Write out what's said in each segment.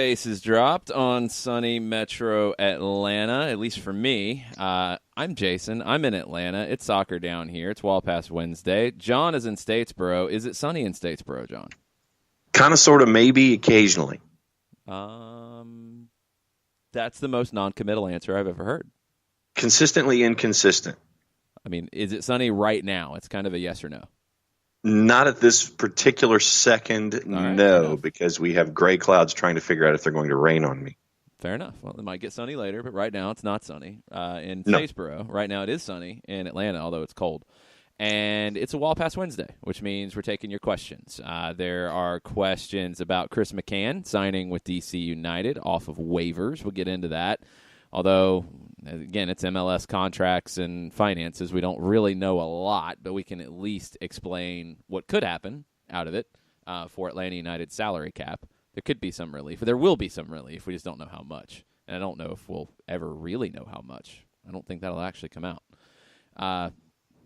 base is dropped on sunny Metro Atlanta, at least for me. I'm Jason. I'm in Atlanta. It's soccer down here. It's well past Wednesday. John is in Statesboro. Is it sunny in Statesboro, John? Kind of, sort of, maybe, occasionally. That's the most non-committal answer I've ever heard. Consistently inconsistent. I mean, is it sunny right now? It's kind of a yes or no. Not at this particular second, no, because we have gray clouds trying to figure out if they're going to rain on me. Fair enough. Well, it might get sunny later, but right now it's not sunny. In Statesboro, right now it is sunny. In Atlanta, although it's cold. And it's a well past Wednesday, which means we're taking your questions. There are questions about Chris McCann signing with DC United off of waivers. We'll get into that. Although, again, it's MLS contracts and finances. We don't really know a lot, but we can at least explain what could happen out of it for Atlanta United's salary cap. There could be some relief. There will be some relief. We just don't know how much. And I don't know if we'll ever really know how much. I don't think that'll actually come out.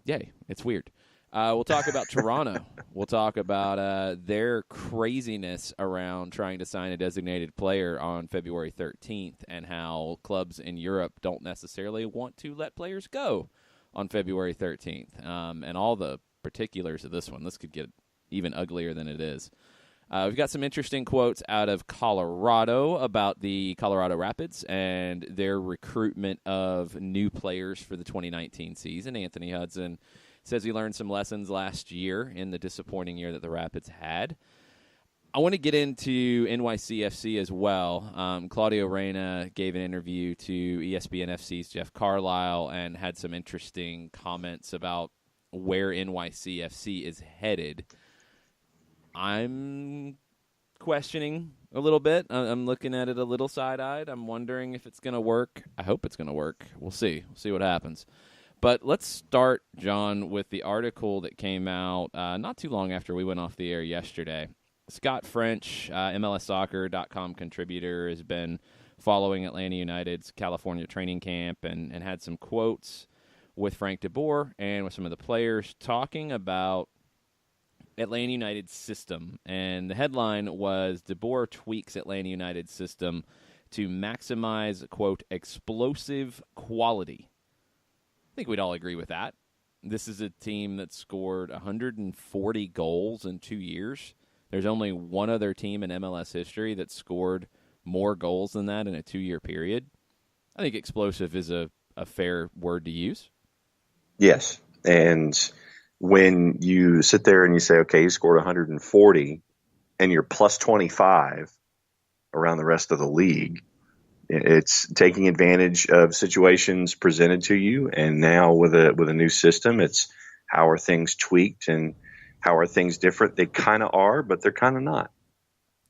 Yay, it's weird. We'll talk about Toronto. We'll talk about their craziness around trying to sign a designated player on February 13th and how clubs in Europe don't necessarily want to let players go on February 13th and all the particulars of this one. This could get even uglier than it is. We've got some interesting quotes out of Colorado about the Colorado Rapids and their recruitment of new players for the 2019 season. Anthony Hudson says he learned some lessons last year in the disappointing year that the Rapids had. I want to get into NYCFC as well. Claudio Reyna gave an interview to ESPN FC's Jeff Carlisle and had some interesting comments about where NYCFC is headed. I'm questioning a little bit. I'm looking at it a little side-eyed. I'm wondering if it's going to work. I hope it's going to work. We'll see. We'll see what happens. But let's start, John, with the article that came out not too long after we went off the air yesterday. Scott French, MLSsoccer.com contributor, has been following Atlanta United's California training camp and had some quotes with Frank DeBoer and with some of the players talking about Atlanta United's system. And the headline was, DeBoer tweaks Atlanta United's system to maximize, quote, explosive quality. I think we'd all agree with that. This is a team that scored 140 goals in 2 years. There's only one other team in MLS history that scored more goals than that in a 2-year period. I think explosive is a fair word to use. Yes, and when you sit there and you say, okay, you scored 140 and you're plus 25 around the rest of the league, it's taking advantage of situations presented to you. And now with a new system, it's how are things tweaked and how are things different? They kind of are, but they're kind of not.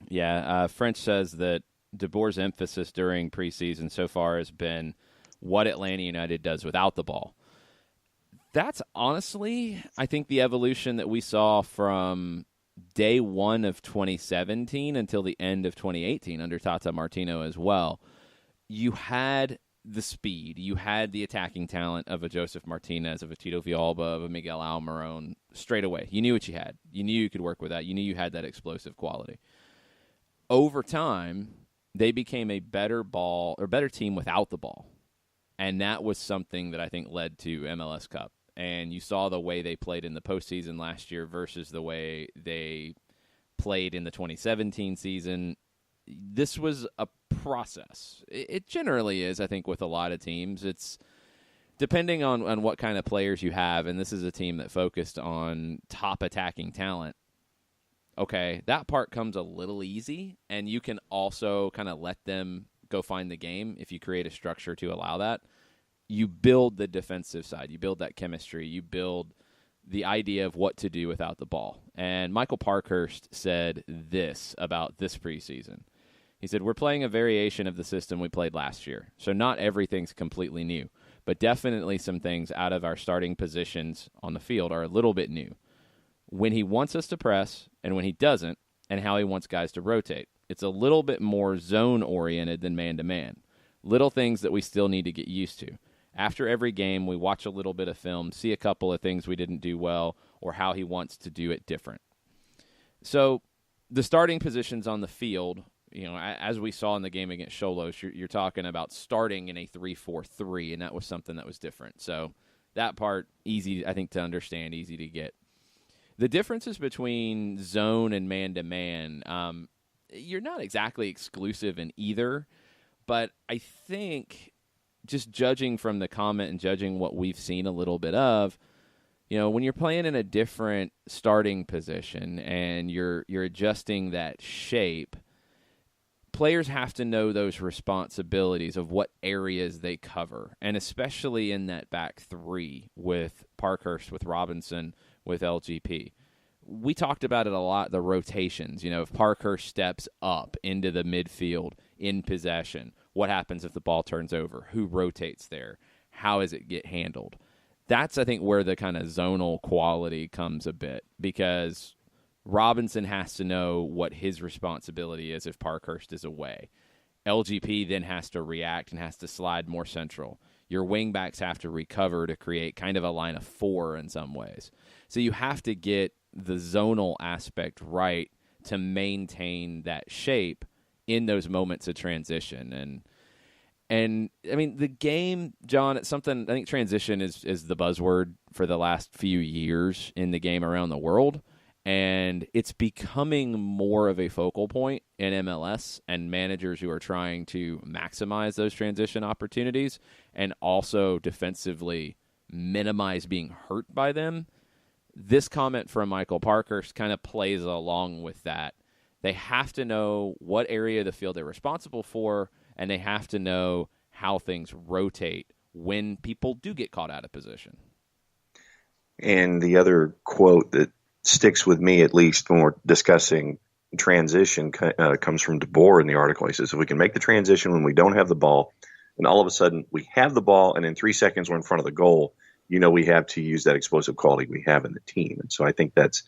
Yeah, French says that DeBoer's emphasis during preseason so far has been what Atlanta United does without the ball. That's honestly, I think, the evolution that we saw from day one of 2017 until the end of 2018 under Tata Martino as well. You had the speed. You had the attacking talent of a Joseph Martinez, of a Tito Villalba, of a Miguel Almiron straight away. You knew what you had. You knew you could work with that. You knew you had that explosive quality. Over time, they became a better team without the ball. And that was something that I think led to MLS Cup. And you saw the way they played in the postseason last year versus the way they played in the 2017 season. This was a process. It generally is, I think, with a lot of teams. It's depending on what kind of players you have, and this is a team that focused on top attacking talent. Okay, that part comes a little easy, and you can also kind of let them go find the game if you create a structure to allow that. You build the defensive side. You build that chemistry. You build the idea of what to do without the ball. And Michael Parkhurst said this about this preseason. He said, we're playing a variation of the system we played last year, so not everything's completely new, but definitely some things out of our starting positions on the field are a little bit new. When he wants us to press and when he doesn't, and how he wants guys to rotate. It's a little bit more zone-oriented than man-to-man. Little things that we still need to get used to. After every game, we watch a little bit of film, see a couple of things we didn't do well, or how he wants to do it different. So the starting positions on the field, as we saw in the game against Cholos, you're talking about starting in a 3-4-3, and that was something that was different. So that part, easy, I think, to understand, easy to get. The differences between zone and man-to-man, you're not exactly exclusive in either, but I think just judging from the comment and judging what we've seen a little bit of, when you're playing in a different starting position and you're adjusting that shape, players have to know those responsibilities of what areas they cover, and especially in that back three with Parkhurst, with Robinson, with LGP. We talked about it a lot, the rotations. If Parkhurst steps up into the midfield in possession, what happens if the ball turns over? Who rotates there? How does it get handled? That's, I think, where the kind of zonal quality comes a bit, because Robinson has to know what his responsibility is if Parkhurst is away. LGP then has to react and has to slide more central. Your wingbacks have to recover to create kind of a line of four in some ways. So you have to get the zonal aspect right to maintain that shape in those moments of transition. And I mean, the game, John, it's something, I think transition is the buzzword for the last few years in the game around the world. And it's becoming more of a focal point in MLS and managers who are trying to maximize those transition opportunities and also defensively minimize being hurt by them. This comment from Michael Parkhurst kind of plays along with that. They have to know what area of the field they're responsible for, and they have to know how things rotate when people do get caught out of position. And the other quote that sticks with me, at least when we're discussing transition, comes from DeBoer in the article. He says, if we can make the transition when we don't have the ball, and all of a sudden we have the ball, and in 3 seconds we're in front of the goal, we have to use that explosive quality we have in the team. And so I think that's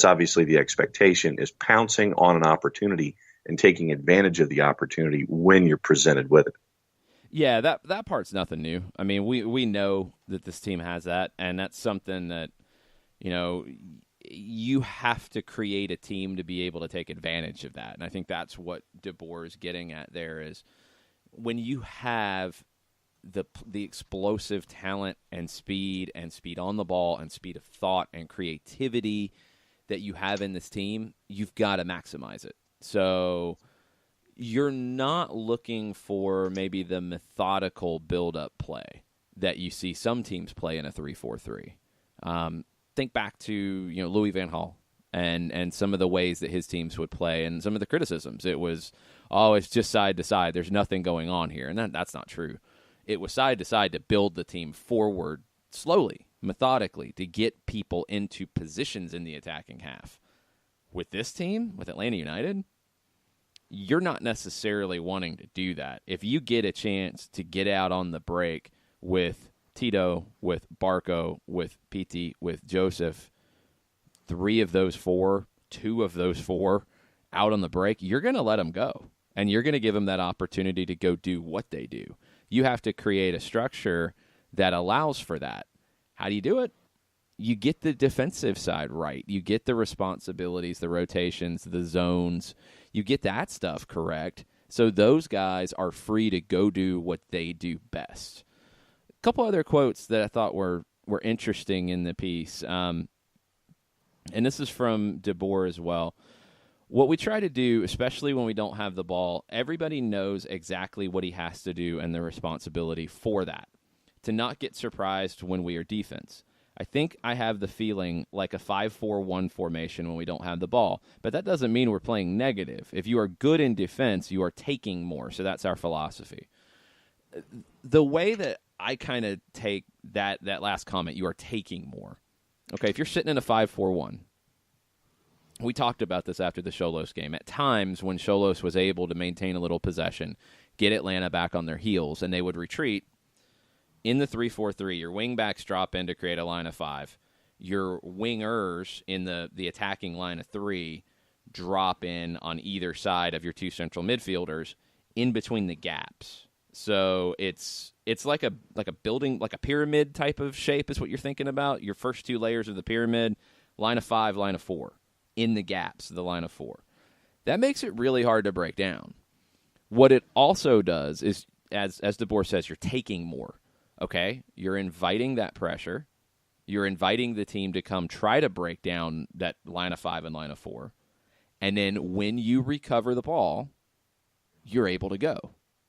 obviously the expectation, is pouncing on an opportunity and taking advantage of the opportunity when you're presented with it. Yeah, that part's nothing new. I mean, we know that this team has that, and that's something that, you have to create a team to be able to take advantage of that. And I think that's what DeBoer is getting at there, is when you have the explosive talent and speed on the ball and speed of thought and creativity that you have in this team, you've got to maximize it. So you're not looking for maybe the methodical build-up play that you see some teams play in a 3-4-3. Think back to Louis Van Gaal and some of the ways that his teams would play and some of the criticisms. It was, it's just side to side. There's nothing going on here, and that's not true. It was side to side to build the team forward slowly, methodically, to get people into positions in the attacking half. With this team, with Atlanta United, you're not necessarily wanting to do that. If you get a chance to get out on the break with Tito, with Barco, with Pity, with Joseph, 2 of those 4 out on the break, you're going to let them go. And you're going to give them that opportunity to go do what they do. You have to create a structure that allows for that. How do you do it? You get the defensive side right. You get the responsibilities, the rotations, the zones. You get that stuff correct. So those guys are free to go do what they do best. A couple other quotes that I thought were interesting in the piece. And this is from DeBoer as well. What we try to do, especially when we don't have the ball, everybody knows exactly what he has to do and the responsibility for that, to not get surprised when we are defense. I think I have the feeling like a 5-4-1 formation when we don't have the ball, but that doesn't mean we're playing negative. If you are good in defense, you are taking more, so that's our philosophy. The way that I kind of take that last comment, you are taking more. Okay, if you're sitting in a 5-4-1, we talked about this after the Cholos game. At times when Cholos was able to maintain a little possession, get Atlanta back on their heels, and they would retreat, in the 3-4-3, your wingbacks drop in to create a line of 5. Your wingers in the attacking line of 3 drop in on either side of your 2 central midfielders in between the gaps. So it's like a building, like a pyramid type of shape is what you're thinking about. Your first 2 layers of the pyramid, line of 5, line of 4. In the gaps of the line of 4. That makes it really hard to break down. What it also does is, as DeBoer says, you're taking more. Okay? You're inviting that pressure. You're inviting the team to come try to break down that line of 5 and line of 4. And then when you recover the ball, you're able to go.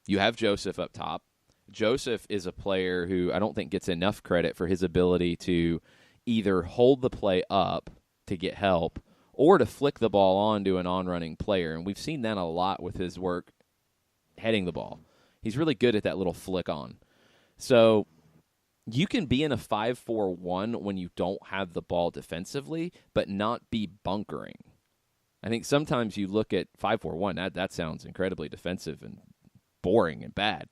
You have Joseph up top. Joseph is a player who I don't think gets enough credit for his ability to either hold the play up to get help or to flick the ball on to an on-running player. And we've seen that a lot with his work heading the ball. He's really good at that little flick on. So you can be in a 5-4-1 when you don't have the ball defensively, but not be bunkering. I think sometimes you look at 5-4-1, that sounds incredibly defensive and boring and bad.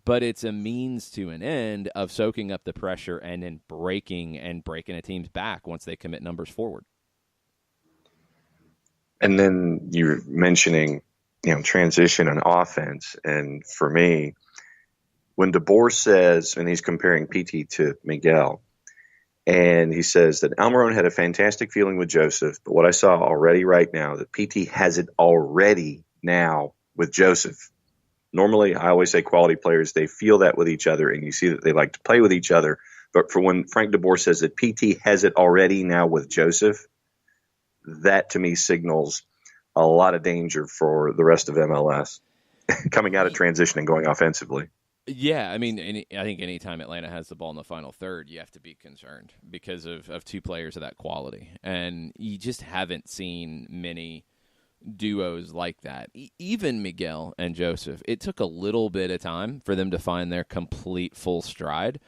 But it's a means to an end of soaking up the pressure and then breaking a team's back once they commit numbers forward. And then you're mentioning, transition and offense. And for me, when DeBoer says, and he's comparing PT to Miguel, and he says that Almiron had a fantastic feeling with Joseph, but what I saw already right now, that PT has it already now with Joseph. Normally, I always say quality players, they feel that with each other, and you see that they like to play with each other. But for when Frank DeBoer says that PT has it already now with Joseph, that to me signals a lot of danger for the rest of MLS coming out of transition and going offensively. Yeah, I mean, I think anytime Atlanta has the ball in the final third, you have to be concerned because of two players of that quality. And you just haven't seen many duos like that. Even Miguel and Joseph, it took a little bit of time for them to find their complete full stride.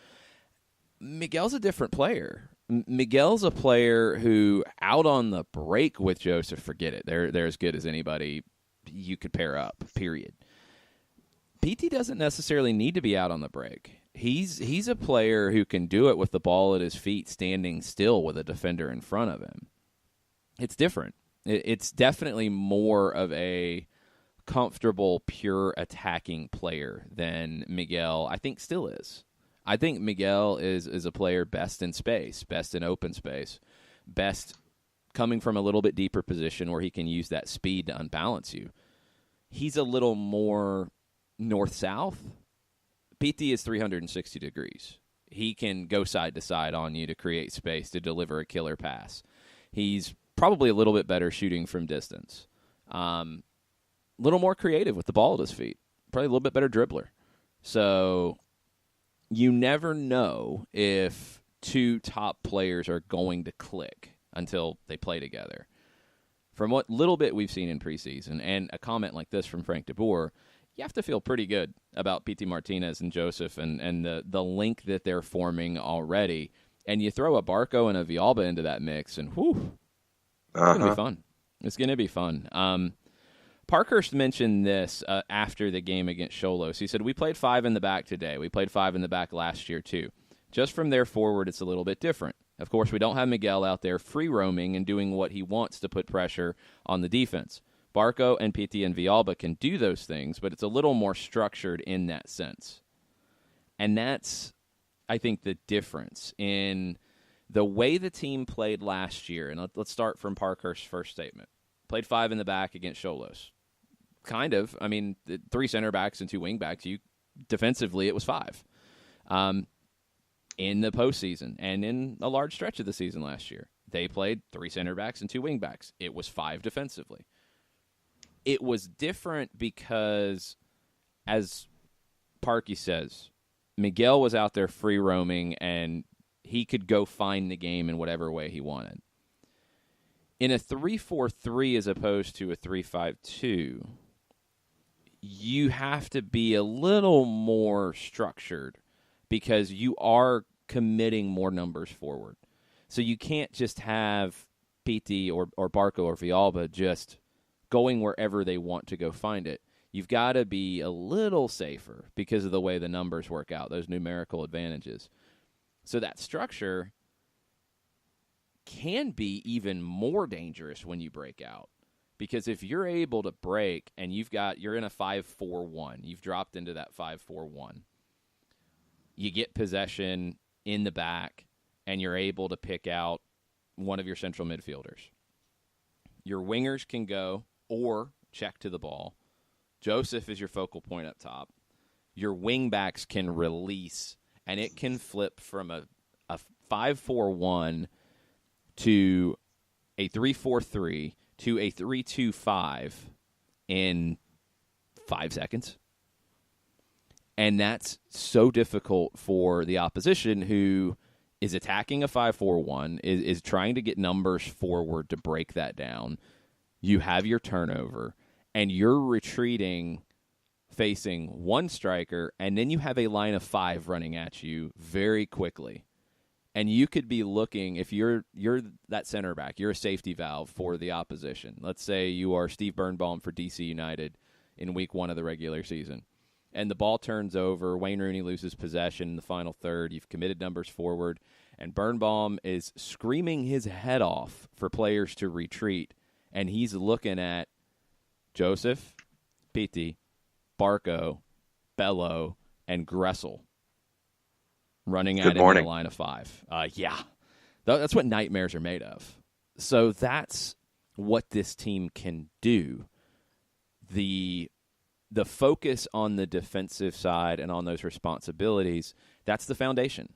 Miguel's a different player. Miguel's a player who, out on the break with Joseph, forget it. They're as good as anybody you could pair up, period. PT doesn't necessarily need to be out on the break. He's a player who can do it with the ball at his feet, standing still with a defender in front of him. It's different. It's definitely more of a comfortable, pure attacking player than Miguel, I think, still is. I think Miguel is a player best in space, best in open space, best coming from a little bit deeper position where he can use that speed to unbalance you. He's a little more north-south. PT is 360 degrees. He can go side to side on you to create space, to deliver a killer pass. He's probably a little bit better shooting from distance. A little more creative with the ball at his feet. Probably a little bit better dribbler. So you never know if two top players are going to click until they play together. From what little bit we've seen in preseason, and a comment like this from Frank DeBoer, you have to feel pretty good about P.T. Martinez and Joseph and the link that they're forming already. And you throw a Barco and a Villalba into that mix, and whew, it's going to be fun. It's going to be fun. Parkhurst mentioned this after the game against Xolos. He said, we played 5 in the back today. We played 5 in the back last year, too. Just from there forward, it's a little bit different. Of course, we don't have Miguel out there free roaming and doing what he wants to put pressure on the defense. Barco and PT and Villalba can do those things, but it's a little more structured in that sense. And that's, I think, the difference in the way the team played last year. And let's start from Parkhurst's first statement. Played 5 in the back against Xolos. Kind of. I mean, 3 center backs and 2 wing backs. Defensively, it was 5. In the postseason and in a large stretch of the season last year, they played 3 center backs and 2 wing backs. It was 5 defensively. It was different because, as Parky says, Miguel was out there free roaming and he could go find the game in whatever way he wanted. In a 3-4-3 as opposed to a 3-5-2, you have to be a little more structured because you are committing more numbers forward. So you can't just have PT or Barco or Villalba just going wherever they want to go find it. You've got to be a little safer because of the way the numbers work out, those numerical advantages. So that structure can be even more dangerous when you break out. Because if you're able to break and you're in a 5-4-1, you've dropped into that 5-4-1, you get possession in the back and you're able to pick out one of your central midfielders. Your wingers can go or check to the ball. Joseph is your focal point up top. Your wing backs can release, and it can flip from a 5-4-1 to a 3-4-3 to a 3-2-5 in 5 seconds. And that's so difficult for the opposition who is attacking a 5-4-1, is trying to get numbers forward to break that down. You have your turnover, and you're retreating facing one striker, and then you have a line of 5 running at you very quickly. And you could be looking, if you're that center back, you're a safety valve for the opposition. Let's say you are Steve Birnbaum for DC United in week 1 of the regular season. And the ball turns over, Wayne Rooney loses possession in the final third, you've committed numbers forward, and Birnbaum is screaming his head off for players to retreat, and he's looking at Joseph, Pity, Barco, Bello, and Gressel running at him in a line of 5. Yeah. That's what nightmares are made of. So that's what this team can do. The focus on the defensive side and on those responsibilities, that's the foundation.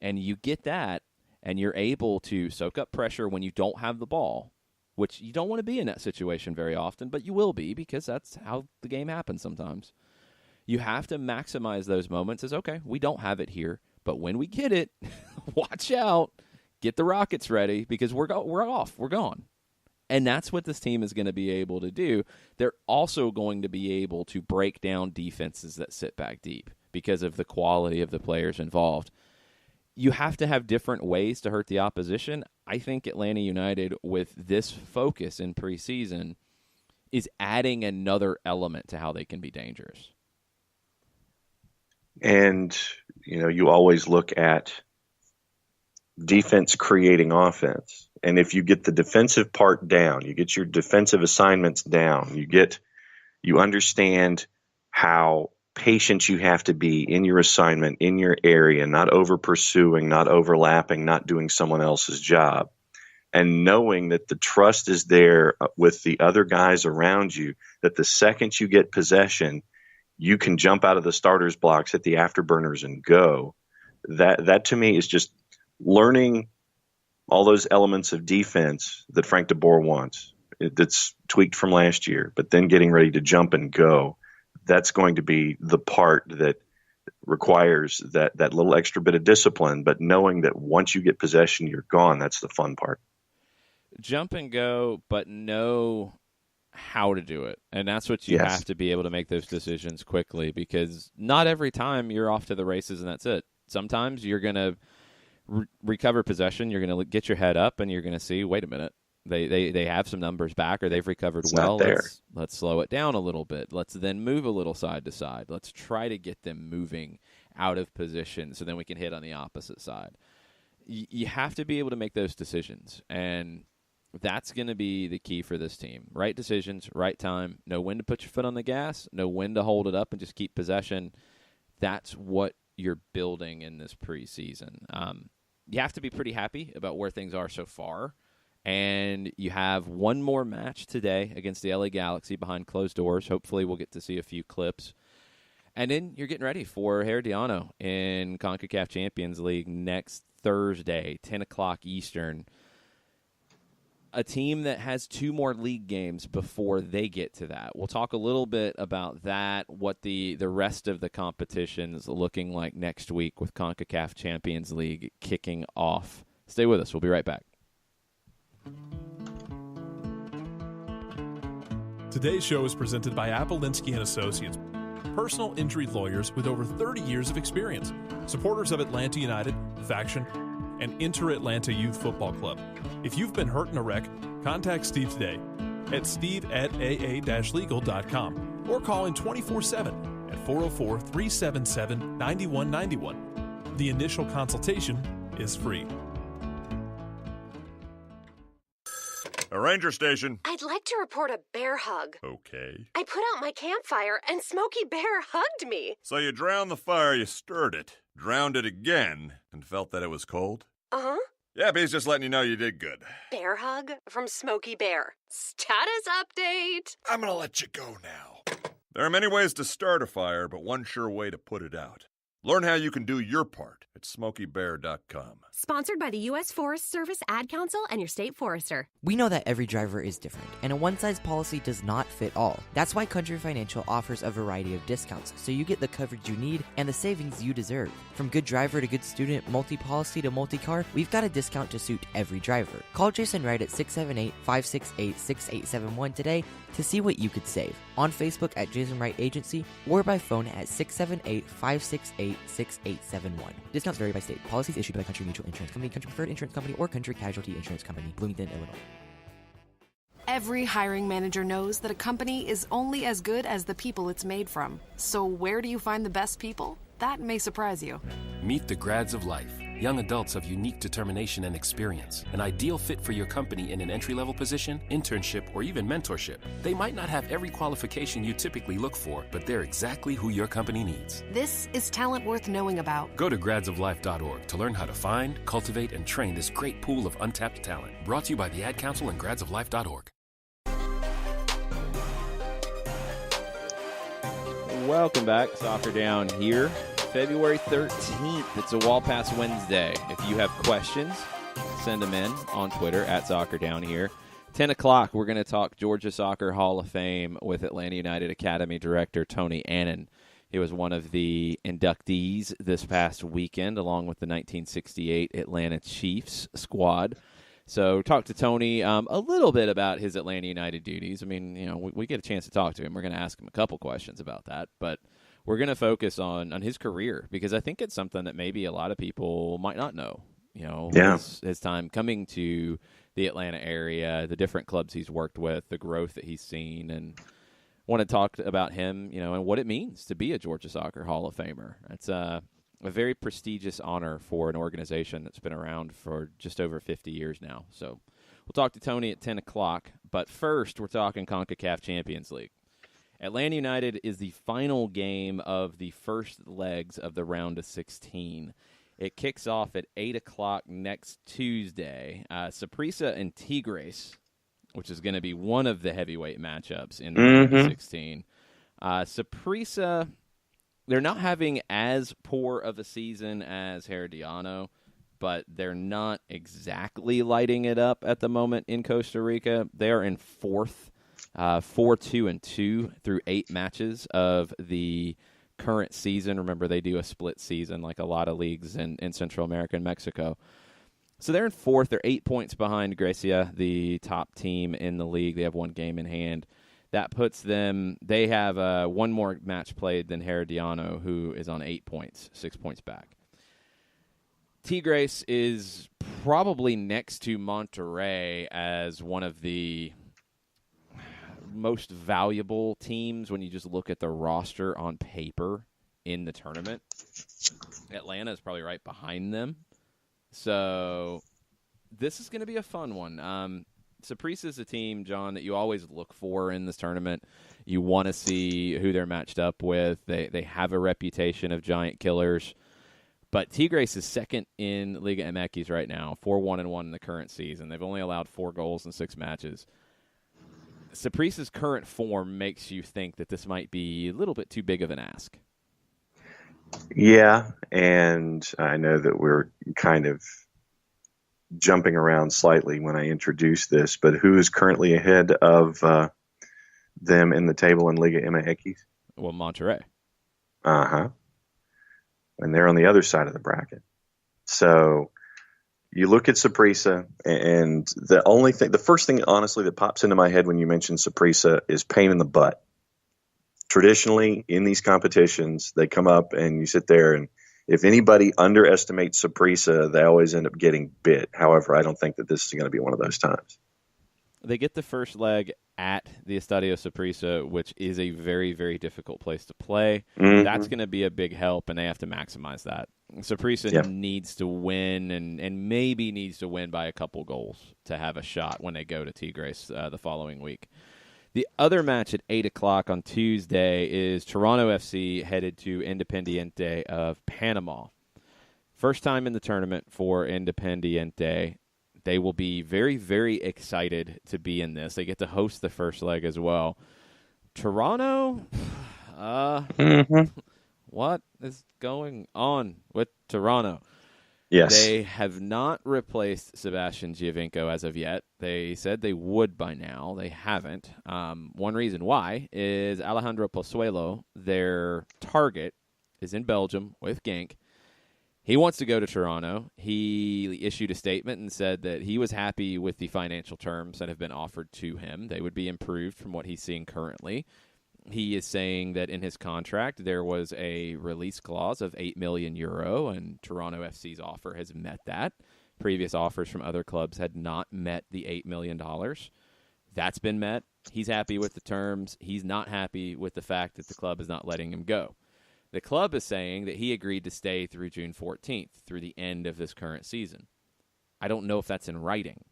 And you get that, and you're able to soak up pressure when you don't have the ball, which you don't want to be in that situation very often, but you will be because that's how the game happens sometimes. You have to maximize those moments as, okay, we don't have it here, but when we get it, watch out, get the rockets ready because we're off, we're gone. And that's what this team is going to be able to do. They're also going to be able to break down defenses that sit back deep because of the quality of the players involved. You have to have different ways to hurt the opposition. I think Atlanta United, with this focus in preseason, is adding another element to how they can be dangerous. And, you always look at defense creating offense. And if you get the defensive part down, you get your defensive assignments down, you understand how patient you have to be in your assignment, in your area, not over pursuing, not overlapping, not doing someone else's job. And knowing that the trust is there with the other guys around you, that the second you get possession, you can jump out of the starters blocks, hit the afterburners and go. That to me is just learning all those elements of defense that Frank DeBoer wants. That's tweaked from last year, but then getting ready to jump and go. That's going to be the part that requires that little extra bit of discipline, but knowing that once you get possession, you're gone. That's the fun part. Jump and go, but know how to do it. And that's what you have to be able to make those decisions quickly, because not every time you're off to the races and that's it. Sometimes you're going to recover possession, you're going to get your head up, and you're going to see, wait a minute, they have some numbers back, or they've recovered well. Let's slow it down a little bit. Let's then move a little side to side. Let's try to get them moving out of position so then we can hit on the opposite side. You have to be able to make those decisions, and that's going to be the key for this team. Right decisions, right time, know when to put your foot on the gas, know when to hold it up and just keep possession. That's what you're building in this preseason. You have to be pretty happy about where things are so far. And you have one more match today against the LA Galaxy behind closed doors. Hopefully we'll get to see a few clips. And then you're getting ready for Herediano in CONCACAF Champions League next Thursday, 10 o'clock Eastern. A team that has 2 more league games before they get to that. We'll talk a little bit about that, what the rest of the competition is looking like next week with CONCACAF Champions League kicking off. Stay with us. We'll be right back. Today's show is presented by Appolinsky & Associates, personal injury lawyers with over 30 years of experience, supporters of Atlanta United, Faction, and Inter-Atlanta Youth Football Club. If you've been hurt in a wreck, contact Steve today at steve@aa-legal.com or call in 24/7 at 404-377-9191. The initial consultation is free. A ranger station. I'd like to report a bear hug. Okay. I put out my campfire and Smokey Bear hugged me. So you drowned the fire, you stirred it, drowned it again, and felt that it was cold? Uh-huh. Yep, he's just letting you know you did good. Bear hug from Smokey Bear. Status update. I'm gonna let you go now. There are many ways to start a fire, but one sure way to put it out. Learn how you can do your part at SmokeyBear.com. Sponsored by the U.S. Forest Service Ad Council and your state forester. We know that every driver is different, and a one-size policy does not fit all. That's why Country Financial offers a variety of discounts, so you get the coverage you need and the savings you deserve. From good driver to good student, multi-policy to multi-car, we've got a discount to suit every driver. Call Jason Wright at 678-568-6871 today to see what you could save. On Facebook at Jason Wright Agency or by phone at 678-568-6871. Discounts vary by state. Policies issued by Country Mutual Insurance Company, Country Preferred Insurance Company, or Country Casualty Insurance Company, Bloomington, Illinois. Every hiring manager knows that a company is only as good as the people it's made from. So where do you find the best people? That may surprise you. Meet the grads of life. Young adults of unique determination and experience. An ideal fit for your company in an entry-level position, internship, or even mentorship. They might not have every qualification you typically look for, but they're exactly who your company needs. This is talent worth knowing about. Go to gradsoflife.org to learn how to find, cultivate, and train this great pool of untapped talent. Brought to you by the Ad Council and gradsoflife.org. Welcome back. Soccer Down here. February 13th. It's a Wall Pass Wednesday. If you have questions, send them in on Twitter at Soccer Down here. 10 o'clock, we're going to talk Georgia Soccer Hall of Fame with Atlanta United Academy Director Tony Annan. He was one of the inductees this past weekend, along with the 1968 Atlanta Chiefs squad. So talk to Tony a little bit about his Atlanta United duties. I mean, you know, we get a chance to talk to him. We're going to ask him a couple questions about that, but we're going to focus on his career because I think it's something that maybe a lot of people might not know. You know, his time coming to the Atlanta area, the different clubs he's worked with, the growth that he's seen, and want to talk about him, you know, and what it means to be a Georgia Soccer Hall of Famer. It's a very prestigious honor for an organization that's been around for just over 50 years now. So we'll talk to Tony at 10 o'clock, but first we're talking CONCACAF Champions League. Atlanta United is the final game of the first legs of the round of 16. It kicks off at 8 o'clock next Tuesday. Saprissa and Tigres, which is going to be one of the heavyweight matchups in the round of 16. Saprissa, they're not having as poor of a season as Herediano, but they're not exactly lighting it up at the moment in Costa Rica. They're in fourth. 4-2-2 through 8 matches of the current season. Remember, they do a split season like a lot of leagues in Central America and Mexico. So they're in fourth. They're 8 points behind Grecia, the top team in the league. They have one game in hand. That puts them, they have one more match played than Herediano, who is on 8 points, 6 points back. Tigres is probably next to Monterrey as one of the most valuable teams when you just look at the roster on paper in the tournament. Atlanta is probably right behind them. So this is going to be a fun one. Saprissa is a team, John, that you always look for in this tournament. You want to see who they're matched up with. They have a reputation of giant killers. But Tigres is second in Liga MX right now, 4-1-1 in the current season. They've only allowed 4 goals in 6 matches. Saprissa's current form makes you think that this might be a little bit too big of an ask. Yeah, and I know that we're kind of jumping around slightly when I introduce this, but who is currently ahead of them in the table in Liga MX? Well, Monterrey. Uh-huh. And they're on the other side of the bracket. So you look at Saprissa, and the first thing, honestly, that pops into my head when you mention Saprissa is pain in the butt. Traditionally, in these competitions, they come up and you sit there, and if anybody underestimates Saprissa, they always end up getting bit. However, I don't think that this is going to be one of those times. They get the first leg at the Estadio Saprissa, which is a very, very difficult place to play. Mm-hmm. That's going to be a big help, and they have to maximize that. Saprissa needs to win and maybe needs to win by a couple goals to have a shot when they go to Tigres the following week. The other match at 8 o'clock on Tuesday is Toronto FC headed to Independiente of Panama. First time in the tournament for Independiente. They will be very, very excited to be in this. They get to host the first leg as well. Toronto, what is going on with Toronto? Yes. They have not replaced Sebastian Giovinco as of yet. They said they would by now. They haven't. One reason why is Alejandro Pozuelo, their target, is in Belgium with Genk. He wants to go to Toronto. He issued a statement and said that he was happy with the financial terms that have been offered to him. They would be improved from what he's seeing currently. He is saying that in his contract there was a release clause of €8 million, and Toronto FC's offer has met that. Previous offers from other clubs had not met the $8 million. That's been met. He's happy with the terms. He's not happy with the fact that the club is not letting him go. The club is saying that he agreed to stay through June 14th, through the end of this current season. I don't know if that's in writing.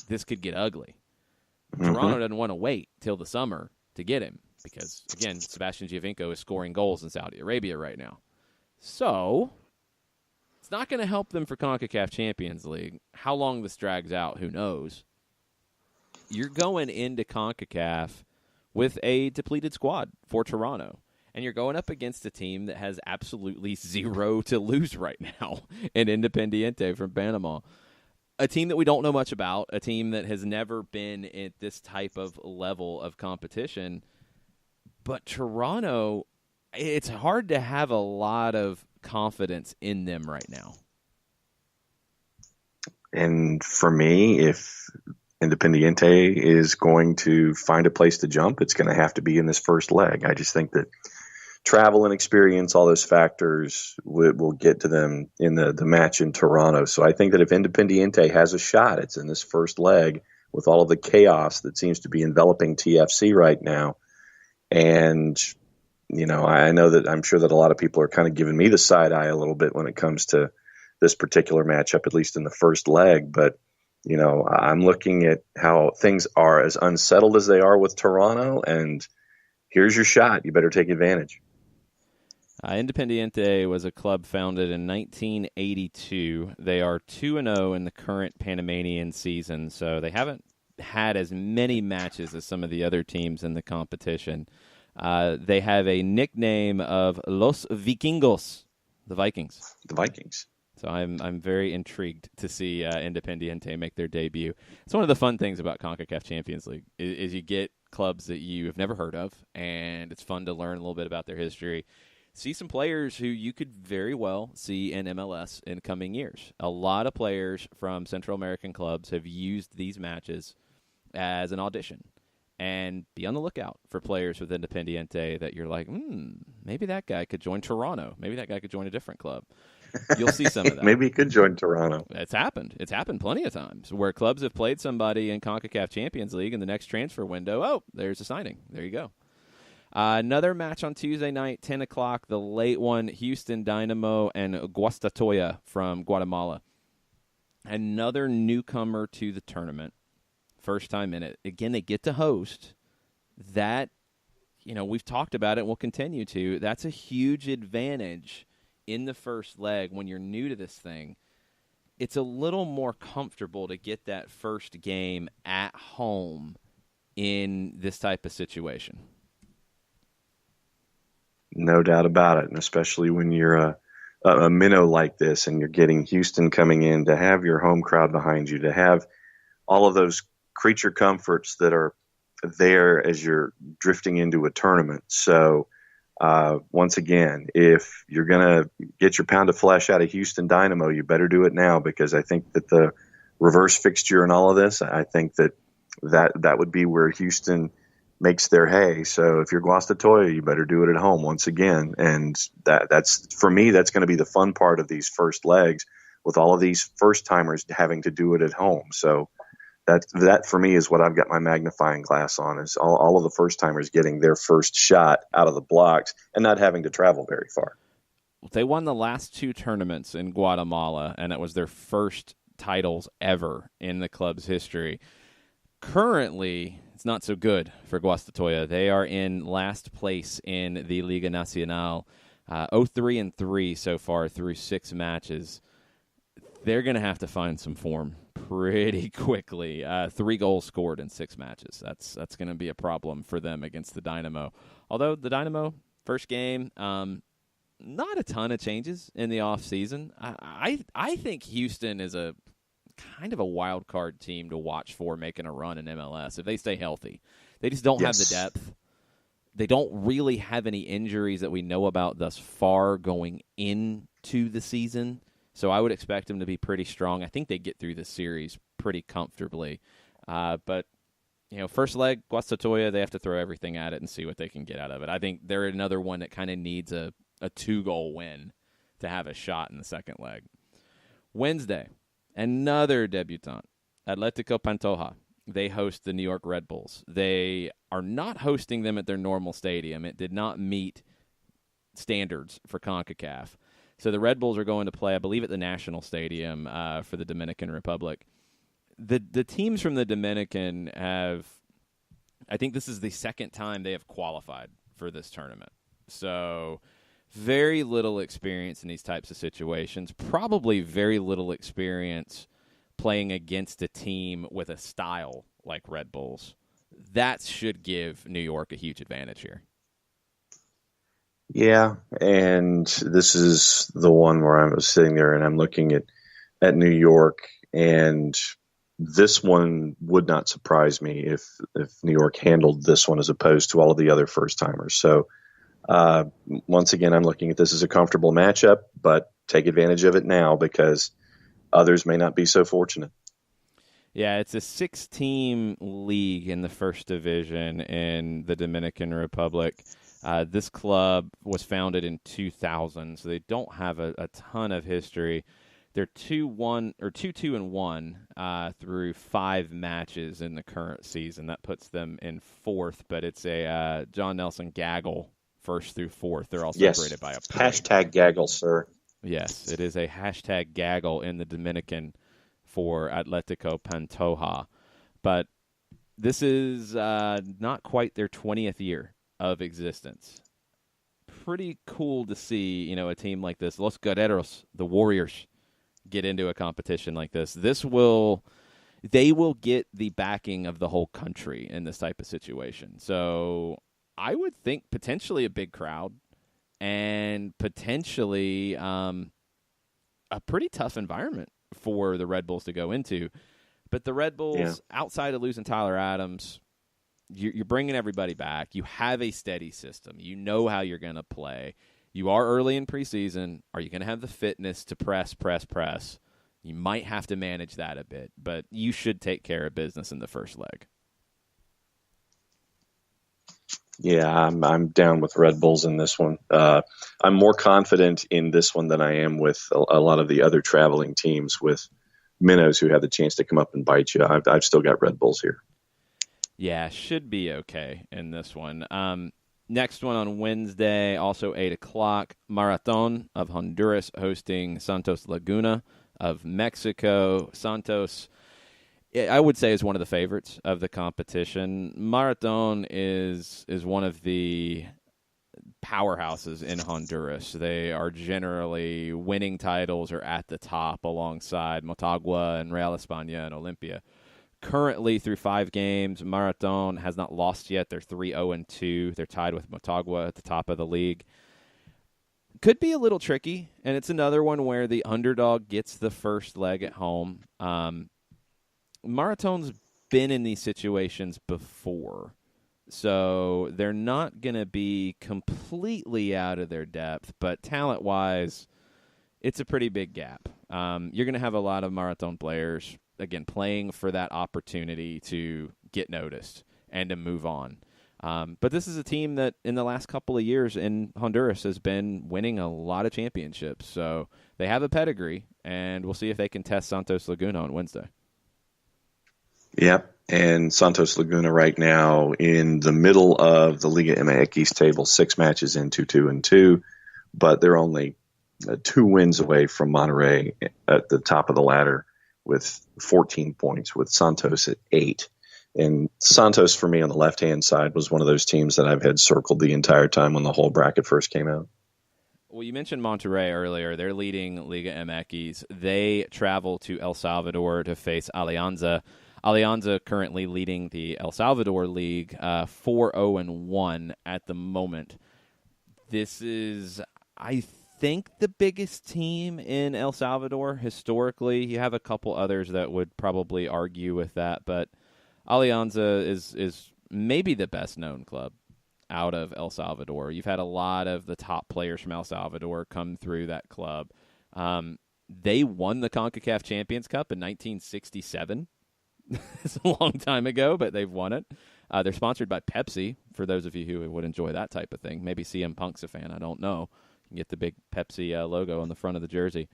This could get ugly. Toronto doesn't want to wait till the summer to get him because, again, Sebastian Giovinco is scoring goals in Saudi Arabia right now. So it's not going to help them for CONCACAF Champions League. How long this drags out, who knows? You're going into CONCACAF with a depleted squad for Toronto. And you're going up against a team that has absolutely zero to lose right now in Independiente from Panama. A team that we don't know much about, a team that has never been at this type of level of competition. But Toronto, it's hard to have a lot of confidence in them right now. And for me, if Independiente is going to find a place to jump, it's going to have to be in this first leg. I just think that travel and experience, all those factors will get to them in the match in Toronto. So I think that if Independiente has a shot, it's in this first leg with all of the chaos that seems to be enveloping TFC right now. And, you know, I'm sure that a lot of people are kind of giving me the side eye a little bit when it comes to this particular matchup, at least in the first leg. But, you know, I'm looking at how things are as unsettled as they are with Toronto, and here's your shot. You better take advantage. Independiente was a club founded in 1982. They are 2-0 in the current Panamanian season, so they haven't had as many matches as some of the other teams in the competition. They have a nickname of Los Vikingos, the Vikings. The Vikings. So I'm very intrigued to see Independiente make their debut. It's one of the fun things about CONCACAF Champions League is you get clubs that you have never heard of, and it's fun to learn a little bit about their history. See some players who you could very well see in MLS in coming years. A lot of players from Central American clubs have used these matches as an audition. And be on the lookout for players with Independiente that you're like, maybe that guy could join Toronto. Maybe that guy could join a different club. You'll see some of that. Maybe he could join Toronto. It's happened. It's happened plenty of times where clubs have played somebody in CONCACAF Champions League in the next transfer window. Oh, there's a signing. There you go. Another match on Tuesday night, 10 o'clock, the late one, Houston Dynamo and Guastatoya from Guatemala. Another newcomer to the tournament. First time in it. Again, they get to host. That, you know, we've talked about it and we'll continue to. That's a huge advantage in the first leg when you're new to this thing. It's a little more comfortable to get that first game at home in this type of situation. No doubt about it, and especially when you're a minnow like this and you're getting Houston coming in, to have your home crowd behind you, to have all of those creature comforts that are there as you're drifting into a tournament. So once again, if you're going to get your pound of flesh out of Houston Dynamo, you better do it now, because I think that the reverse fixture and all of this, I think that would be where Houston makes their hay. So if you're Guastatoya, you better do it at home once again. And that's for me, that's going to be the fun part of these first legs, with all of these first timers having to do it at home. So that for me is what I've got my magnifying glass on, is all of the first timers getting their first shot out of the blocks and not having to travel very far. They won the last two tournaments in Guatemala, and it was their first titles ever in the club's history. Currently, it's not so good for Guastatoya. They are in last place in the Liga Nacional. 0-3-3 so far through 6 matches. They're going to have to find some form pretty quickly. 3 goals scored in 6 matches. That's going to be a problem for them against the Dynamo. Although the Dynamo, first game, not a ton of changes in the offseason. I think Houston is a kind of a wild card team to watch for making a run in MLS if they stay healthy. They just don't have the depth. They don't really have any injuries that we know about thus far going into the season. So I would expect them to be pretty strong. I think they get through the series pretty comfortably. But, first leg, Guastatoya, they have to throw everything at it and see what they can get out of it. I think they're another one that kind of needs a 2-goal win to have a shot in the second leg. Wednesday, another debutant, Atletico Pantoja. They host the New York Red Bulls. They are not hosting them at their normal stadium. It did not meet standards for CONCACAF. So the Red Bulls are going to play, I believe, at the National Stadium for the Dominican Republic. The teams from the Dominican have, I think this is the second time they have qualified for this tournament. So very little experience in these types of situations. Probably very little experience playing against a team with a style like Red Bulls. That should give New York a huge advantage here. Yeah, and this is the one where I was sitting there and I'm looking at New York, and this one would not surprise me if New York handled this one as opposed to all of the other first-timers. So once again, I'm looking at this as a comfortable matchup, but take advantage of it now because others may not be so fortunate. Yeah, it's a 6-team league in the first division in the Dominican Republic. This club was founded in 2000, so they don't have a ton of history. They're 2-2-1 through 5 matches in the current season. That puts them in 4th, but it's a John Nelson gaggle 1st through 4th. They're all separated by a point. Hashtag gaggle, sir. Yes, it is a hashtag gaggle in the Dominican for Atletico Pantoja. But this is not quite their 20th year of existence. Pretty cool to see, a team like this, Los Guerreros, the Warriors, get into a competition like this. They will get the backing of the whole country in this type of situation. So I would think potentially a big crowd and potentially a pretty tough environment for the Red Bulls to go into. But the Red Bulls, outside of losing Tyler Adams, you're bringing everybody back. You have a steady system. You know how you're going to play. You are early in preseason. Are you going to have the fitness to press? You might have to manage that a bit, but you should take care of business in the first leg. Yeah, I'm down with Red Bulls in this one. I'm more confident in this one than I am with a lot of the other traveling teams with minnows who have the chance to come up and bite you. I've still got Red Bulls here. Yeah, should be okay in this one. Next one on Wednesday, also 8 o'clock, Marathon of Honduras hosting Santos Laguna of Mexico. Santos, I would say, is one of the favorites of the competition. Marathon is one of the powerhouses in Honduras. They are generally winning titles or at the top alongside Motagua and Real España and Olimpia. Currently, through 5 games, Marathon has not lost yet. They're 3-0-2. They're tied with Motagua at the top of the league. Could be a little tricky, and it's another one where the underdog gets the first leg at home. Marathon's been in these situations before, so they're not going to be completely out of their depth, but talent-wise, it's a pretty big gap. You're going to have a lot of Marathon players, again, playing for that opportunity to get noticed and to move on. But this is a team that in the last couple of years in Honduras has been winning a lot of championships. So they have a pedigree, and we'll see if they can test Santos Laguna on Wednesday. Yep, and Santos Laguna right now in the middle of the Liga MX table, 6 matches in, 2-2, but they're only 2 wins away from Monterrey at the top of the ladder with 14 points, with Santos at 8. And Santos, for me, on the left-hand side, was one of those teams that I've had circled the entire time when the whole bracket first came out. Well, you mentioned Monterrey earlier. They're leading Liga MX. They travel to El Salvador to face Alianza. Alianza currently leading the El Salvador League 4-0-1 at the moment. This is, I think, the biggest team in El Salvador historically. You have a couple others that would probably argue with that, but Alianza is maybe the best-known club out of El Salvador. You've had a lot of the top players from El Salvador come through that club. They won the CONCACAF Champions Cup in 1967. It's a long time ago, but they've won it. They're sponsored by Pepsi, for those of you who would enjoy that type of thing. Maybe CM Punk's a fan. I don't know. You can get the big Pepsi logo on the front of the jersey.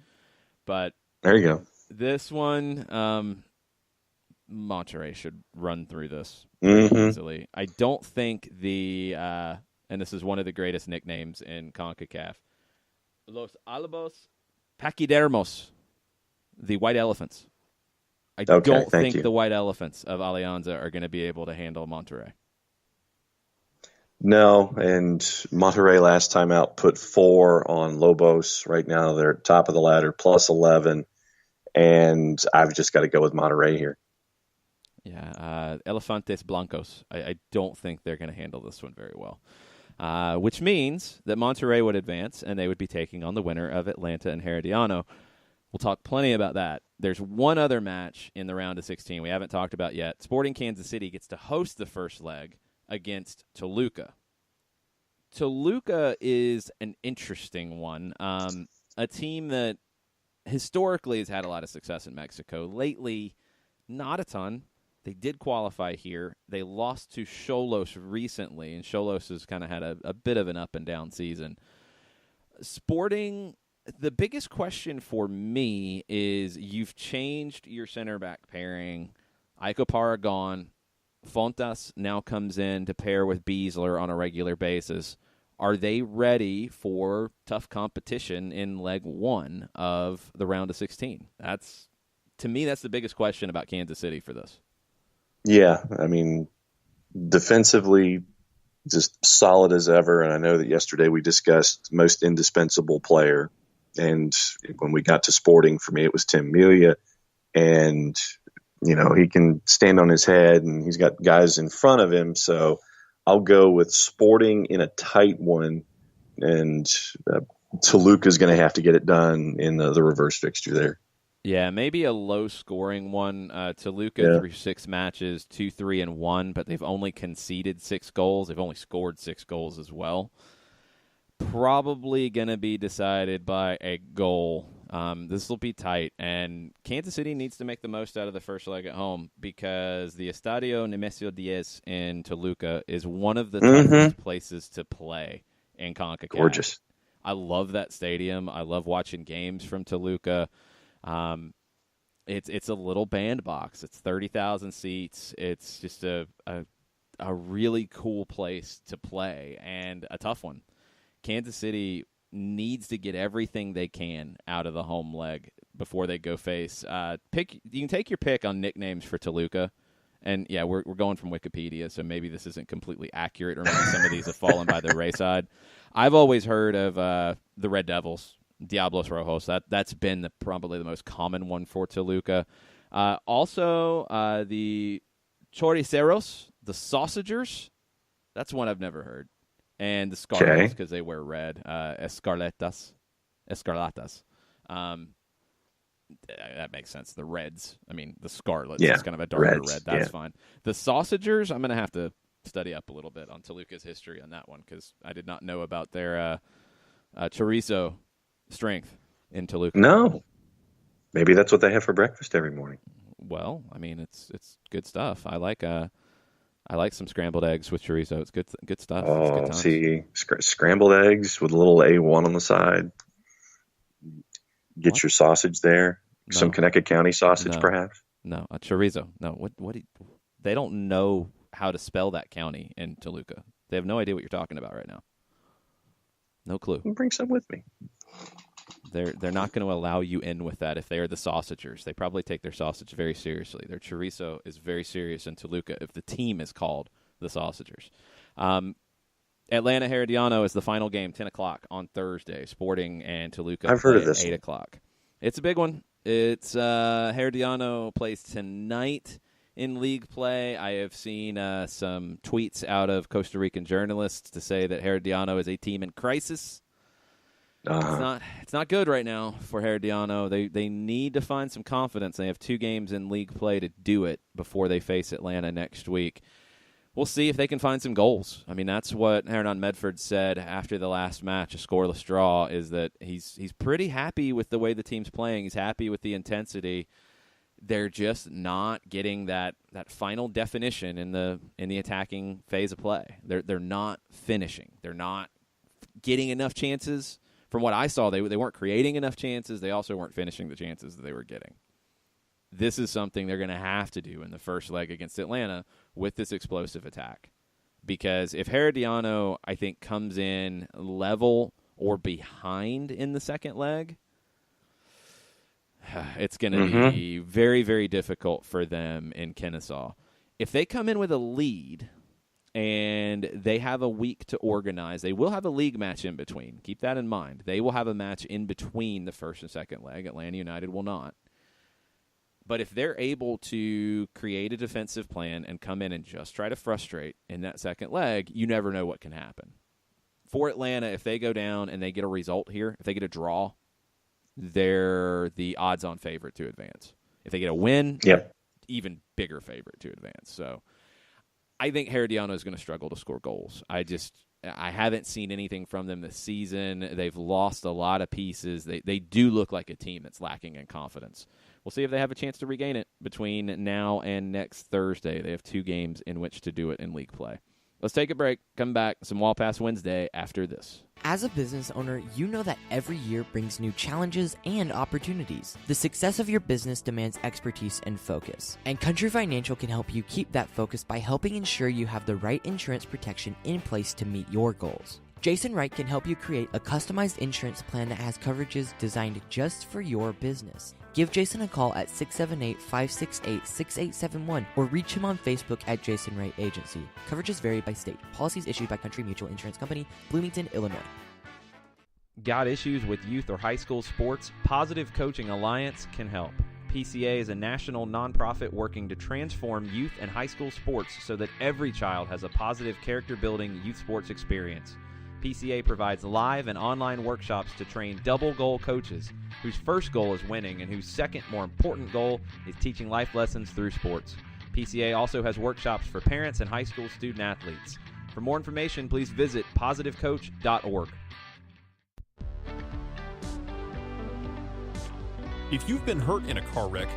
But there you go. This one, Monterrey should run through this easily. I don't think and this is one of the greatest nicknames in CONCACAF, Los Albos Paquidermos, the White Elephants. I don't think the White Elephants of Alianza are going to be able to handle Monterrey. No, and Monterrey last time out put 4 on Lobos. Right now they're at top of the ladder, plus 11, and I've just got to go with Monterrey here. Yeah, Elefantes Blancos. I don't think they're going to handle this one very well, which means that Monterrey would advance, and they would be taking on the winner of Atlanta and Herediano. We'll talk plenty about that. There's one other match in the round of 16 we haven't talked about yet. Sporting Kansas City gets to host the first leg against Toluca. Toluca is an interesting one. A team that historically has had a lot of success in Mexico. Lately, not a ton. They did qualify here. They lost to Xolos recently, and Xolos has kind of had a bit of an up-and-down season. Sporting, the biggest question for me is you've changed your center back pairing. Iko Parra gone. Fontas now comes in to pair with Beasler on a regular basis. Are they ready for tough competition in leg 1 of the round of 16? To me, that's the biggest question about Kansas City for this. Yeah, I mean, defensively, just solid as ever. And I know that yesterday we discussed most indispensable player. And when we got to Sporting, for me, it was Tim Melia. And, he can stand on his head, and he's got guys in front of him. So I'll go with Sporting in a tight one. And Toluca is going to have to get it done in the reverse fixture there. Yeah, maybe a low-scoring one. Toluca through 6 matches, 2-3-1, but they've only conceded 6 goals. They've only scored 6 goals as well. Probably going to be decided by a goal. This will be tight, and Kansas City needs to make the most out of the first leg at home because the Estadio Nemesio Diaz in Toluca is one of the toughest places to play in CONCACAF. Gorgeous. I love that stadium. I love watching games from Toluca. It's a little bandbox. It's 30,000 seats. It's just a really cool place to play and a tough one. Kansas City needs to get everything they can out of the home leg before they go face. You can take your pick on nicknames for Toluca. And, yeah, we're going from Wikipedia, so maybe this isn't completely accurate, or maybe some of these have fallen by the wayside. I've always heard of the Red Devils, Diablos Rojos. That's been probably the most common one for Toluca. Also, the Choriceros, the Sausagers. That's one I've never heard. And the Scarlets, because they wear red. Escarlatas. That makes sense. The Reds. I mean, the Scarlets is kind of a darker red. That's fine. The Sausagers, I'm going to have to study up a little bit on Toluca's history on that one because I did not know about their chorizo strength in Toluca. No. Maybe that's what they have for breakfast every morning. Well, I mean, it's good stuff. I like some scrambled eggs with chorizo. It's good stuff. Oh, see, scrambled eggs with a little A1 on the side. Get your sausage there. No. Some Conecuh County sausage, perhaps. No, a chorizo. No, what? They don't know how to spell that county in Toluca. They have no idea what you're talking about right now. No clue. Bring some with me. They're not going to allow you in with that if they are the Sausagers. They probably take their sausage very seriously. Their chorizo is very serious in Toluca if the team is called the Sausagers. Atlanta Herediano is the final game, 10 o'clock on Thursday. Sporting and Toluca I've heard of play this at 8 one. o'clock. It's a big one. It's Herediano plays tonight in league play. I have seen some tweets out of Costa Rican journalists to say that Herediano is a team in crisis. It's not good right now for Herediano. They need to find some confidence. They have 2 games in league play to do it before they face Atlanta next week. We'll see if they can find some goals. I mean, that's what Hernan Medford said after the last match, a scoreless draw, is that he's pretty happy with the way the team's playing. He's happy with the intensity. They're just not getting that final definition in the attacking phase of play. They're not finishing. They're not getting enough chances. From what I saw, they weren't creating enough chances. They also weren't finishing the chances that they were getting. This is something they're going to have to do in the first leg against Atlanta with this explosive attack. Because if Herediano, I think, comes in level or behind in the second leg, it's going to be very, very difficult for them in Kennesaw. If they come in with a lead and they have a week to organize, they will have a league match in between. Keep that in mind. They will have a match in between the first and second leg. Atlanta United will not. But if they're able to create a defensive plan and come in and just try to frustrate in that second leg, you never know what can happen. For Atlanta, if they go down and they get a result here, if they get a draw, they're the odds-on favorite to advance. If they get a win, even bigger favorite to advance. So I think Herediano is going to struggle to score goals. I haven't seen anything from them this season. They've lost a lot of pieces. They do look like a team that's lacking in confidence. We'll see if they have a chance to regain it between now and next Thursday. They have 2 games in which to do it in league play. Let's take a break. Come back. Some Wall Pass Wednesday after this. As a business owner, you know that every year brings new challenges and opportunities. The success of your business demands expertise and focus. And Country Financial can help you keep that focus by helping ensure you have the right insurance protection in place to meet your goals. Jason Wright can help you create a customized insurance plan that has coverages designed just for your business. Give Jason a call at 678-568-6871 or reach him on Facebook at Jason Wright Agency. Coverages vary by state. Policies issued by Country Mutual Insurance Company, Bloomington, Illinois. Got issues with youth or high school sports? Positive Coaching Alliance can help. PCA is a national nonprofit working to transform youth and high school sports so that every child has a positive character-building youth sports experience. PCA provides live and online workshops to train double-goal coaches whose first goal is winning and whose second, more important goal is teaching life lessons through sports. PCA also has workshops for parents and high school student-athletes. For more information, please visit positivecoach.org. If you've been hurt in a car wreck,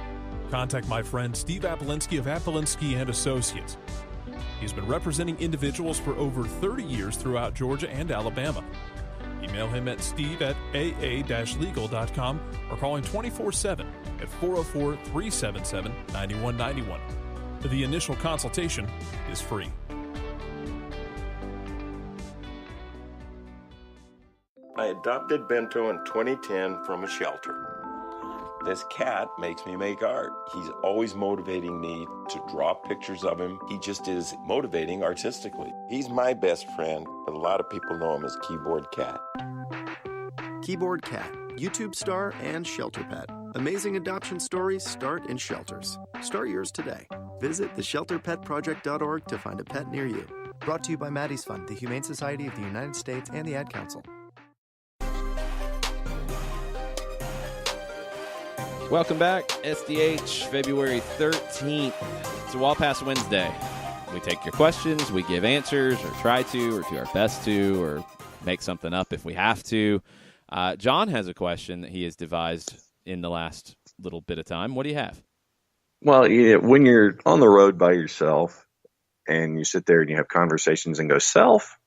contact my friend Steve Apolinsky of Apolinsky & Associates. He's been representing individuals for over 30 years throughout Georgia and Alabama. Email him at steve@aa-legal.com or call him 24/7 at 404-377-9191. The initial consultation is free. I adopted Bento in 2010 from a shelter. This cat makes me make art. He's always motivating me to draw pictures of him. He just is motivating artistically. He's my best friend, but a lot of people know him as Keyboard Cat. Keyboard Cat, YouTube star and shelter pet. Amazing adoption stories start in shelters. Start yours today. Visit theshelterpetproject.org to find a pet near you. Brought to you by Maddie's Fund, the Humane Society of the United States, and the Ad Council. Welcome back. SDH, February 13th. It's a Wall Pass Wednesday. We take your questions, we give answers, or try to, or do our best to, or make something up if we have to. John has a question that he has devised in the last little bit of time. What do you have? Well, when you're on the road by yourself and you sit there and you have conversations and go, self,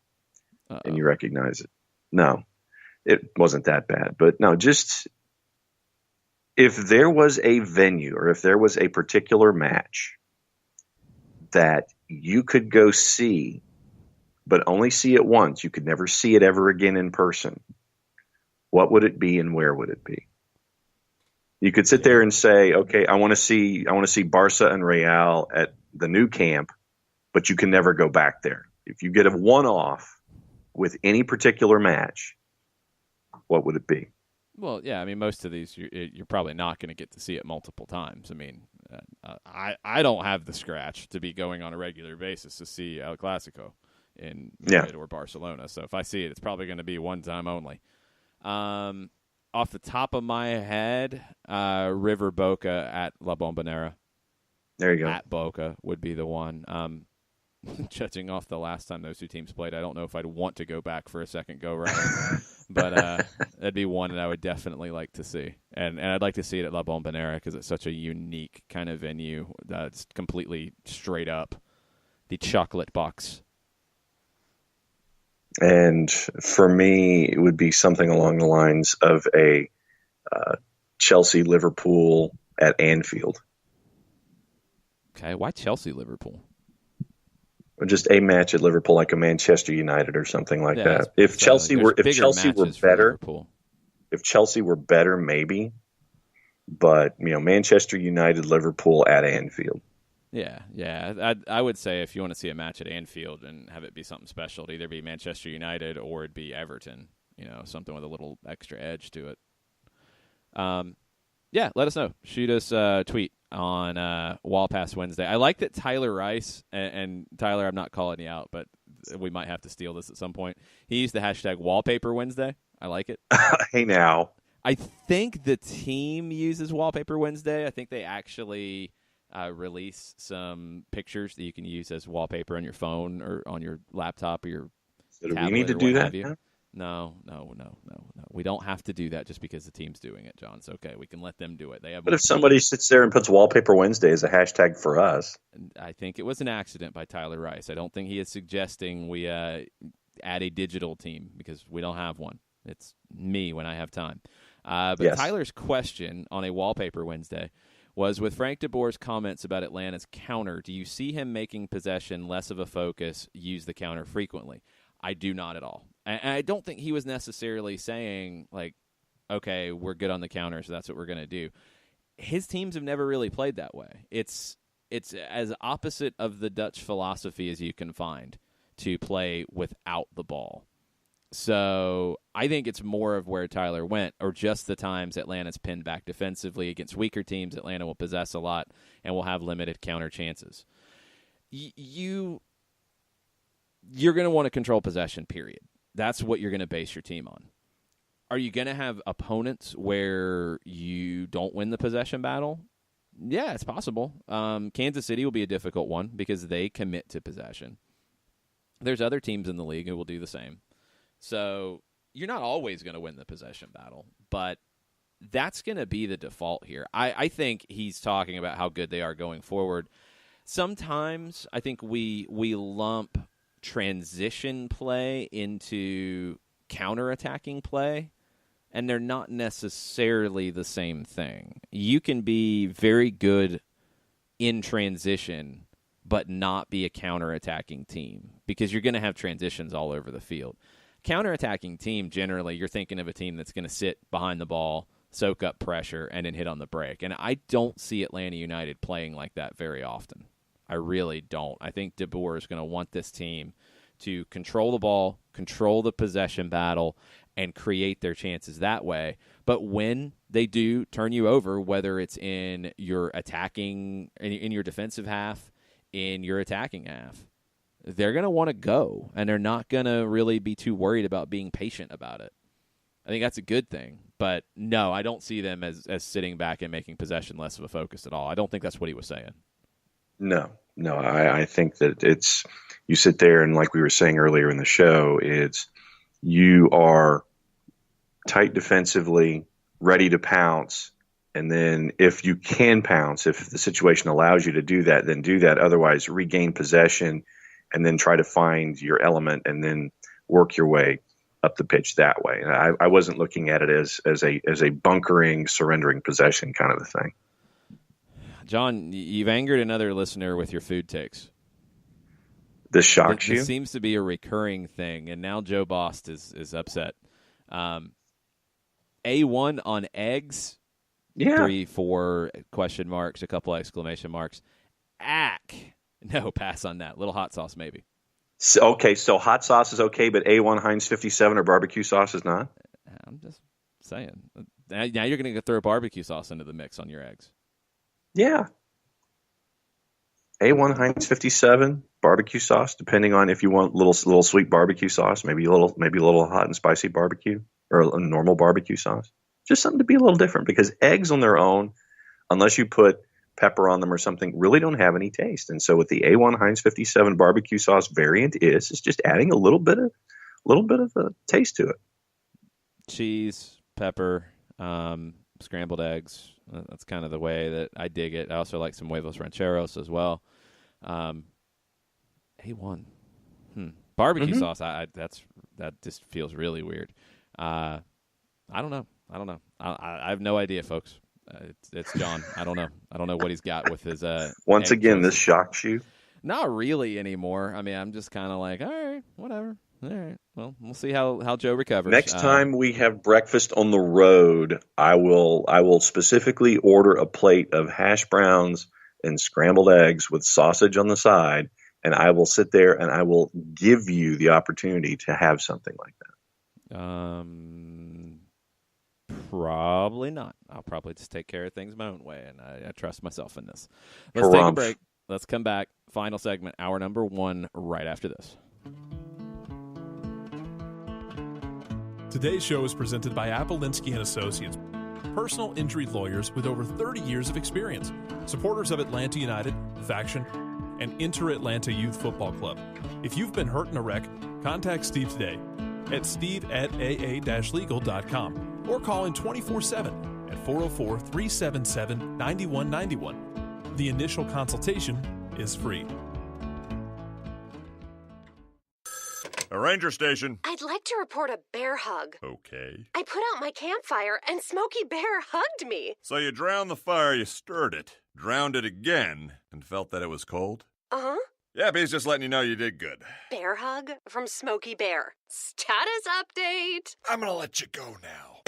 and you recognize it. No, it wasn't that bad. But no, just if there was a venue or if there was a particular match that you could go see, but only see it once, you could never see it ever again in person, what would it be and where would it be? You could sit there and say, okay, I want to see Barca and Real at the new camp, but you can never go back there. If you get a one-off with any particular match, what would it be? Well, yeah, I mean, most of these you're probably not going to get to see it multiple times. I mean, I don't have the scratch to be going on a regular basis to see El Clasico in Madrid or Barcelona. So if I see it, it's probably going to be one time only. Off the top of my head, River Boca at La Bombonera. There you go. At Boca would be the one. Judging off the last time those two teams played, I don't know if I'd want to go back for a second go-round. But that'd be one that I would definitely like to see. And I'd like to see it at La Bombonera because it's such a unique kind of venue that's completely straight up the chocolate box. And for me, it would be something along the lines of a Chelsea-Liverpool at Anfield. Okay, why Chelsea-Liverpool? Or just a match at Liverpool, like a Manchester United or something like that. If Chelsea were better, maybe. But Manchester United, Liverpool at Anfield. Yeah. I would say if you want to see a match at Anfield and have it be something special, it'd either be Manchester United or it'd be Everton. Something with a little extra edge to it. Yeah, let us know. Shoot us a tweet on Wall Pass Wednesday. I like that Tyler Rice, and Tyler, I'm not calling you out, but we might have to steal this at some point. He used the hashtag Wallpaper Wednesday. I like it. Hey, now. I think the team uses Wallpaper Wednesday. I think they actually release some pictures that you can use as wallpaper on your phone or on your laptop or your tablet. Do we need to do that? No. We don't have to do that just because the team's doing it, John. It's okay. We can let them do it. But if somebody sits there and puts Wallpaper Wednesday as a hashtag for us. I think it was an accident by Tyler Rice. I don't think he is suggesting we add a digital team because we don't have one. It's me when I have time. But yes. Tyler's question on a Wallpaper Wednesday was, with Frank DeBoer's comments about Atlanta's counter, do you see him making possession less of a focus, use the counter frequently? I do not at all. And I don't think he was necessarily saying, like, okay, we're good on the counter, so that's what we're going to do. His teams have never really played that way. It's as opposite of the Dutch philosophy as you can find to play without the ball. So I think it's more of where Tyler went, or just the times Atlanta's pinned back defensively against weaker teams. Atlanta will possess a lot and will have limited counter chances. You're going to want to control possession, period. That's what you're going to base your team on. Are you going to have opponents where you don't win the possession battle? Yeah, it's possible. Kansas City will be a difficult one because they commit to possession. There's other teams in the league who will do the same. So you're not always going to win the possession battle, but that's going to be the default here. I think he's talking about how good they are going forward. Sometimes I think we lump transition play into counterattacking play, and they're not necessarily the same thing. You can be very good in transition but not be a counterattacking team because you're going to have transitions all over the field. Counterattacking team, generally, you're thinking of a team that's going to sit behind the ball, soak up pressure, and then hit on the break. And I don't see Atlanta United playing like that very often. I really don't. I think De Boer is going to want this team to control the ball, control the possession battle, and create their chances that way. But when they do turn you over, whether it's in your attacking, in your defensive half, in your attacking half, they're going to want to go, and they're not going to really be too worried about being patient about it. I think that's a good thing. But, no, I don't see them as sitting back and making possession less of a focus at all. I don't think that's what he was saying. No, I think that it's you sit there and, like we were saying earlier in the show, you are tight defensively, ready to pounce, and then if you can pounce, if the situation allows you to do that, then do that. Otherwise, regain possession and then try to find your element and then work your way up the pitch that way. And I wasn't looking at it as a bunkering, surrendering possession kind of a thing. John, you've angered another listener with your food takes. This shocks you? This seems to be a recurring thing, and now Joe Bost is upset. A1 on eggs? Yeah. 3, 4 question marks, a couple exclamation marks. Ack. No, pass on that. Little hot sauce maybe. So hot sauce is okay, but A1 Heinz 57 or barbecue sauce is not? I'm just saying. Now you're going to throw barbecue sauce into the mix on your eggs. Yeah. A1 Heinz 57 barbecue sauce, depending on if you want little sweet barbecue sauce, maybe a little hot and spicy barbecue, or a normal barbecue sauce. Just something to be a little different, because eggs on their own, unless you put pepper on them or something, really don't have any taste. And so what the A1 Heinz 57 barbecue sauce variant is just adding a little bit of a taste to it. Cheese, pepper, scrambled eggs. That's kind of the way that I dig it. I also like some huevos rancheros as well. A1 barbecue sauce. That just feels really weird. I don't know. I have no idea, folks. It's John. I don't know what he's got with his. Once again, choices. this shocks you? Not really anymore. I mean, I'm just kind of like, all right, whatever. All right. Well, we'll see how Joe recovers. Next time we have breakfast on the road, I will specifically order a plate of hash browns and scrambled eggs with sausage on the side, and I will sit there and I will give you the opportunity to have something like that. Probably not. I'll probably just take care of things my own way, and I trust myself in this. Let's take a break. Let's come back. Final segment, hour number 1, right after this. Today's show is presented by Apollinsky and Associates, personal injury lawyers with over 30 years of experience, supporters of Atlanta United, Faction, and Inter-Atlanta Youth Football Club. If you've been hurt in a wreck, contact Steve today at steve@aa-legal.com or call in 24/7 at 404-377-9191. The initial consultation is free. A ranger station. I'd like to report a bear hug. Okay. I put out my campfire and Smokey Bear hugged me. So you drowned the fire, you stirred it, drowned it again, and felt that it was cold? Uh-huh. Yeah, but he's just letting you know you did good. Bear hug from Smokey Bear. Status update. I'm gonna let you go now.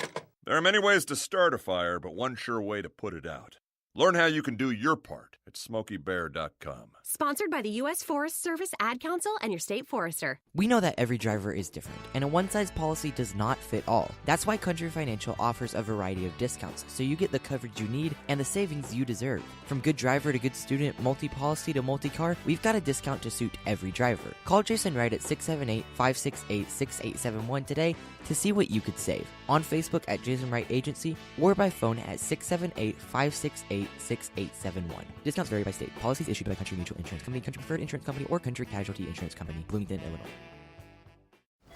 There are many ways to start a fire, but one sure way to put it out. Learn how you can do your part at SmokeyBear.com. Sponsored by the U.S. Forest Service, Ad Council, and your state forester. We know that every driver is different, and a one-size policy does not fit all. That's why Country Financial offers a variety of discounts, so you get the coverage you need and the savings you deserve. From good driver to good student, multi-policy to multi-car, we've got a discount to suit every driver. Call Jason Wright at 678-568-6871 today to see what you could save. On Facebook at Jason Wright Agency, or by phone at 678-568-6871. Discounts vary by state. Policies issued by Country Mutual Insurance Company, Country Preferred Insurance Company, or Country Casualty Insurance Company, Bloomington, Illinois.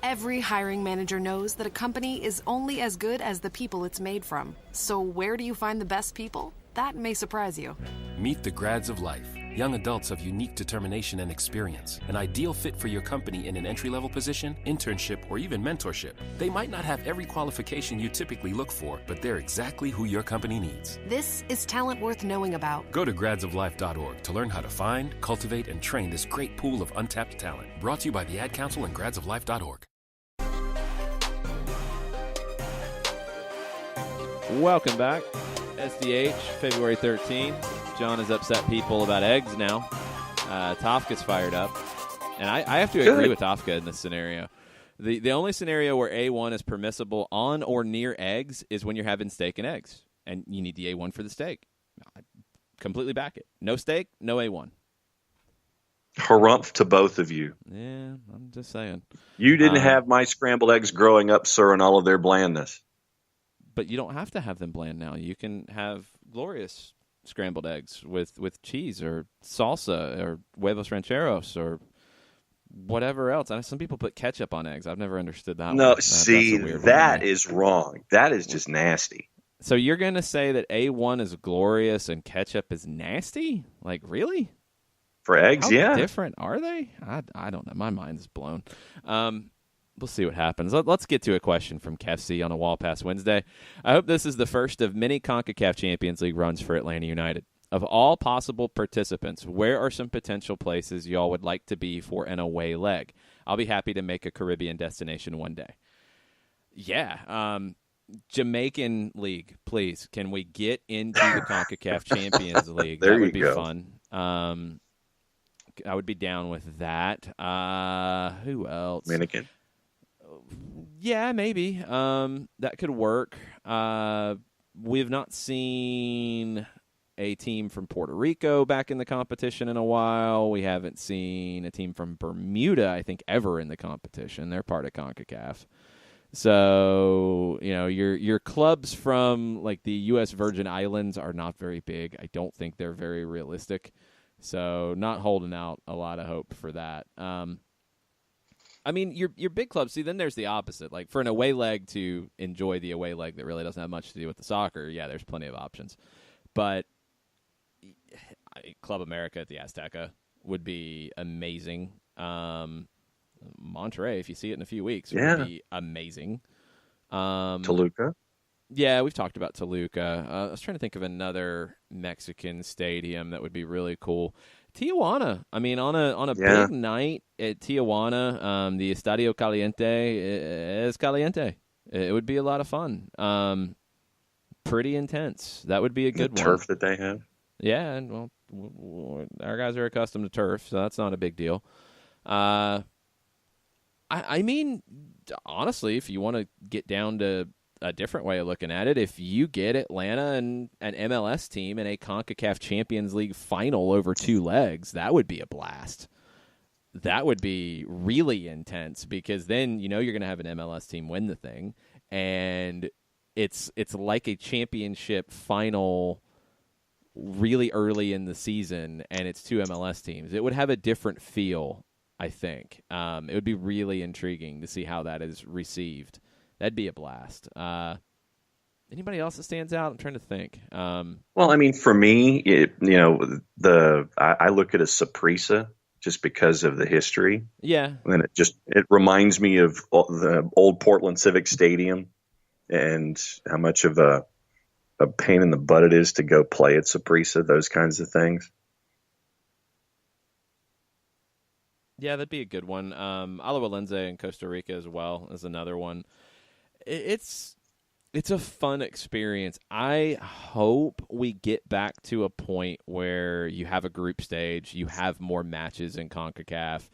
Every hiring manager knows that a company is only as good as the people it's made from. So where do you find the best people? That may surprise you. Meet the grads of life. Young adults of unique determination and experience. An ideal fit for your company in an entry-level position, internship, or even mentorship. They might not have every qualification you typically look for, but they're exactly who your company needs. This is talent worth knowing about. Go to gradsoflife.org to learn how to find, cultivate, and train this great pool of untapped talent. Brought to you by the Ad Council and gradsoflife.org. Welcome back. SDH, February 13th. John has upset people about eggs now. Tofka's fired up. And I have to agree with Tofka in this scenario. The only scenario where A1 is permissible on or near eggs is when you're having steak and eggs. And you need the A1 for the steak. I completely back it. No steak, no A1. Harumph to both of you. Yeah, I'm just saying. You didn't have my scrambled eggs growing up, sir, in all of their blandness. But you don't have to have them bland now. You can have glorious scrambled eggs with cheese or salsa or huevos rancheros or whatever else. I know some people put ketchup on eggs. I've never understood that. No, one. see, that is wrong. That is just nasty. So you're going to say that A1 is glorious and ketchup is nasty? Like, really? For eggs, How different are they? I don't know. My mind is blown. We'll see what happens. Let's get to a question from Kefsey on a Wall Pass Wednesday. I hope this is the first of many CONCACAF Champions League runs for Atlanta United. Of all possible participants, where are some potential places y'all would like to be for an away leg? I'll be happy to make a Caribbean destination one day. Yeah, Jamaican League, please. Can we get into the CONCACAF Champions League? That would be fun. I would be down with that. Who else? Dominican. Yeah, maybe. That could work. We've not seen a team from Puerto Rico back in the competition in a while. We haven't seen a team from Bermuda, I think, ever in the competition. They're part of CONCACAF. So, your clubs from like the U.S. Virgin Islands are not very big. I don't think they're very realistic. So, not holding out a lot of hope for that. I mean, your big clubs, see, then there's the opposite. Like, for an away leg to enjoy the away leg that really doesn't have much to do with the soccer, yeah, there's plenty of options. But Club America at the Azteca would be amazing. Monterrey, if you see it in a few weeks, would be amazing. Toluca? Yeah, we've talked about Toluca. I was trying to think of another Mexican stadium that would be really cool. Tijuana. I mean, on a big night at Tijuana, the Estadio Caliente is caliente. It would be a lot of fun. Pretty intense. That would be a good one. Turf that they have. Yeah, and well, our guys are accustomed to turf, so that's not a big deal. I mean, honestly, if you want to get down to a different way of looking at it, if you get Atlanta and an MLS team in a CONCACAF Champions League final over 2 legs, that would be a blast. That would be really intense because then you're going to have an MLS team win the thing, and it's like a championship final really early in the season, and it's 2 MLS teams. It would have a different feel, I think. It would be really intriguing to see how that is received. That'd be a blast. Anybody else that stands out? I'm trying to think. Well, I mean, for me, I look at a Saprissa just because of the history. Yeah. And it reminds me of the old Portland Civic Stadium and how much of a pain in the butt it is to go play at Saprissa, those kinds of things. Yeah, that'd be a good one. Alajuelense in Costa Rica as well is another one. It's a fun experience. I hope we get back to a point where you have a group stage, you have more matches in CONCACAF.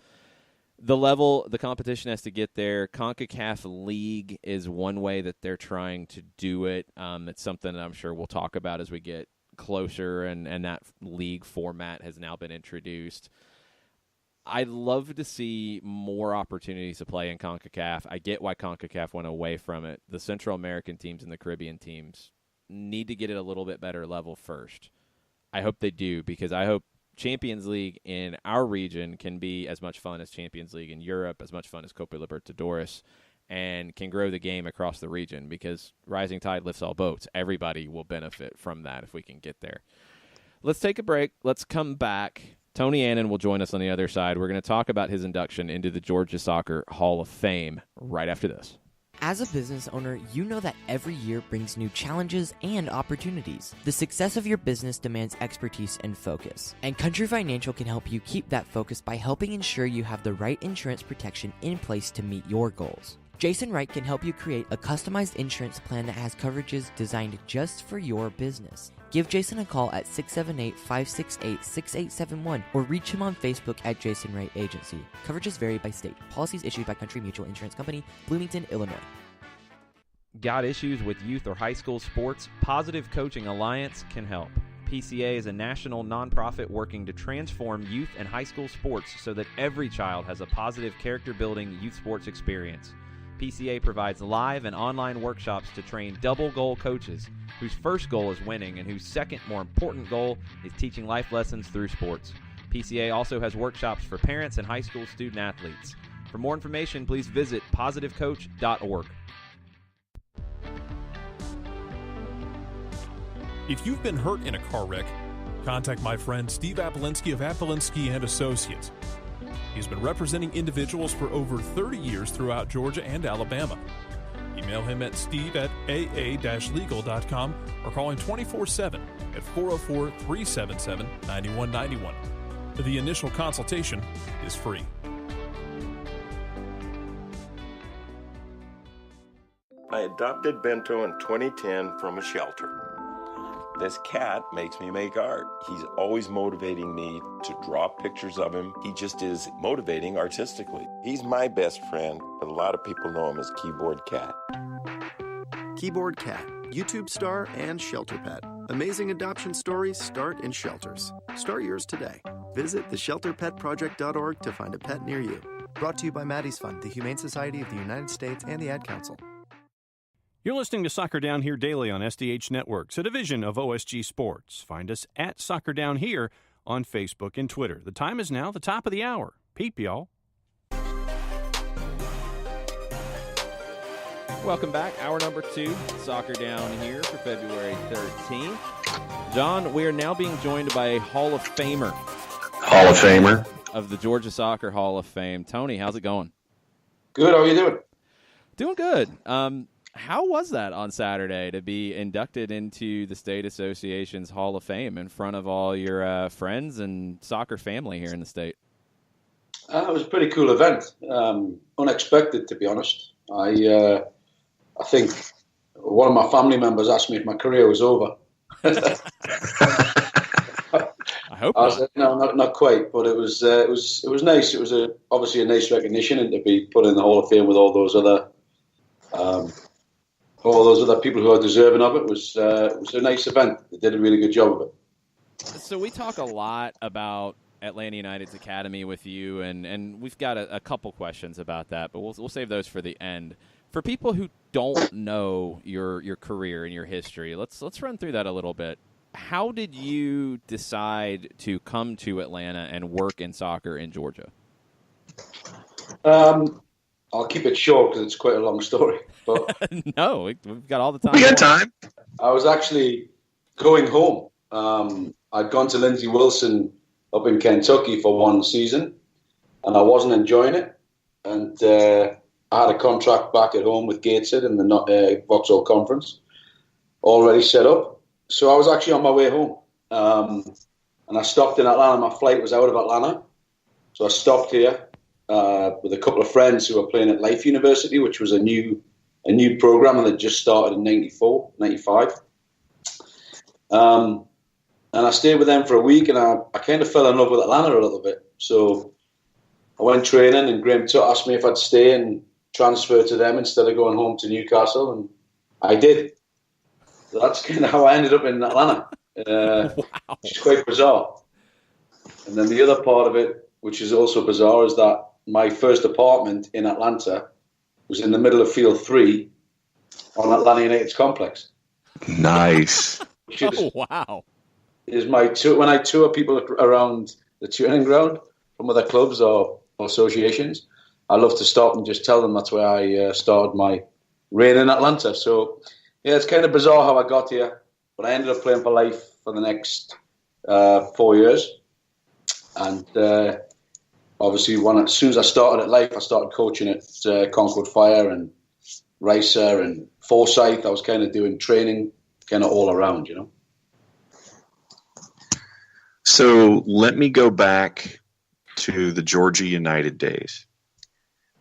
The competition has to get there. CONCACAF League is one way that they're trying to do it. It's something that I'm sure we'll talk about as we get closer, and that league format has now been introduced. I'd love to see more opportunities to play in CONCACAF. I get why CONCACAF went away from it. The Central American teams and the Caribbean teams need to get it a little bit better level first. I hope they do, because I hope Champions League in our region can be as much fun as Champions League in Europe, as much fun as Copa Libertadores, and can grow the game across the region, because rising tide lifts all boats. Everybody will benefit from that if we can get there. Let's take a break. Let's come back. Tony Annan will join us on the other side. We're going to talk about his induction into the Georgia Soccer Hall of Fame right after this. As a business owner, you know that every year brings new challenges and opportunities. The success of your business demands expertise and focus. And Country Financial can help you keep that focus by helping ensure you have the right insurance protection in place to meet your goals. Jason Wright can help you create a customized insurance plan that has coverages designed just for your business. Give Jason a call at 678-568-6871 or reach him on Facebook at Jason Wright Agency. Coverages vary by state. Policies issued by Country Mutual Insurance Company, Bloomington, Illinois. Got issues with youth or high school sports? Positive Coaching Alliance can help. PCA is a national nonprofit working to transform youth and high school sports so that every child has a positive character-building youth sports experience. PCA provides live and online workshops to train double-goal coaches whose first goal is winning and whose second, more important goal is teaching life lessons through sports. PCA also has workshops for parents and high school student-athletes. For more information, please visit positivecoach.org. If you've been hurt in a car wreck, contact my friend Steve Apolensky of Apolensky & Associates. He's been representing individuals for over 30 years throughout Georgia and Alabama. Email him at steve@aa-legal.com or call him 24/7 at 404-377-9191. The initial consultation is free. I adopted Bento in 2010 from a shelter. This cat makes me make art. He's always motivating me to draw pictures of him. He just is motivating artistically. He's my best friend, but a lot of people know him as Keyboard Cat. Keyboard Cat, YouTube star and shelter pet. Amazing adoption stories start in shelters. Start yours today. Visit theshelterpetproject.org to find a pet near you. Brought to you by Maddie's Fund, the Humane Society of the United States, and the Ad Council. You're listening to Soccer Down Here daily on SDH Networks, a division of OSG Sports. Find us at Soccer Down Here on Facebook and Twitter. The time is now the top of the hour. Peep, y'all. Welcome back. Hour number 2, Soccer Down Here for February 13th. John, we are now being joined by a Hall of Famer. Hall of Famer. Of the Georgia Soccer Hall of Fame. Tony, how's it going? Good. How are you doing? Doing good. How was that on Saturday to be inducted into the State Association's Hall of Fame in front of all your friends and soccer family here in the state? It was a pretty cool event. Unexpected, to be honest. I think one of my family members asked me if my career was over. I hope I said, no, not quite. But it was nice. It was obviously a nice recognition, and to be put in the Hall of Fame with all those other people who are deserving of it was a nice event. They did a really good job of it. So we talk a lot about Atlanta United's academy with you, and we've got a couple questions about that, but we'll save those for the end. For people who don't know your career and your history, let's run through that a little bit. How did you decide to come to Atlanta and work in soccer in Georgia? I'll keep it short because it's quite a long story. But no, we've got all the time. We got time. I was actually going home. I'd gone to Lindsey Wilson up in Kentucky for one season, and I wasn't enjoying it. And I had a contract back at home with Gateshead in the Vauxhall Conference already set up. So I was actually on my way home. And I stopped in Atlanta. My flight was out of Atlanta. So I stopped here with a couple of friends who were playing at Life University, which was a new program, and it just started in 95. And I stayed with them for a week, and I kind of fell in love with Atlanta a little bit. So I went training, and Graham Tutt asked me if I'd stay and transfer to them instead of going home to Newcastle, and I did. So that's kind of how I ended up in Atlanta. Wow. Which is quite bizarre. And then the other part of it, which is also bizarre, is that my first apartment in Atlanta was in the middle of Field 3 on Atlanta United's complex. Nice. Wow. Is my tour when I tour people around the training ground from other clubs or associations, I love to stop and just tell them that's where I started my reign in Atlanta. So, yeah, it's kind of bizarre how I got here, but I ended up playing for Life for the next 4 years. And obviously, as soon as I started at Life, I started coaching at Concord Fire and Ricer and Forsyth. I was kind of doing training kind of all around, you know. So let me go back to the Georgia United days.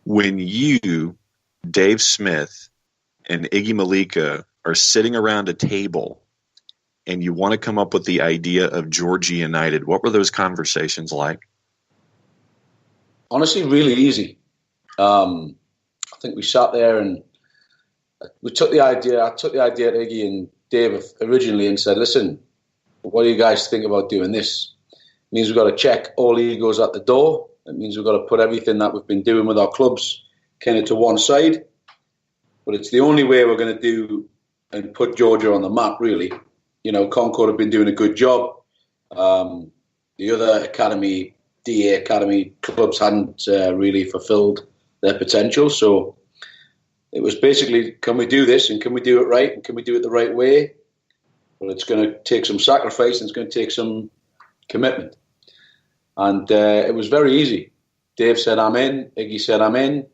When you, Dave Smith, and Iggy Malika are sitting around a table and you want to come up with the idea of Georgia United, what were those conversations like? Honestly, really easy. I think we sat there and we took the idea. I took the idea at Iggy and Dave originally and said, listen, what do you guys think about doing this? It means we've got to check all egos at the door. It means we've got to put everything that we've been doing with our clubs kind of to one side. But it's the only way we're going to do and put Georgia on the map, really. You know, Concord have been doing a good job. The other academy, DA academy clubs hadn't really fulfilled their potential. So it was basically, can we do this and can we do it right and can we do it the right way? Well, it's going to take some sacrifice and it's going to take some commitment. And it was very easy. Dave said, I'm in. Iggy said, I'm in.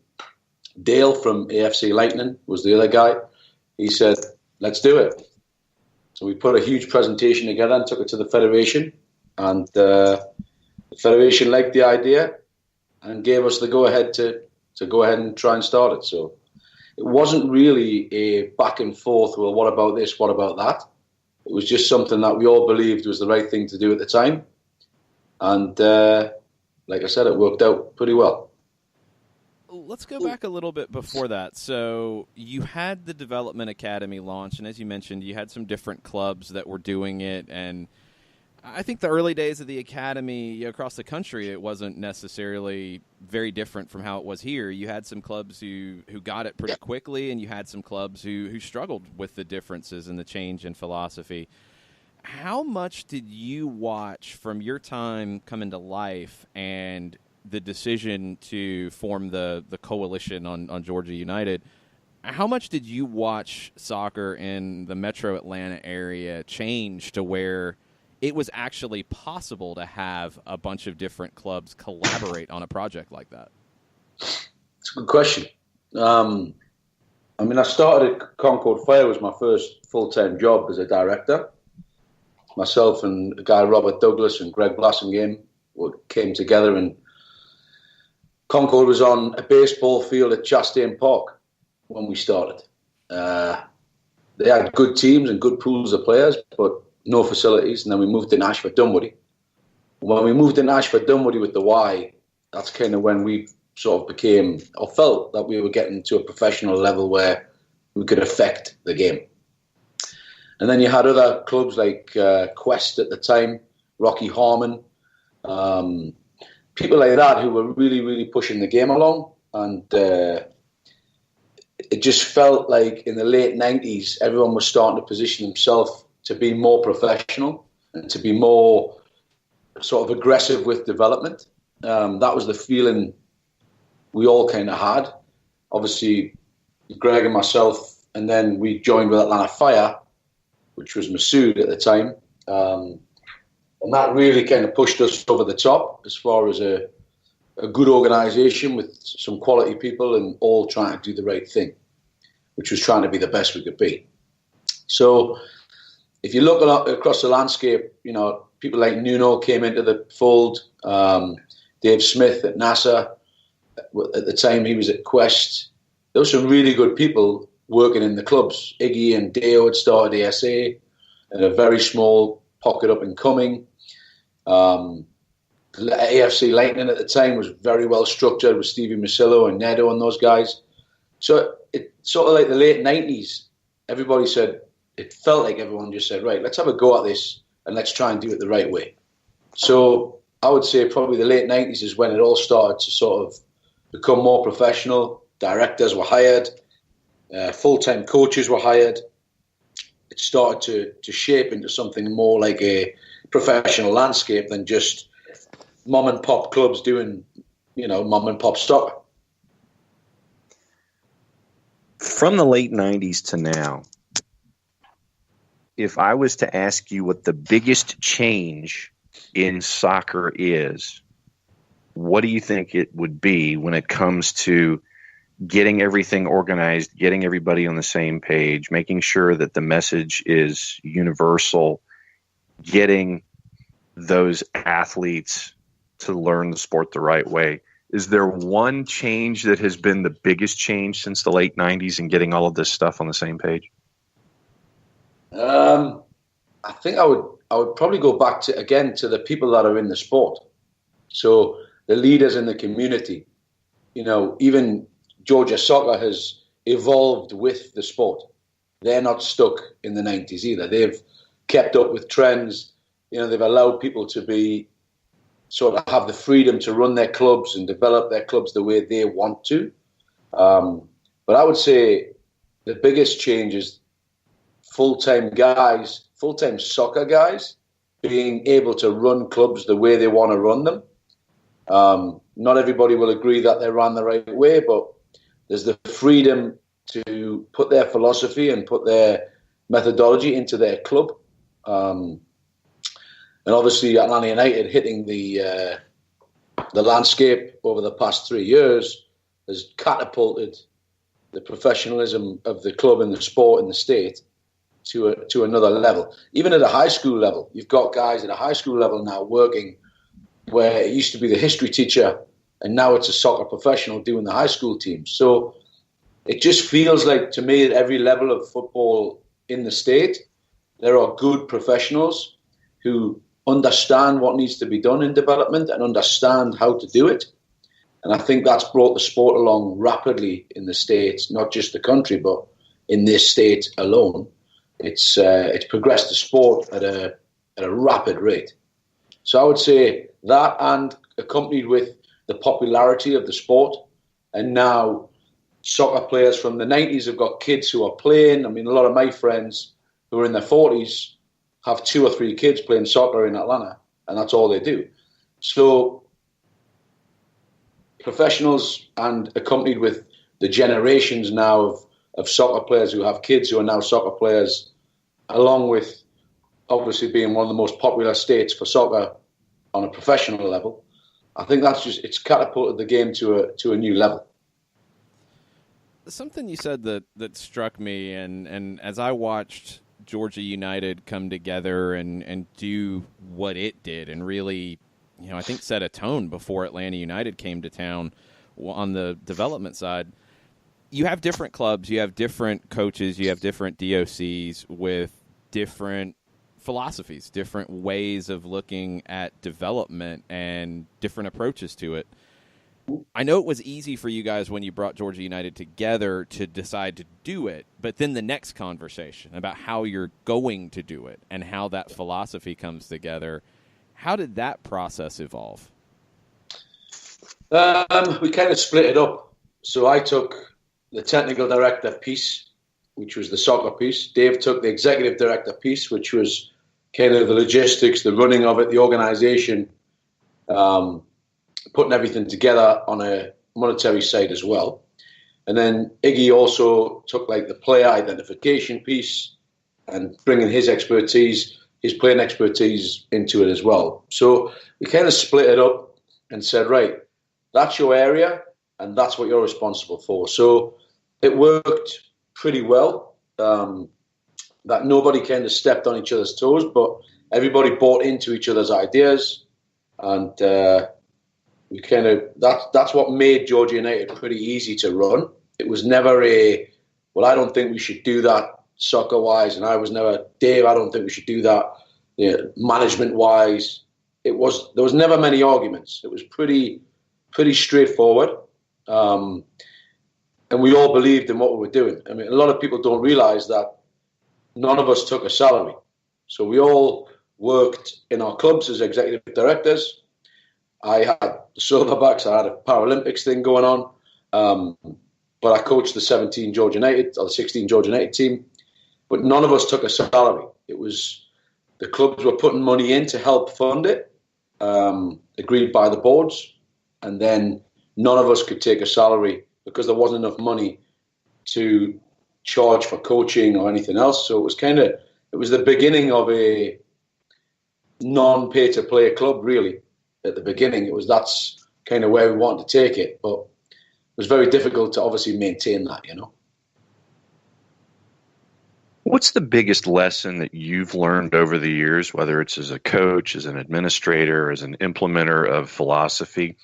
Dale from AFC Lightning was the other guy. He said, let's do it. So we put a huge presentation together and took it to the Federation. And the Federation liked the idea and gave us the go-ahead to go ahead and try and start it. So it wasn't really a back and forth, well, what about this, what about that? It was just something that we all believed was the right thing to do at the time. And like I said, it worked out pretty well. Let's go back a little bit before that. So you had the Development Academy launch, and as you mentioned, you had some different clubs that were doing it. And I think the early days of the Academy across the country, it wasn't necessarily very different from how it was here. You had some clubs who got it pretty quickly, and you had some clubs who struggled with the differences and the change in philosophy. How much did you watch from your time coming to life and the decision to form the coalition on Georgia United? How much did you watch soccer in the metro Atlanta area change to where it was actually possible to have a bunch of different clubs collaborate on a project like that? It's a good question. I started at Concord Fire, was my first full-time job as a director. Myself and a guy, Robert Douglas, and Greg Blassingame came together, and Concord was on a baseball field at Chastain Park when we started. They had good teams and good pools of players, but no facilities. And then we moved to Ashford Dunwoody. When we moved to Ashford Dunwoody with the Y, that's kind of when we sort of became, or felt that we were getting to a professional level where we could affect the game. And then you had other clubs like Quest at the time, Rocky Harmon, people like that who were really, really pushing the game along. And it just felt like in the late 90s, everyone was starting to position themselves to be more professional and to be more sort of aggressive with development. That was the feeling we all kind of had. Obviously, Greg and myself, and then we joined with Atlanta Fire, which was Masood at the time. And that really kind of pushed us over the top as far as a good organisation with some quality people and all trying to do the right thing, which was trying to be the best we could be. So if you look across the landscape, people like Nuno came into the fold, Dave Smith at NASA. At the time, he was at Quest. There were some really good people working in the clubs. Iggy and Deo had started ASA in a very small pocket up and coming. AFC Lightning at the time was very well structured with Stevie Masillo and Nedo and those guys. So it sort of like the late 90s, everybody said, it felt like everyone just said, right, let's have a go at this and let's try and do it the right way. So I would say probably the late 90s is when it all started to sort of become more professional. Directors were hired, full-time coaches were hired. It started to shape into something more like a professional landscape than just mom and pop clubs doing, mom and pop soccer. From the late 90s to now, if I was to ask you what the biggest change in soccer is, what do you think it would be when it comes to getting everything organized, getting everybody on the same page, making sure that the message is universal, getting those athletes to learn the sport the right way? Is there one change that has been the biggest change since the late 90s in getting all of this stuff on the same page? I think I would probably go back to the people that are in the sport. So the leaders in the community, even Georgia soccer has evolved with the sport. They're not stuck in the 90s either. They've kept up with trends. They've allowed people to be sort of have the freedom to run their clubs and develop their clubs the way they want to. But I would say the biggest change is full-time soccer guys, being able to run clubs the way they want to run them. Not everybody will agree that they ran the right way, but there's the freedom to put their philosophy and put their methodology into their club. And obviously Atlanta United hitting the landscape over the past 3 years has catapulted the professionalism of the club and the sport in the state to another level. Even at a high school level, you've got guys at a high school level now working where it used to be the history teacher and now it's a soccer professional doing the high school teams. So it just feels like, to me, at every level of football in the state, there are good professionals who understand what needs to be done in development and understand how to do it. And I think that's brought the sport along rapidly in the States, not just the country, but in this state alone. It's progressed the sport at a rapid rate. So I would say that, and accompanied with the popularity of the sport, and now soccer players from the 90s have got kids who are playing. I mean, a lot of my friends who are in their 40s have 2 or 3 kids playing soccer in Atlanta, and that's all they do. So professionals, and accompanied with the generations now of soccer players who have kids who are now soccer players, along with obviously being one of the most popular states for soccer on a professional level, I think it's catapulted the game to a new level. Something you said that struck me, and as I watched Georgia United come together and do what it did, and really, I think set a tone before Atlanta United came to town on the development side. You have different clubs, you have different coaches, you have different DOCs with different philosophies, different ways of looking at development and different approaches to it. I know it was easy for you guys when you brought Georgia United together to decide to do it, but then the next conversation about how you're going to do it and how that philosophy comes together, how did that process evolve? We kind of split it up. So I took the technical director piece, which was the soccer piece. Dave took the executive director piece, which was kind of the logistics, the running of it, the organization, putting everything together on a monetary side as well. And then Iggy also took like the player identification piece and bringing his expertise, his playing expertise into it as well. So we kind of split it up and said, right, that's your area and that's what you're responsible for. So it worked pretty well, that nobody kind of stepped on each other's toes, but everybody bought into each other's ideas. And we kind of, that's what made Georgia United pretty easy to run. It was never well, I don't think we should do that soccer-wise, and I was never, Dave, I don't think we should do that management-wise. There was never many arguments. It was pretty straightforward. And we all believed in what we were doing. I mean, a lot of people don't realize that none of us took a salary. So we all worked in our clubs as executive directors. I had the Silverbacks, I had a Paralympics thing going on. But I coached the 17 Georgia United, or the 16 Georgia United team. But none of us took a salary. It was, the clubs were putting money in to help fund it, agreed by the boards. And then none of us could take a salary because there wasn't enough money to charge for coaching or anything else. So it was the beginning of a non-pay-to-play club, really. At the beginning, that's kind of where we wanted to take it. But it was very difficult to obviously maintain that, What's the biggest lesson that you've learned over the years, whether it's as a coach, as an administrator, as an implementer of philosophy?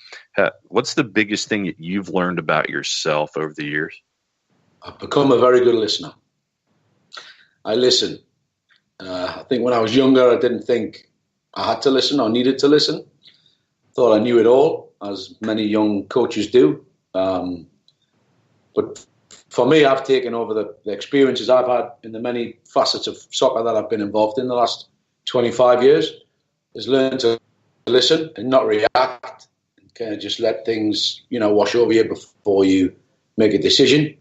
What's the biggest thing that you've learned about yourself over the years? I've become a very good listener. I listen. I think when I was younger, I didn't think I had to listen or needed to listen. Thought I knew it all, as many young coaches do. But for me, I've taken over the experiences I've had in the many facets of soccer that I've been involved in the last 25 years, is learn to listen and not react, and kind of just let things, wash over you before you make a decision.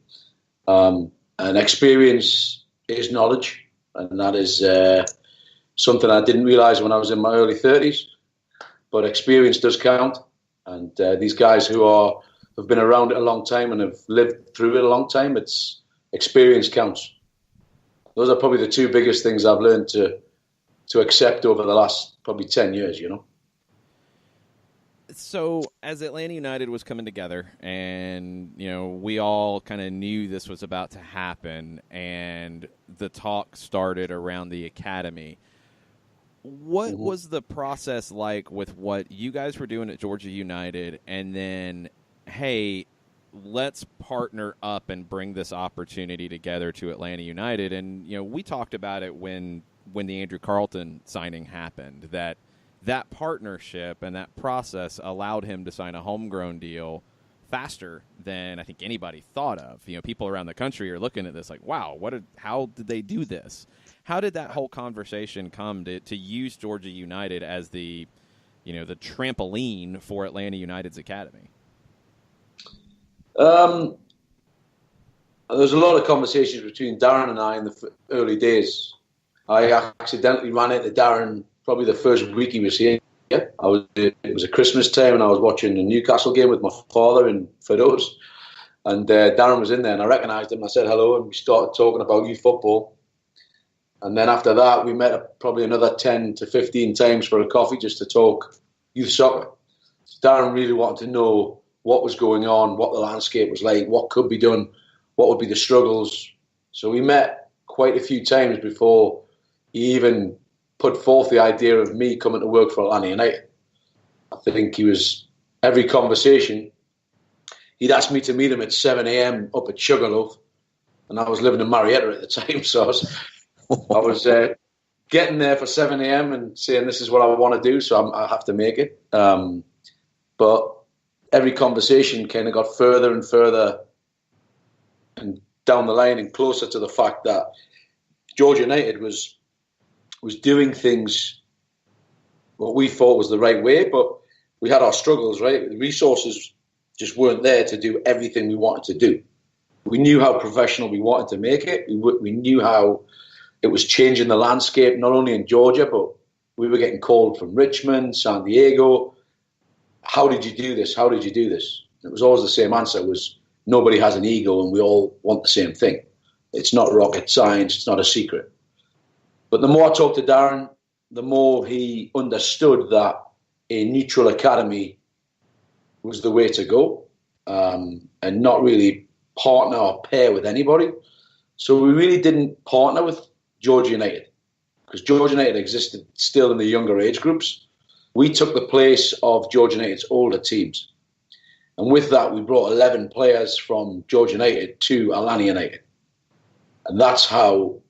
And experience is knowledge, and that is something I didn't realize when I was in my early 30s. But experience does count, and these guys who have been around it a long time and have lived through it a long time, it's experience counts. Those are probably the two biggest things I've learned to accept over the last probably 10 years, So as Atlanta United was coming together and, we all kind of knew this was about to happen and the talk started around the academy, what was the process like with what you guys were doing at Georgia United, and then, hey, let's partner up and bring this opportunity together to Atlanta United? And, we talked about it when when the Andrew Carlton signing happened, that partnership and that process allowed him to sign a homegrown deal faster than I think anybody thought of. People around the country are looking at this like, wow, how did they do this? How did that whole conversation come to use Georgia United as the trampoline for Atlanta United's academy? There was a lot of conversations between Darren and I in the early days. I accidentally ran into Darren probably the first week he was here. It was a Christmas time, and I was watching a Newcastle game with my father in Fiddles, and Darren was in there, and I recognised him. I said hello, and we started talking about youth football. And then after that, we met probably another 10 to 15 times for a coffee just to talk youth soccer. So Darren really wanted to know what was going on, what the landscape was like, what could be done, what would be the struggles. So we met quite a few times before he even put forth the idea of me coming to work for Atlanta United. I think every conversation, he'd asked me to meet him at 7 a.m. up at Sugarloaf, and I was living in Marietta at the time, so I was getting there for 7 a.m. and saying this is what I want to do, so I have to make it. But every conversation kind of got further and further and down the line and closer to the fact that Georgia United was doing things what we thought was the right way, but we had our struggles, right? The resources just weren't there to do everything we wanted to do. We knew how professional we wanted to make it. We knew how it was changing the landscape, not only in Georgia, but we were getting called from Richmond, San Diego. How did you do this? How did you do this? It was always the same answer. It was nobody has an ego and we all want the same thing. It's not rocket science. It's not a secret. But the more I talked to Darren, the more he understood that a neutral academy was the way to go, and not really partner or pair with anybody. So we really didn't partner with Georgia United because Georgia United existed still in the younger age groups. We took the place of Georgia United's older teams. And with that, we brought 11 players from Georgia United to Atlanta United. And that's how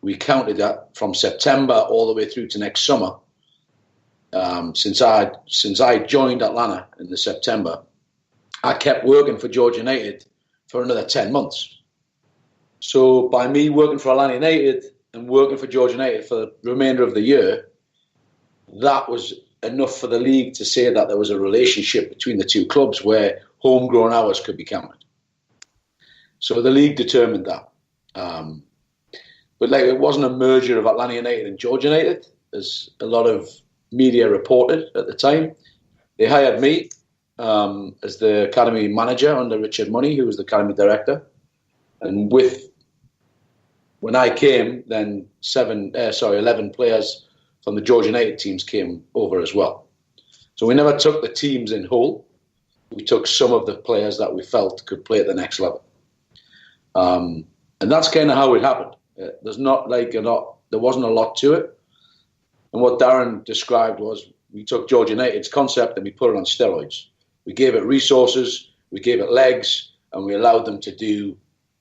we counted that from September all the way through to next summer. Since I joined Atlanta in the September, I kept working for Georgia United for another 10 months. So by me working for Atlanta United and working for Georgia United for the remainder of the year, that was enough for the league to say that there was a relationship between the two clubs where homegrown hours could be counted. So the league determined that. But it wasn't a merger of Atlanta United and Georgia United, as a lot of media reported at the time. They hired me as the academy manager under Richard Money, who was the academy director. And when I came, then 11 players from the Georgia United teams came over as well. So we never took the teams in whole. We took some of the players that we felt could play at the next level. And that's kind of how it happened. There wasn't a lot to it. And what Darren described was we took Georgia United's concept and we put it on steroids. We gave it resources, we gave it legs, and we allowed them to do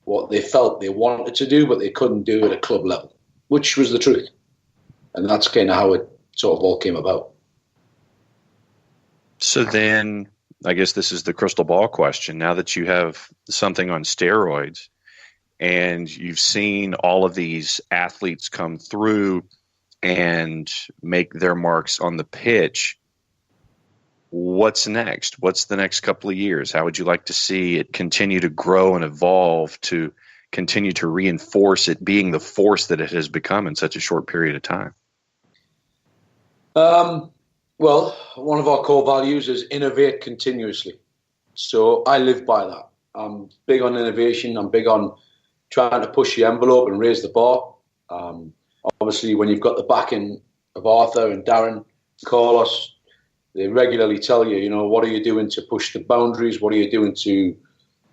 what they felt they wanted to do, but they couldn't do at a club level, which was the truth. And that's kind of how it sort of all came about. So then, I guess this is the crystal ball question. Now that you have something on steroids and you've seen all of these athletes come through and make their marks on the pitch, what's next? What's the next couple of years? How would you like to see it continue to grow and evolve to continue to reinforce it being the force that it has become in such a short period of time? Well, one of our core values is innovate continuously. So I live by that. I'm big on innovation. I'm big on trying to push the envelope and raise the bar. Obviously, when you've got the backing of Arthur and Darren, Carlos, they regularly tell you, what are you doing to push the boundaries? What are you doing to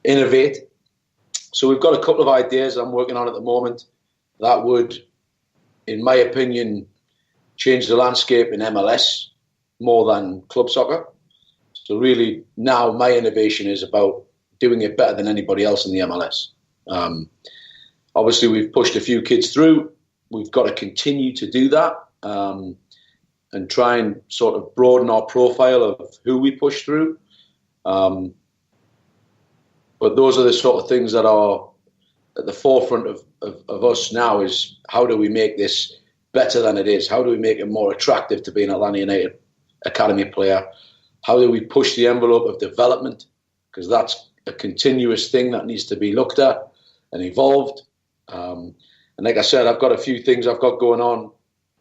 innovate? So we've got a couple of ideas I'm working on at the moment that would, in my opinion, change the landscape in MLS more than club soccer. So really now my innovation is about doing it better than anybody else in the MLS. Obviously, we've pushed a few kids through. we've got to continue to do that and try and sort of broaden our profile of who we push through. But those are the sort of things that are at the forefront of us now, is how do we make this better than it is? How do we make it more attractive to be an Atlanta United Academy player? How do we push the envelope of development? Because that's a continuous thing that needs to be looked at and evolved. And like I said, I've got a few things I've got going on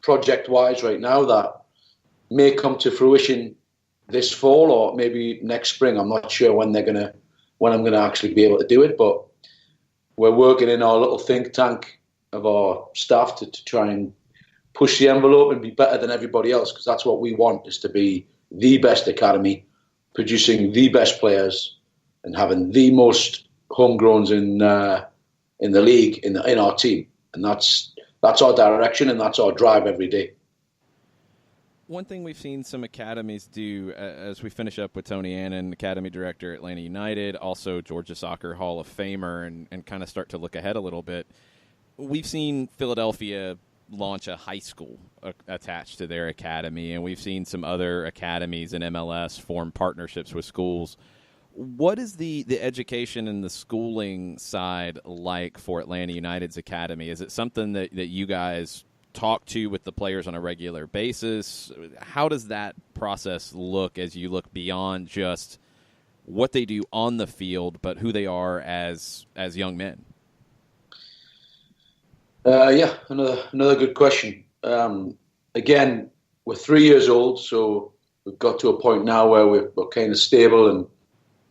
project-wise right now that may come to fruition this fall or maybe next spring. I'm not sure when I'm gonna actually be able to do it, but we're working in our little think tank of our staff to try and push the envelope and be better than everybody else, because that's what we want, is to be the best academy, producing the best players and having the most homegrowns in the league, in our team. And that's our direction and that's our drive every day. One thing we've seen some academies do, as we finish up with Tony Annan, Academy Director at Atlanta United, also Georgia Soccer Hall of Famer, and kind of start to look ahead a little bit, we've seen Philadelphia launch a high school attached to their academy, and we've seen some other academies in MLS form partnerships with schools. What is the education and the schooling side like for Atlanta United's academy? Is it something that you guys talk to with the players on a regular basis? How does that process look as you look beyond just what they do on the field, but who they are as young men? Yeah, another good question. Again, we're 3 years old, so we've got to a point now where we're kind of stable and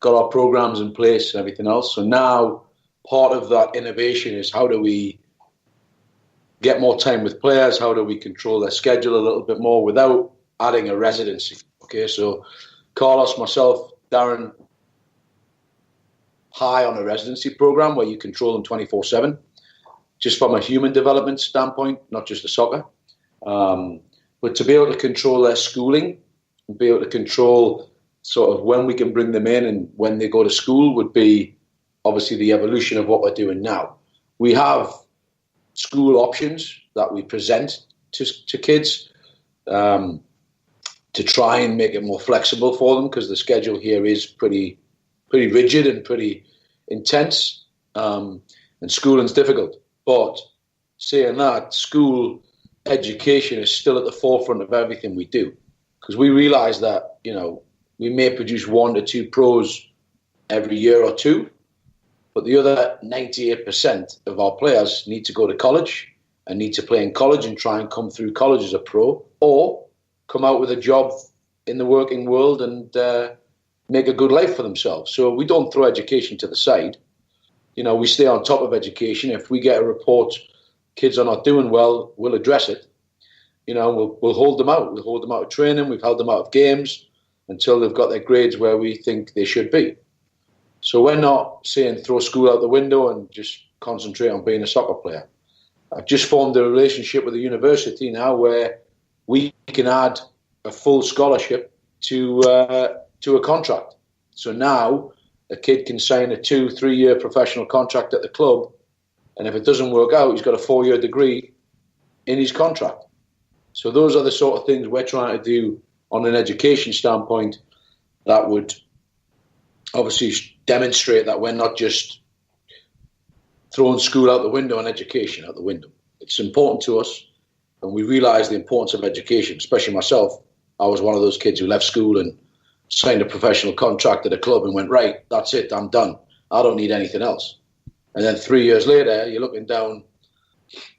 got our programs in place and everything else. So now part of that innovation is how do we get more time with players? How do we control their schedule a little bit more without adding a residency? Okay, so Carlos, myself, Darren, high on a residency program where you control them 24/7, just from a human development standpoint, not just the soccer. But to be able to control their schooling, and be able to control sort of when we can bring them in and when they go to school would be obviously the evolution of what we're doing now. We have school options that we present to kids to try and make it more flexible for them, because the schedule here is pretty rigid and pretty intense, and schooling's difficult. But saying that, school education is still at the forefront of everything we do, because we realize that, we may produce 1 to 2 pros every year or two, but the other 98% of our players need to go to college and need to play in college and try and come through college as a pro, or come out with a job in the working world and make a good life for themselves. So we don't throw education to the side. We stay on top of education. If we get a report kids are not doing well, we'll address it. We'll hold them out. We'll hold them out of training. We've held them out of games until they've got their grades where we think they should be. So we're not saying throw school out the window and just concentrate on being a soccer player. I've just formed a relationship with the university now where we can add a full scholarship to a contract. So now a kid can sign a 2-3 year professional contract at the club, and if it doesn't work out, he's got a 4-year degree in his contract. So those are the sort of things we're trying to do on an education standpoint that would obviously demonstrate that we're not just throwing school out the window and education out the window. It's important to us, and we realise the importance of education, especially myself. I was one of those kids who left school and signed a professional contract at a club and went, right, that's it, I'm done. I don't need anything else. And then 3 years later, you're looking down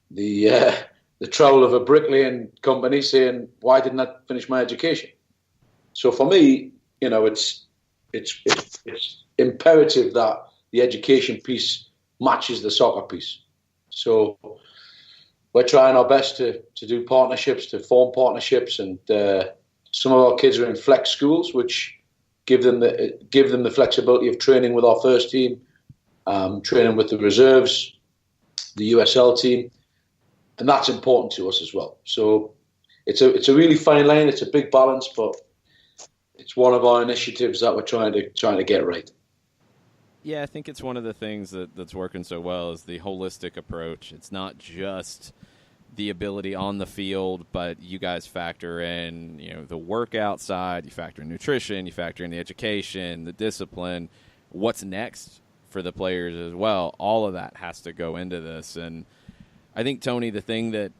the trowel of a bricklaying company saying, why didn't I finish my education? So for me, it's imperative that the education piece matches the soccer piece. So we're trying our best to do partnerships, to form partnerships, and some of our kids are in flex schools, which give them the flexibility of training with our first team, training with the reserves, the USL team, and that's important to us as well. So it's a really fine line. It's a big balance, but it's one of our initiatives that we're trying to get right. Yeah, I think it's one of the things that's working so well is the holistic approach. It's not just the ability on the field, but you guys factor in, the workout side, you factor in nutrition, you factor in the education, the discipline, what's next for the players as well. All of that has to go into this. And I think, Tony, the thing that,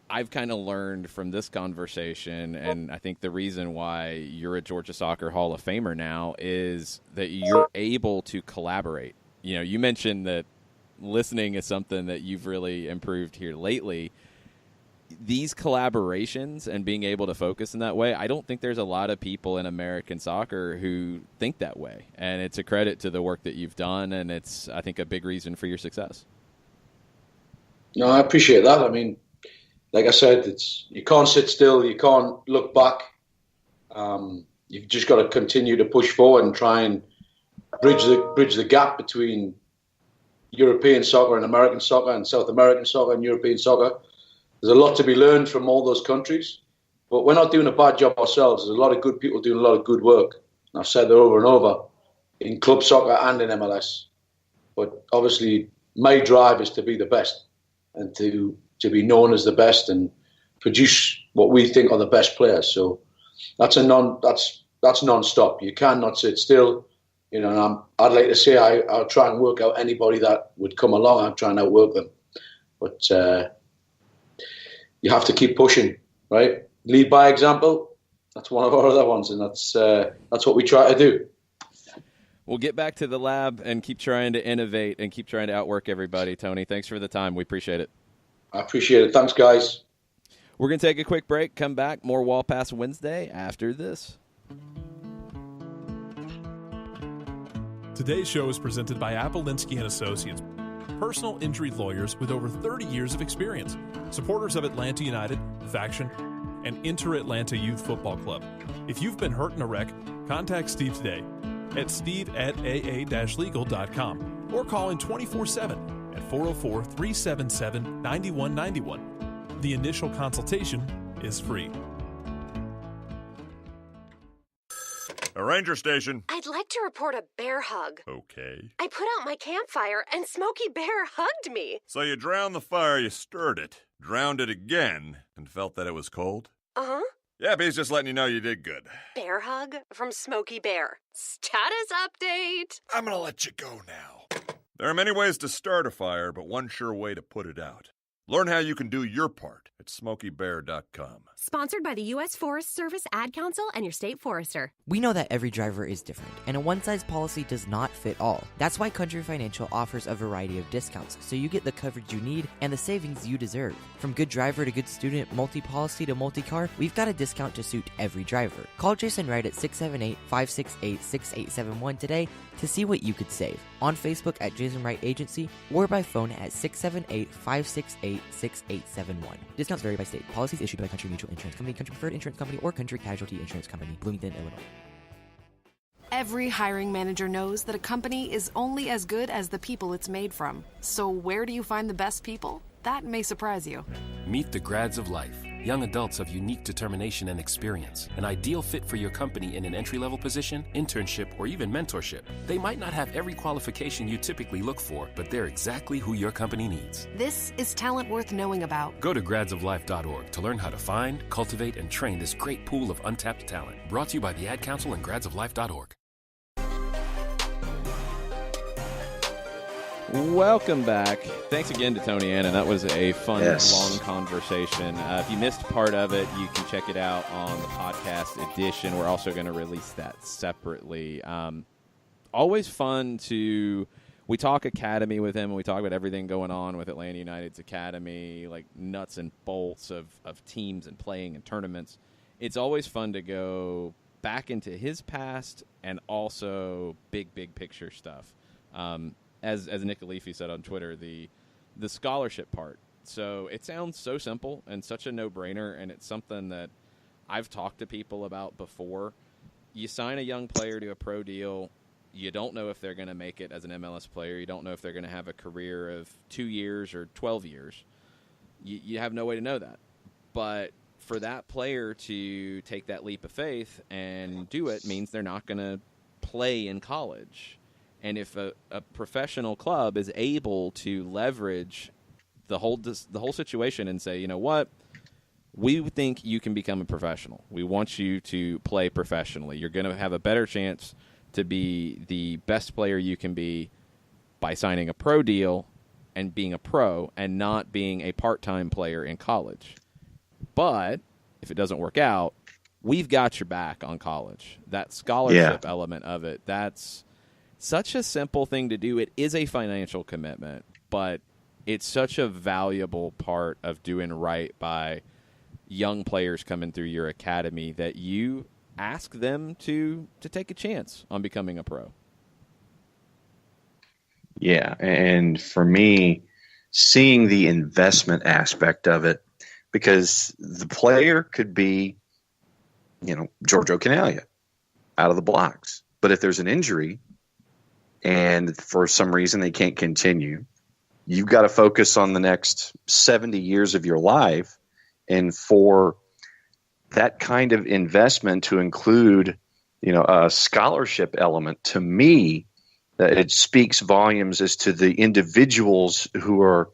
I've kind of learned from this conversation, and I think the reason why you're a Georgia Soccer Hall of Famer now is that you're able to collaborate. You mentioned that listening is something that you've really improved here lately. These collaborations and being able to focus in that way, I don't think there's a lot of people in American soccer who think that way. And it's a credit to the work that you've done, and it's, I think, a big reason for your success. No, I appreciate that. I mean, like I said, you can't sit still. You can't look back. You've just got to continue to push forward and try and bridge the gap between European soccer and American soccer and South American soccer and European soccer. There's a lot to be learned from all those countries, but we're not doing a bad job ourselves. There's a lot of good people doing a lot of good work. And I've said that over and over in club soccer and in MLS. But obviously, my drive is to be the best and to be known as the best and produce what we think are the best players. So that's non-stop. You cannot sit still. And I'd like to say I'll try and work out anybody that would come along. I'll try and outwork them. But you have to keep pushing, right? Lead by example. That's one of our other ones, and that's what we try to do. We'll get back to the lab and keep trying to innovate and keep trying to outwork everybody. Tony, thanks for the time. We appreciate it. I appreciate it. Thanks, guys. We're going to take a quick break, come back, more Wall Pass Wednesday after this. Today's show is presented by Apollinsky & Associates, personal injury lawyers with over 30 years of experience, supporters of Atlanta United, Faction, and Inter-Atlanta Youth Football Club. If you've been hurt in a wreck, contact Steve today at steve@aa-legal.com or call in 24/7 at 404-377-9191. The initial consultation is free. A ranger station. I'd like to report a bear hug. Okay. I put out my campfire and Smokey Bear hugged me. So you drowned the fire, you stirred it, drowned it again, and felt that it was cold? Uh-huh. Yeah, he's just letting you know you did good. Bear hug from Smokey Bear. Status update. I'm gonna let you go now. There are many ways to start a fire, but one sure way to put it out. Learn how you can do your part at SmokeyBear.com. Sponsored by the U.S. Forest Service Ad Council and your state forester. We know that every driver is different, and a one-size policy does not fit all. That's why Country Financial offers a variety of discounts, so you get the coverage you need and the savings you deserve. From good driver to good student, multi-policy to multi-car, we've got a discount to suit every driver. Call Jason Wright at 678-568-6871 today to see what you could save. On Facebook at Jason Wright Agency or by phone at 678-568-6871. Discounts vary by state. Policies issued by Country Mutual Insurance Company, Country Preferred Insurance Company, or Country Casualty Insurance Company, Bloomington, Illinois. Every hiring manager knows that a company is only as good as the people it's made from. So where do you find the best people? That may surprise you. Meet the grads of life. Young adults of unique determination and experience. An ideal fit for your company in an entry-level position, internship, or even mentorship. They might not have every qualification you typically look for, but they're exactly who your company needs. This is talent worth knowing about. Go to gradsoflife.org to learn how to find, cultivate, and train this great pool of untapped talent. Brought to you by the Ad Council and gradsoflife.org. Welcome back. Thanks again to Tony Annan. That was a fun, Yes. long conversation. If you missed part of it, you can check it out on the podcast edition. We're also going to release that separately. Always fun to... We talk academy with him, and we talk about everything going on with Atlanta United's academy, like nuts and bolts of teams and playing and tournaments. It's always fun to go back into his past and also big picture stuff. As Nick Alifi said on Twitter, the scholarship part. So it sounds so simple and such a no-brainer, and it's something that I've talked to people about before. You sign a young player to a pro deal. You don't know if they're going to make it as an MLS player. You don't know if they're going to have a career of 2 years or 12 years. You have no way to know that. But for that player to take that leap of faith and do it means they're not going to play in college. And if a professional club is able to leverage the whole situation and say, you know what, we think you can become a professional. We want you to play professionally. You're going to have a better chance to be the best player you can be by signing a pro deal and being a pro and not being a part-time player in college. But if it doesn't work out, we've got your back on college. That scholarship element of it, that's such a simple thing to do. It is a financial commitment, but it's such a valuable part of doing right by young players coming through your academy that you ask them to take a chance on becoming a pro. Yeah, and for me, seeing the investment aspect of it, because the player could be, Giorgio Canalia out of the blocks. But if there's an injury and for some reason they can't continue, you've got to focus on the next 70 years of your life. And for that kind of investment to include, a scholarship element, to me, it speaks volumes as to the individuals who are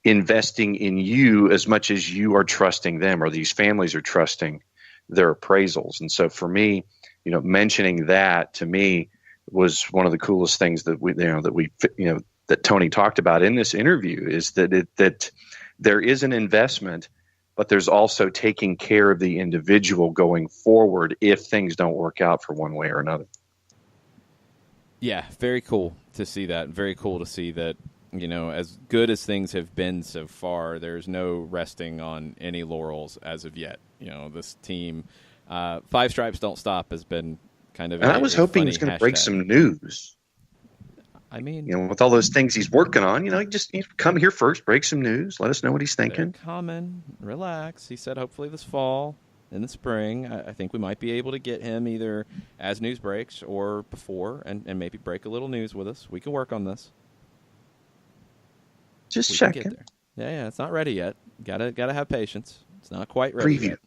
investing in you as much as you are trusting them, or these families are trusting their appraisals. And so for me, mentioning that to me was one of the coolest things that that Tony talked about in this interview, is that there is an investment, but there's also taking care of the individual going forward if things don't work out for one way or another. Yeah, very cool to see that. Very cool to see that, as good as things have been so far, there's no resting on any laurels as of yet. This team, Five Stripes Don't Stop has been kind of. And I was hoping he was going to break some news. I mean, with all those things he's working on, just come here first, break some news, let us know what he's thinking. Coming, relax. He said hopefully this fall, in the spring, I think we might be able to get him either as news breaks or before, and maybe break a little news with us. We can work on this. Just checking. Yeah, it's not ready yet. Gotta have patience. It's not quite ready Preview. yet.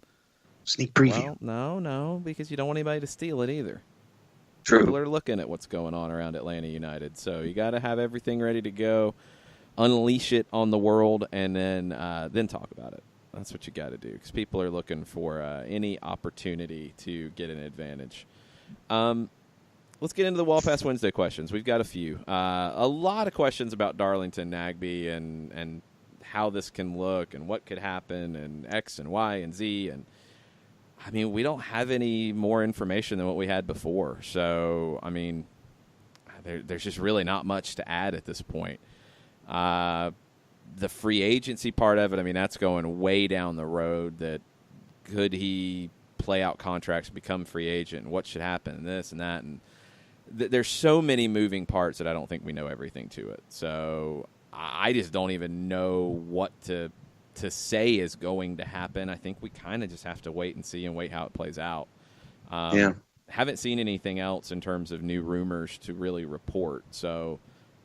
Sneak preview. Well, no, because you don't want anybody to steal it either. True. People are looking at what's going on around Atlanta United, so you got to have everything ready to go, unleash it on the world, and then talk about it. That's what you got to do, because people are looking for any opportunity to get an advantage. Let's get into the Wall Pass Wednesday questions. We've got a few. A lot of questions about Darlington Nagbe and how this can look and what could happen and X and Y and Z. And, I mean, we don't have any more information than what we had before. So, I mean, there's just really not much to add at this point. The free agency part of it, I mean, that's going way down the road. That could he play out contracts, become free agent, and what should happen, and this and that. And there's so many moving parts that I don't think we know everything to it. So I just don't even know what to say is going to happen. I think we kind of just have to wait and see and wait how it plays out. Haven't seen anything else in terms of new rumors to really report. So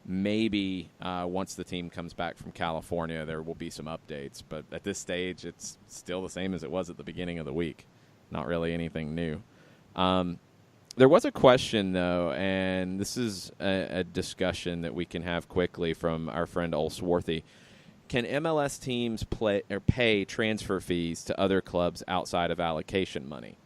maybe once the team comes back from California, there will be some updates. But at this stage, it's still the same as it was at the beginning of the week. Not really anything new. There was a question, though, and this is a discussion that we can have quickly from our friend Ol Swarthy. Can MLS teams pay transfer fees to other clubs outside of allocation money?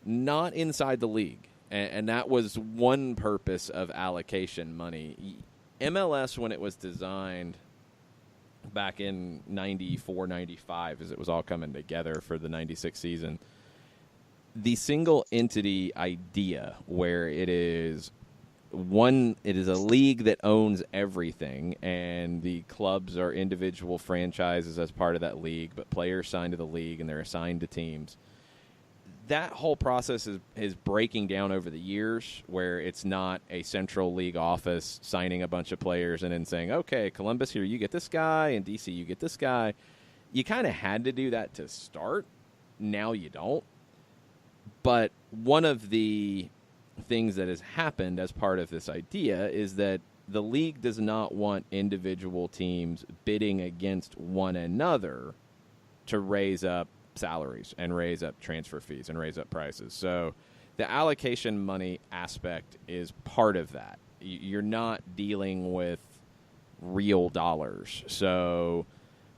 Not inside the league, and that was one purpose of allocation money. MLS, when it was designed back in 94, 95, as it was all coming together for the 96 season, the single entity idea where it is a league that owns everything, and the clubs are individual franchises as part of that league, but players signed to the league and they're assigned to teams. That whole process is breaking down over the years, where it's not a central league office signing a bunch of players and then saying, okay, Columbus, here you get this guy, and DC, you get this guy. You kind of had to do that to start. Now you don't. But one of the things that has happened as part of this idea is that the league does not want individual teams bidding against one another to raise up salaries and raise up transfer fees and raise up prices. So the allocation money aspect is part of that. You're not dealing with real dollars. So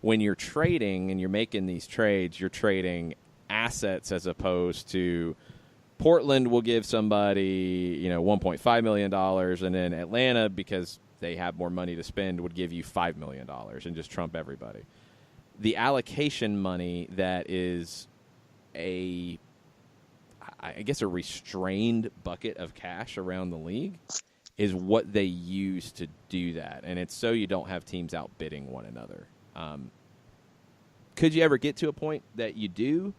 when you're trading and you're making these trades, you're trading assets as opposed to Portland will give somebody, $1.5 million, and then Atlanta, because they have more money to spend, would give you $5 million and just trump everybody. The allocation money that is a restrained bucket of cash around the league is what they use to do that. And it's so you don't have teams outbidding one another. Could you ever get to a point that you do?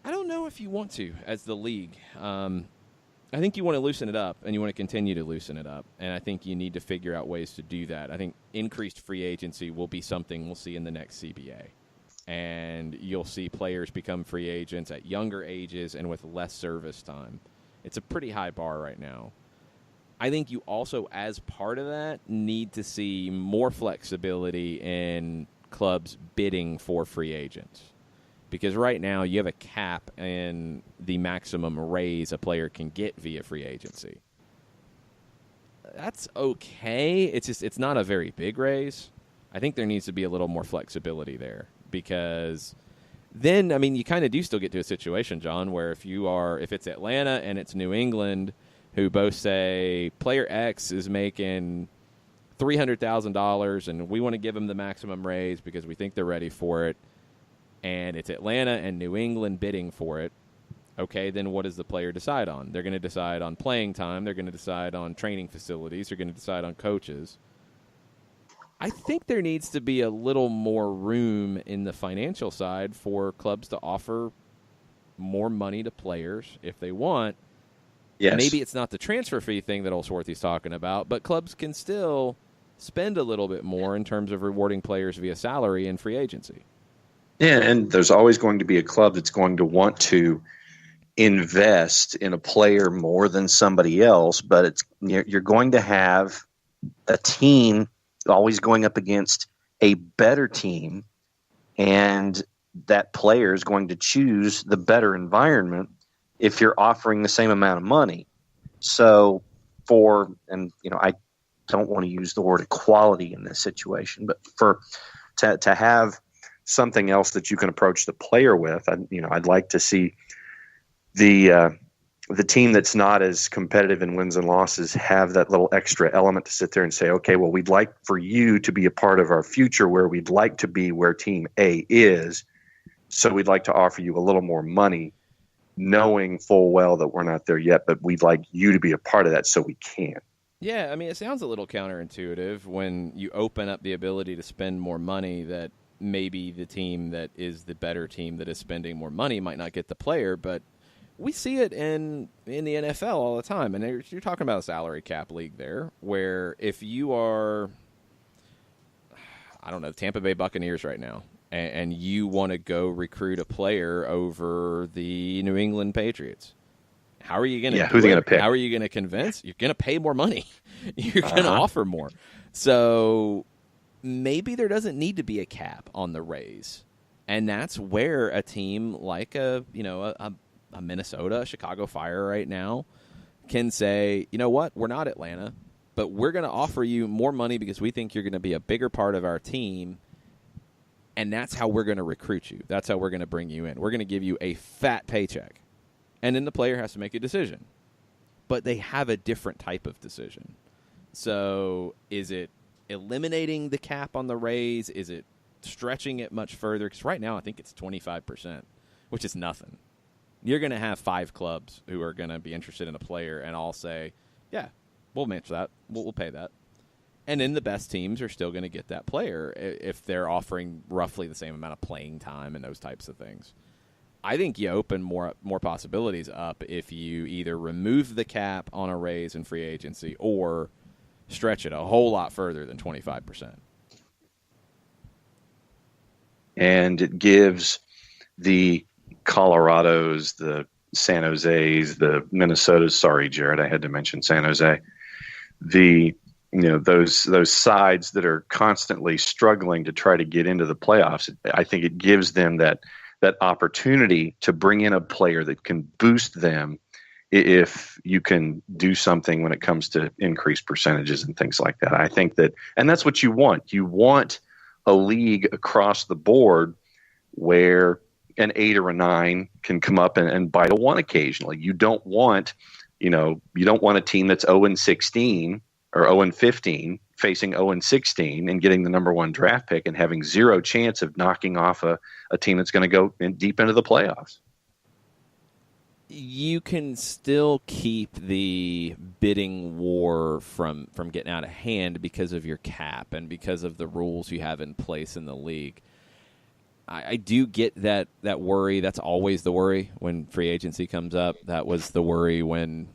I don't know if you want to as the league. I think you want to loosen it up, and you want to continue to loosen it up. And I think you need to figure out ways to do that. I think increased free agency will be something we'll see in the next CBA. And you'll see players become free agents at younger ages and with less service time. It's a pretty high bar right now. I think you also, as part of that, need to see more flexibility in clubs bidding for free agents. Because right now you have a cap in the maximum raise a player can get via free agency. That's okay. It's not a very big raise. I think there needs to be a little more flexibility there. Because then, you kind of do still get to a situation, John, where if it's Atlanta and it's New England, who both say player X is making $300,000 and we want to give them the maximum raise because we think they're ready for it, and it's Atlanta and New England bidding for it, okay, then what does the player decide on? They're going to decide on playing time. They're going to decide on training facilities. They're going to decide on coaches. I think there needs to be a little more room in the financial side for clubs to offer more money to players if they want. Yes. Maybe it's not the transfer fee thing that Olsworthy's talking about, but clubs can still spend a little bit more in terms of rewarding players via salary and free agency. Yeah, and there's always going to be a club that's going to want to invest in a player more than somebody else, but you're going to have a team always going up against a better team, and that player is going to choose the better environment if you're offering the same amount of money. So I don't want to use the word equality in this situation, but to have something else that you can approach the player with, I'd like to see the team that's not as competitive in wins and losses have that little extra element to sit there and say, okay, well, we'd like for you to be a part of our future where we'd like to be where team A is. So we'd like to offer you a little more money, knowing full well that we're not there yet, but we'd like you to be a part of that so we can. Yeah, it sounds a little counterintuitive when you open up the ability to spend more money that maybe the team that is the better team that is spending more money might not get the player, but we see it in the NFL all the time. And you're talking about a salary cap league there, where if you are, the Tampa Bay Buccaneers right now, and you want to go recruit a player over the New England Patriots, how are you going to who are they going to pick? How are you going to convince? You're going to pay more money. You're going to offer more. So maybe there doesn't need to be a cap on the raise. And that's where a team like a Minnesota, a Chicago Fire right now can say, you know what, we're not Atlanta, but we're going to offer you more money because we think you're going to be a bigger part of our team, and that's how we're going to recruit you. That's how we're going to bring you in. We're going to give you a fat paycheck. And then the player has to make a decision. But they have a different type of decision. So is it eliminating the cap on the raise? Is it stretching it much further? Because right now I think it's 25%, which is nothing. You're going to have 5 clubs who are going to be interested in a player and all say, yeah, we'll match that. We'll pay that. And then the best teams are still going to get that player if they're offering roughly the same amount of playing time and those types of things. I think you open more possibilities up if you either remove the cap on a raise in free agency or stretch it a whole lot further than 25%. And it gives the Colorados, the San Jose's, the Minnesotas. Sorry, Jared, I had to mention San Jose. Those sides that are constantly struggling to try to get into the playoffs. I think it gives them that opportunity to bring in a player that can boost them if you can do something when it comes to increased percentages and things like that. I think that, and that's what you want. You want a league across the board where an 8 or a 9 can come up and bite a 1 occasionally. You don't want a team that's 0-16 or 0-15 facing 0-16 and getting the number 1 draft pick and having zero chance of knocking off a team that's going to go deep into the playoffs. You can still keep the bidding war from getting out of hand because of your cap and because of the rules you have in place in the league. I do get that worry. That's always the worry when free agency comes up. That was the worry when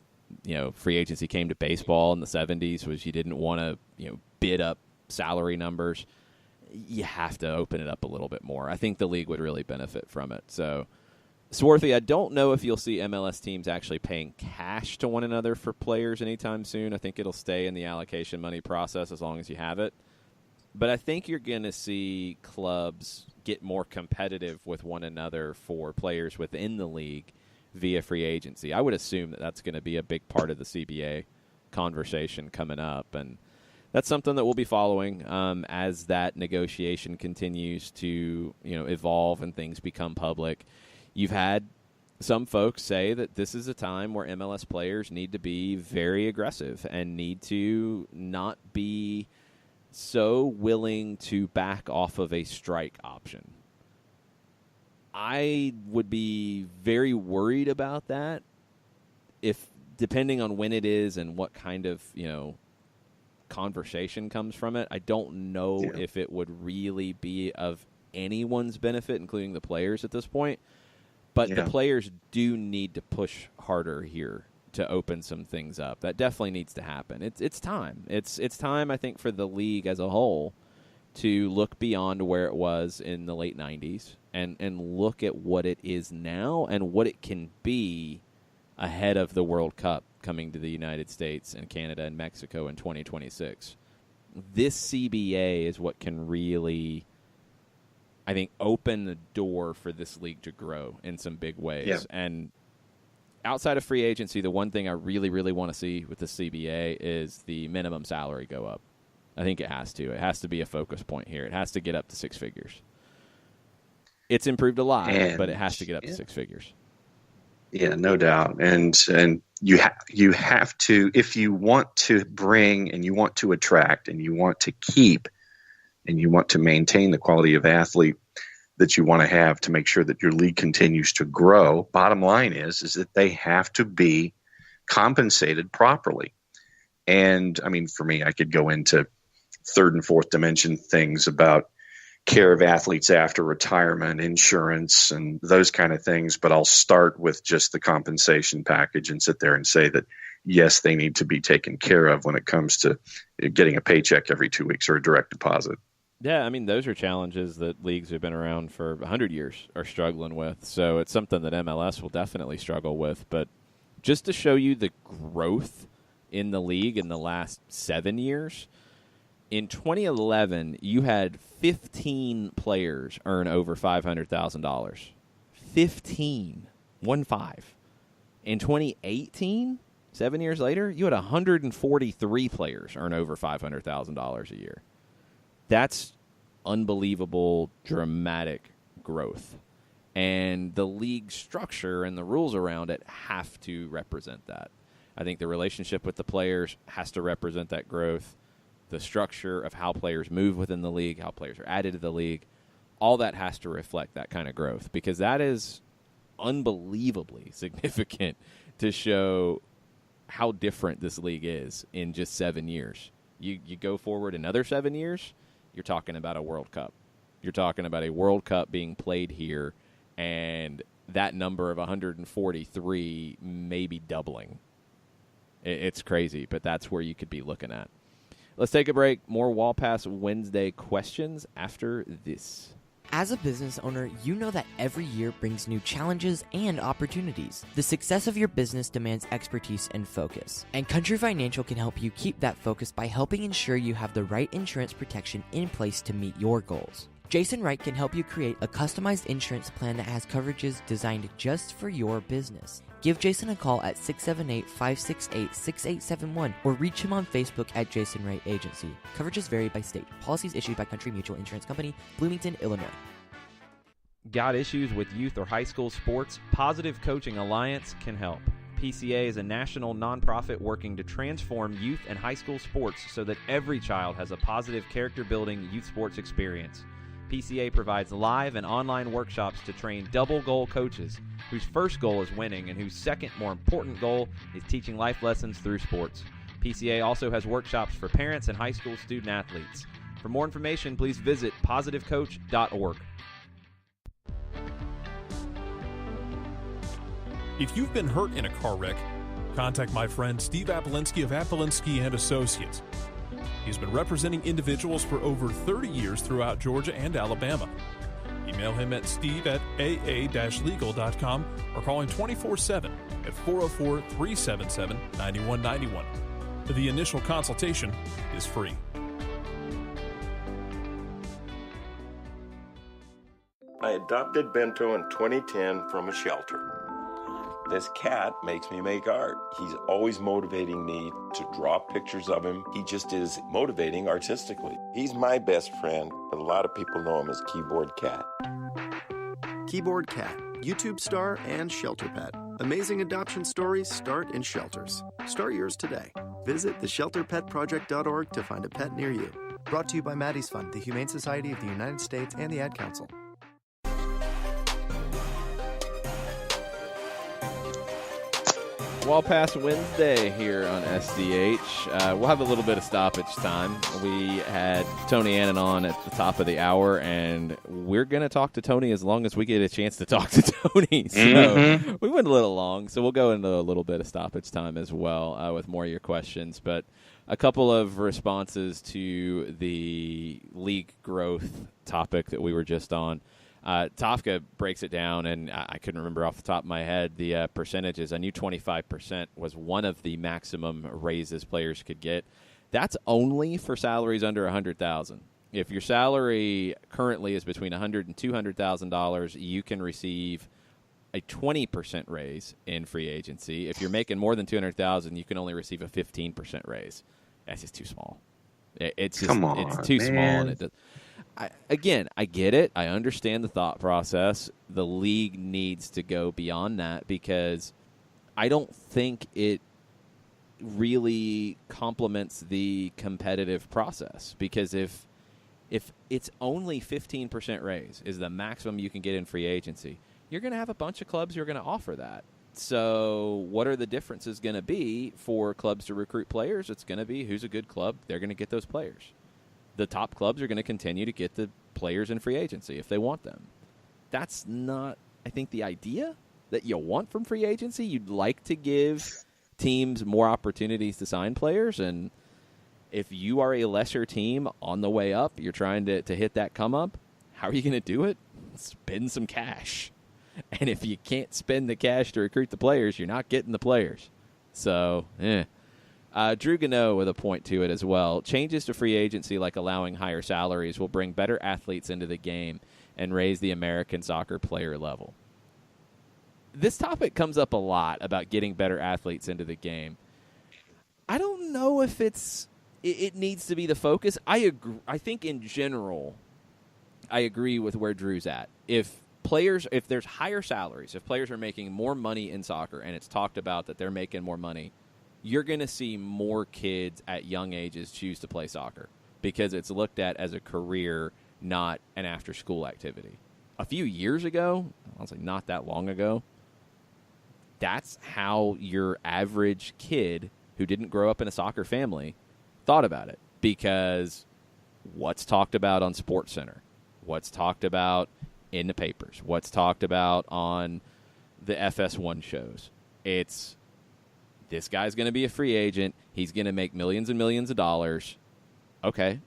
free agency came to baseball in the 70s, was you didn't want to bid up salary numbers. You have to open it up a little bit more. I think the league would really benefit from it. So, Swarthy, I don't know if you'll see MLS teams actually paying cash to one another for players anytime soon. I think it'll stay in the allocation money process as long as you have it. But I think you're going to see clubs get more competitive with one another for players within the league via free agency. I would assume that that's going to be a big part of the CBA conversation coming up, and that's something that we'll be following as that negotiation continues to evolve and things become public. You've had some folks say that this is a time where MLS players need to be very aggressive and need to not be so willing to back off of a strike option. I would be very worried about that if, depending on when it is and what kind of, conversation comes from it. I don't know if it would really be of anyone's benefit, including the players at this point. But the players do need to push harder here to open some things up. That definitely needs to happen. It's time. It's time, I think, for the league as a whole to look beyond where it was in the late 90s and look at what it is now and what it can be ahead of the World Cup coming to the United States and Canada and Mexico in 2026. This CBA is what can really, I think, open the door for this league to grow in some big ways. Yeah. And outside of free agency, the one thing I really, really want to see with the CBA is the minimum salary go up. I think it has to. It has to be a focus point here. It has to get up to 6 figures. It's improved a lot, but it has to get up to 6 figures. Yeah, no doubt. And you have to, if you want to bring and you want to attract and you want to keep and you want to maintain the quality of athlete that you want to have to make sure that your league continues to grow, bottom line is that they have to be compensated properly. And, I mean, for me, I could go into third and fourth dimension things about care of athletes after retirement, insurance, and those kind of things. But I'll start with just the compensation package and sit there and say that, yes, they need to be taken care of when it comes to getting a paycheck every 2 weeks or a direct deposit. Yeah, I mean, those are challenges that leagues have been around for 100 years are struggling with. So it's something that MLS will definitely struggle with. But just to show you the growth in the league in the last 7 years, in 2011, you had 15 players earn over $500,000. 15. 1-5. In 2018, 7 years later, you had 143 players earn over $500,000 a year. That's unbelievable, dramatic growth. And the league structure and the rules around it have to represent that. I think the relationship with the players has to represent that growth. The structure of how players move within the league, how players are added to the league, all that has to reflect that kind of growth, because that is unbelievably significant to show how different this league is in just 7 years. You go forward another 7 years, you're talking about a World Cup. You're talking about a World Cup being played here, and that number of 143 maybe doubling. It's crazy, but that's where you could be looking at. Let's take a break. More Wall Pass Wednesday questions after this. As a business owner, you know that every year brings new challenges and opportunities. The success of your business demands expertise and focus. And Country Financial can help you keep that focus by helping ensure you have the right insurance protection in place to meet your goals. Jason Wright can help you create a customized insurance plan that has coverages designed just for your business. Give Jason a call at 678-568-6871 or reach him on Facebook at Jason Wright Agency. Coverages vary by state. Policies issued by Country Mutual Insurance Company, Bloomington, Illinois. Got issues with youth or high school sports? Positive Coaching Alliance can help. PCA is a national nonprofit working to transform youth and high school sports so that every child has a positive character-building youth sports experience. PCA provides live and online workshops to train double-goal coaches whose first goal is winning and whose second, more important goal is teaching life lessons through sports. PCA also has workshops for parents and high school student athletes. For more information, please visit positivecoach.org. If you've been hurt in a car wreck, contact my friend Steve Apolinski of Apolinski and Associates. He's been representing individuals for over 30 years throughout Georgia and Alabama. Email him at steve@aa-legal.com or call him 24/7 at 404-377-9191. The initial consultation is free. I adopted Bento in 2010 from a shelter. This cat makes me make art. He's always motivating me to draw pictures of him. He just is motivating artistically. He's my best friend, but a lot of people know him as Keyboard Cat. Keyboard Cat, YouTube star and shelter pet. Amazing adoption stories start in shelters. Start yours today. Visit theshelterpetproject.org to find a pet near you. Brought to you by Maddie's Fund, the Humane Society of the United States, and the Ad Council. Well past Wednesday here on SDH. We'll have a little bit of stoppage time. We had Tony Annan on at the top of the hour, and we're going to talk to Tony as long as we get a chance to talk to Tony. So we went a little long, so we'll go into a little bit of stoppage time as well with more of your questions. But a couple of responses to the league growth topic that we were just on. Tafka breaks it down, and I couldn't remember off the top of my head the percentages. I knew 25% was one of the maximum raises players could get. That's only for salaries under $100,000. If your salary currently is between $100,000 and $200,000, you can receive a 20% raise in free agency. If you're making more than $200,000, you can only receive a 15% raise. That's just too small. It's just, Come on, it's too small, and it does. I get it. I understand the thought process. The league needs to go beyond that because I don't think it really complements the competitive process. Because if it's only 15% raise is the maximum you can get in free agency, you're going to have a bunch of clubs who are going to offer that. So what are the differences going to be for clubs to recruit players? It's going to be who's a good club. They're going to get those players. The top clubs are going to continue to get the players in free agency if they want them. That's not, I think, the idea that you want from free agency. You'd like to give teams more opportunities to sign players, and if you are a lesser team on the way up, you're trying to hit that come up, how are you going to do it? Spend some cash. And if you can't spend the cash to recruit the players, you're not getting the players. So, Drew Gano with a point to it as well. Changes to free agency, like allowing higher salaries, will bring better athletes into the game and raise the American soccer player level. This topic comes up a lot about getting better athletes into the game. I don't know if it needs to be the focus. I agree. I think in general, I agree with where Drew's at. If there's higher salaries, if players are making more money in soccer and it's talked about that they're making more money, you're going to see more kids at young ages choose to play soccer because it's looked at as a career, not an after-school activity. A few years ago, I was like not that long ago, that's how your average kid who didn't grow up in a soccer family thought about it, because what's talked about on SportsCenter, what's talked about in the papers, what's talked about on the FS1 shows, it's this guy's going to be a free agent. He's going to make millions and millions of dollars. Okay,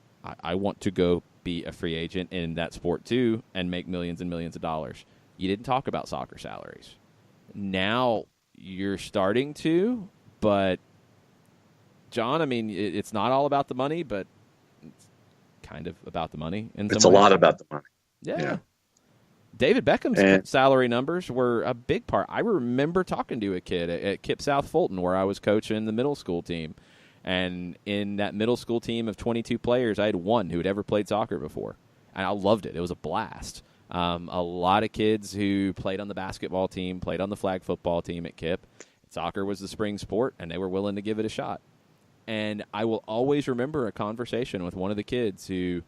I want to go be a free agent in that sport too and make millions and millions of dollars. You didn't talk about soccer salaries. Now you're starting to, but John, I mean, it's not all about the money, but it's kind of about the money. It's a lot about the money. Yeah. David Beckham's salary numbers were a big part. I remember talking to a kid at Kip South Fulton where I was coaching the middle school team. And in that middle school team of 22 players, I had one who had ever played soccer before. And I loved it. It was a blast. A lot of kids who played on the basketball team, played on the flag football team at Kip. Soccer was the spring sport, and they were willing to give it a shot. And I will always remember a conversation with one of the kids who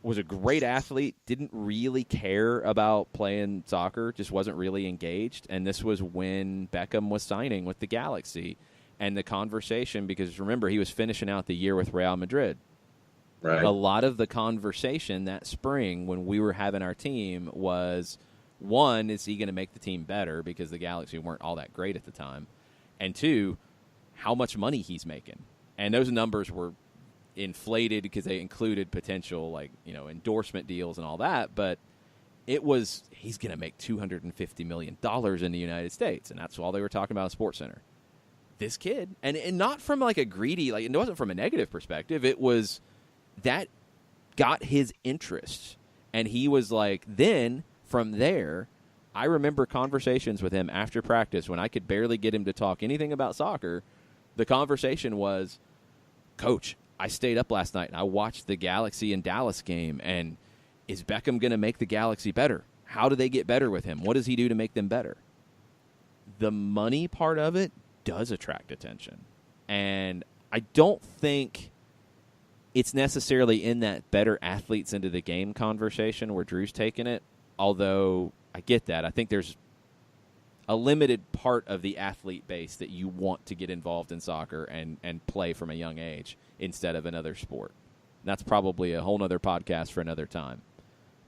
was a great athlete, didn't really care about playing soccer, just wasn't really engaged. And this was when Beckham was signing with the Galaxy. And the conversation, because remember, he was finishing out the year with Real Madrid. Right. A lot of the conversation that spring when we were having our team was, one, is he going to make the team better because the Galaxy weren't all that great at the time? And two, how much money he's making. And those numbers were inflated because they included potential endorsement deals and all that, but it was he's going to make $250 million in the United States, and that's all they were talking about at SportsCenter. This kid, and not from like a greedy, it wasn't from a negative perspective, it was that got his interest, and he was like, then from there, I remember conversations with him after practice when I could barely get him to talk anything about soccer. The conversation was, Coach, I stayed up last night and I watched the Galaxy and Dallas game, and is Beckham going to make the Galaxy better? How do they get better with him? What does he do to make them better? The money part of it does attract attention. And I don't think it's necessarily in that better athletes into the game conversation where Drew's taking it, although I get that. I think there's a limited part of the athlete base that you want to get involved in soccer and play from a young age instead of another sport. And that's probably a whole other podcast for another time.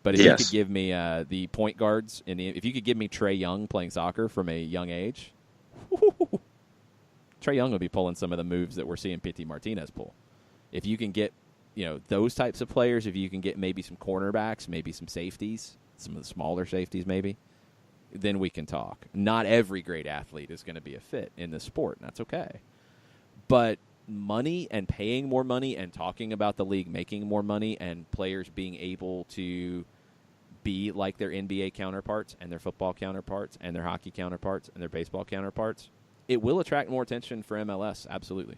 But if you could give me the point guards, if you could give me Trae Young playing soccer from a young age, Trae Young would be pulling some of the moves that we're seeing Pity Martinez pull. If you can get those types of players, if you can get maybe some cornerbacks, maybe some safeties, some of the smaller safeties maybe, then we can talk. Not every great athlete is going to be a fit in this sport, and that's okay. But money and paying more money and talking about the league making more money and players being able to be like their NBA counterparts and their football counterparts and their hockey counterparts and their baseball counterparts, it will attract more attention for MLS, absolutely.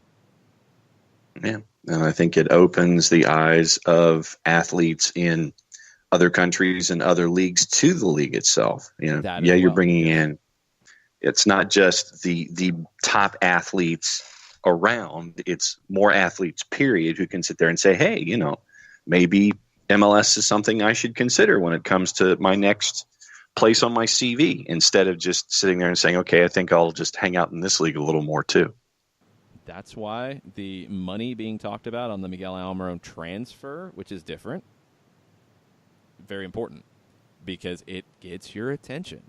Yeah, and I think it opens the eyes of athletes in other countries and other leagues to the league itself. You're bringing in, it's not just the top athletes around, it's more athletes, period, who can sit there and say, hey, maybe MLS is something I should consider when it comes to my next place on my CV, instead of just sitting there and saying, okay, I think I'll just hang out in this league a little more too. That's why the money being talked about on the Miguel Almiron transfer, which is different, very important, because it gets your attention.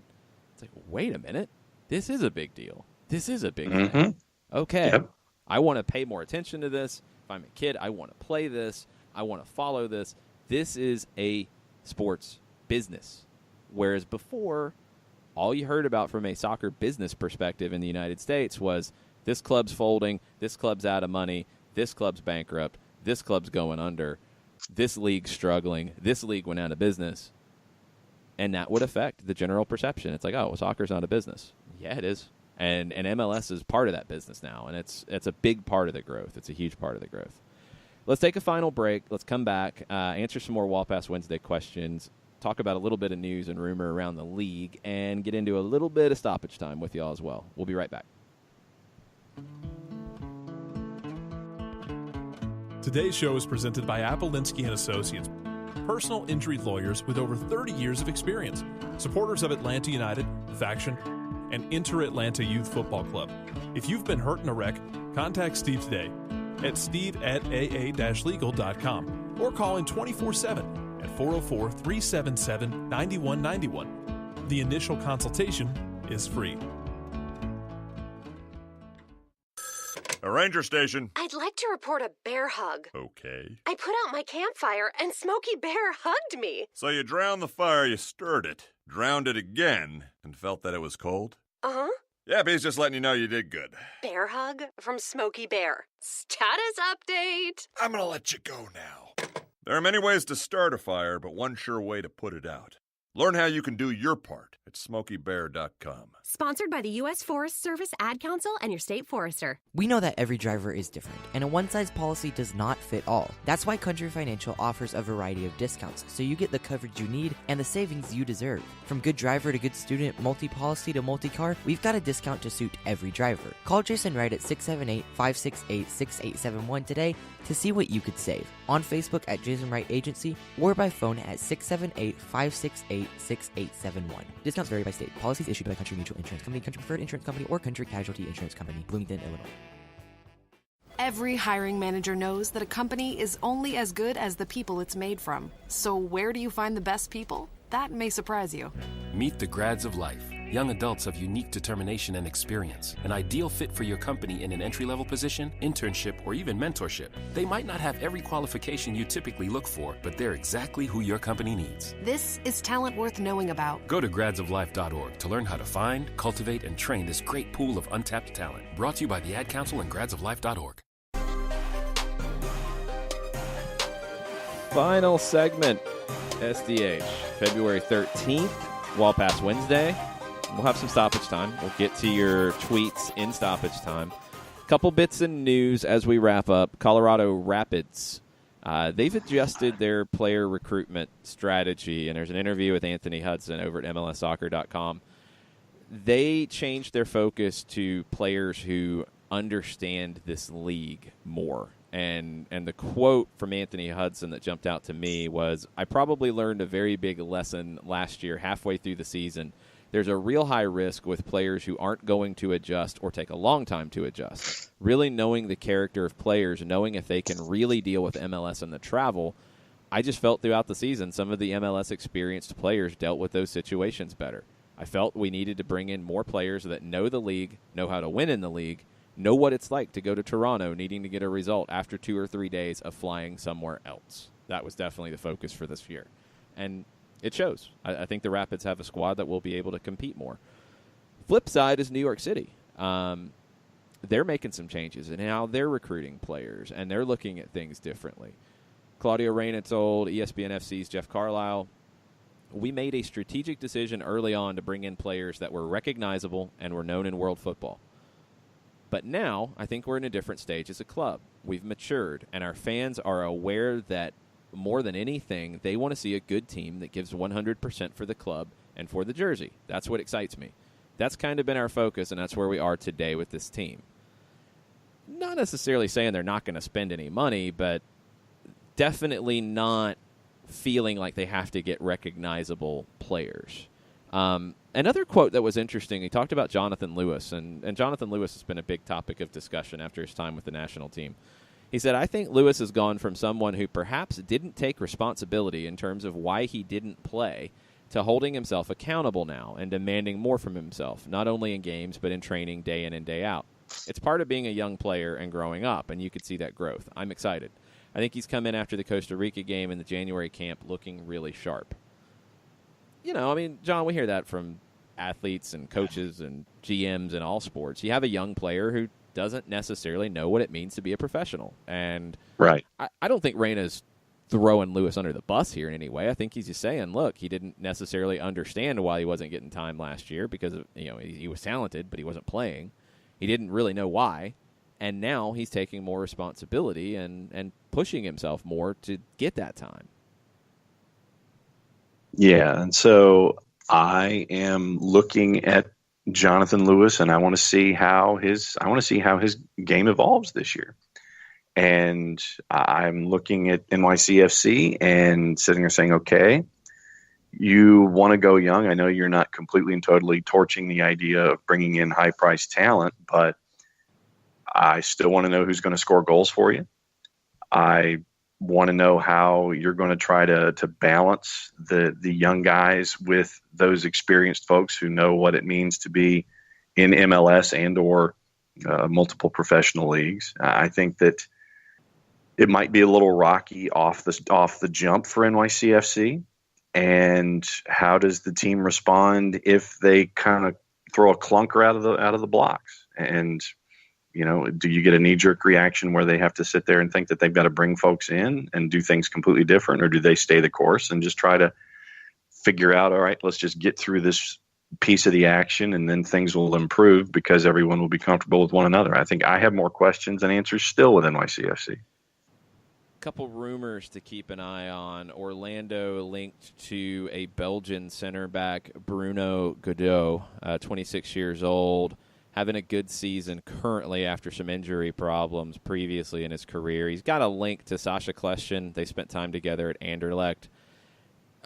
It's like, wait a minute, this is a big deal. This is a big thing. Okay, yep. I want to pay more attention to this. If I'm a kid, I want to play this. I want to follow this. This is a sports business. Whereas before, all you heard about from a soccer business perspective in the United States was this club's folding, this club's out of money, this club's bankrupt, this club's going under, this league's struggling, this league went out of business. And that would affect the general perception. It's like, oh, well, soccer's not a business. Yeah, it is. And MLS is part of that business now, and it's a big part of the growth. It's a huge part of the growth. Let's take a final break. Let's come back, answer some more Wall Pass Wednesday questions, talk about a little bit of news and rumor around the league, and get into a little bit of stoppage time with y'all as well. We'll be right back. Today's show is presented by Appolinsky & Associates, personal injury lawyers with over 30 years of experience, supporters of Atlanta United, Faction, and Inter-Atlanta Youth Football Club. If you've been hurt in a wreck, contact Steve today at steve@aa-legal.com or call in 24/7 at 404-377-9191. The initial consultation is free. A ranger station. I'd like to report a bear hug. Okay. I put out my campfire and Smokey Bear hugged me. So you drowned the fire, you stirred it, drowned it again, and felt that it was cold? Uh-huh. Yeah, he's just letting you know you did good. Bear hug from Smokey Bear. Status update. I'm gonna let you go now. There are many ways to start a fire, but one sure way to put it out. Learn how you can do your part at SmokeyBear.com. Sponsored by the U.S. Forest Service Ad Council and your state forester. We know that every driver is different, and a one-size policy does not fit all. That's why Country Financial offers a variety of discounts, so you get the coverage you need and the savings you deserve. From good driver to good student, multi-policy to multi-car, we've got a discount to suit every driver. Call Jason Wright at 678-568-6871 today to see what you could save. On Facebook at Jason Wright Agency or by phone at 678-568-6871. Discounts vary by state. Policies issued by Country Mutual Insurance Company, Country Preferred Insurance Company, or Country Casualty Insurance Company, Bloomington, Illinois. Every hiring manager knows that a company is only as good as the people it's made from. So where do you find the best people? That may surprise you. Meet the grads of life. Young adults of unique determination and experience. An ideal fit for your company in an entry-level position, internship, or even mentorship. They might not have every qualification you typically look for, but they're exactly who your company needs. This is talent worth knowing about. Go to gradsoflife.org to learn how to find, cultivate, and train this great pool of untapped talent. Brought to you by the Ad Council and gradsoflife.org. Final segment, SDH, February 13th, Wall Pass Wednesday. We'll have some stoppage time. We'll get to your tweets in stoppage time. Couple bits of news as we wrap up. Colorado Rapids, they've adjusted their player recruitment strategy, and there's an interview with Anthony Hudson over at MLSsoccer.com. They changed their focus to players who understand this league more. And the quote from Anthony Hudson that jumped out to me was, I probably learned a very big lesson last year, halfway through the season. There's a real high risk with players who aren't going to adjust or take a long time to adjust. Really knowing the character of players, knowing if they can really deal with MLS and the travel, I just felt throughout the season some of the MLS experienced players dealt with those situations better. I felt we needed to bring in more players that know the league, know how to win in the league, know what it's like to go to Toronto needing to get a result after 2 or 3 days of flying somewhere else. That was definitely the focus for this year. And it shows. I think the Rapids have a squad that will be able to compete more. Flip side is New York City. They're making some changes in how they're recruiting players, and they're looking at things differently. Claudio Reyna told ESPN FC's Jeff Carlisle, we made a strategic decision early on to bring in players that were recognizable and were known in world football. But now I think we're in a different stage as a club. We've matured, and our fans are aware that more than anything, they want to see a good team that gives 100% for the club and for the jersey. That's what excites me. That's kind of been our focus, and that's where we are today with this team. Not necessarily saying they're not going to spend any money, but definitely not feeling like they have to get recognizable players. Another quote that was interesting, he talked about Jonathan Lewis, and Jonathan Lewis has been a big topic of discussion after his time with the national team. He said, I think Lewis has gone from someone who perhaps didn't take responsibility in terms of why he didn't play to holding himself accountable now and demanding more from himself, not only in games but in training day in and day out. It's part of being a young player and growing up, and you could see that growth. I'm excited. I think he's come in after the Costa Rica game in the January camp looking really sharp. You know, I mean, John, we hear that from athletes and coaches and GMs in all sports. You have a young player who doesn't necessarily know what it means to be a professional. And right. I don't think Reyna's throwing Lewis under the bus here in any way. I think he's just saying, look, he didn't necessarily understand why he wasn't getting time last year because of, you know, he was talented, but he wasn't playing. He didn't really know why. And now he's taking more responsibility and pushing himself more to get that time. Yeah, and so I am looking at Jonathan Lewis, and I want to see how his game evolves this year. And I'm looking at NYCFC and sitting there saying, okay, you want to go young. I know you're not completely and totally torching the idea of bringing in high-priced talent, but I still want to know who's going to score goals for you. I want to know how you're going to try to balance the young guys with those experienced folks who know what it means to be in MLS and or multiple professional leagues. I think that it might be a little rocky off the jump for NYCFC. And how does the team respond if they kind of throw a clunker out of the blocks? And do you get a knee-jerk reaction where they have to sit there and think that they've got to bring folks in and do things completely different, or do they stay the course and just try to figure out, all right, let's just get through this piece of the action and then things will improve because everyone will be comfortable with one another? I think I have more questions than answers still with NYCFC. Couple rumors to keep an eye on. Orlando linked to a Belgian center back, Bruno Godot, 26 years old, having a good season currently after some injury problems previously in his career. He's got a link to Sasha Kleshin. They spent time together at Anderlecht.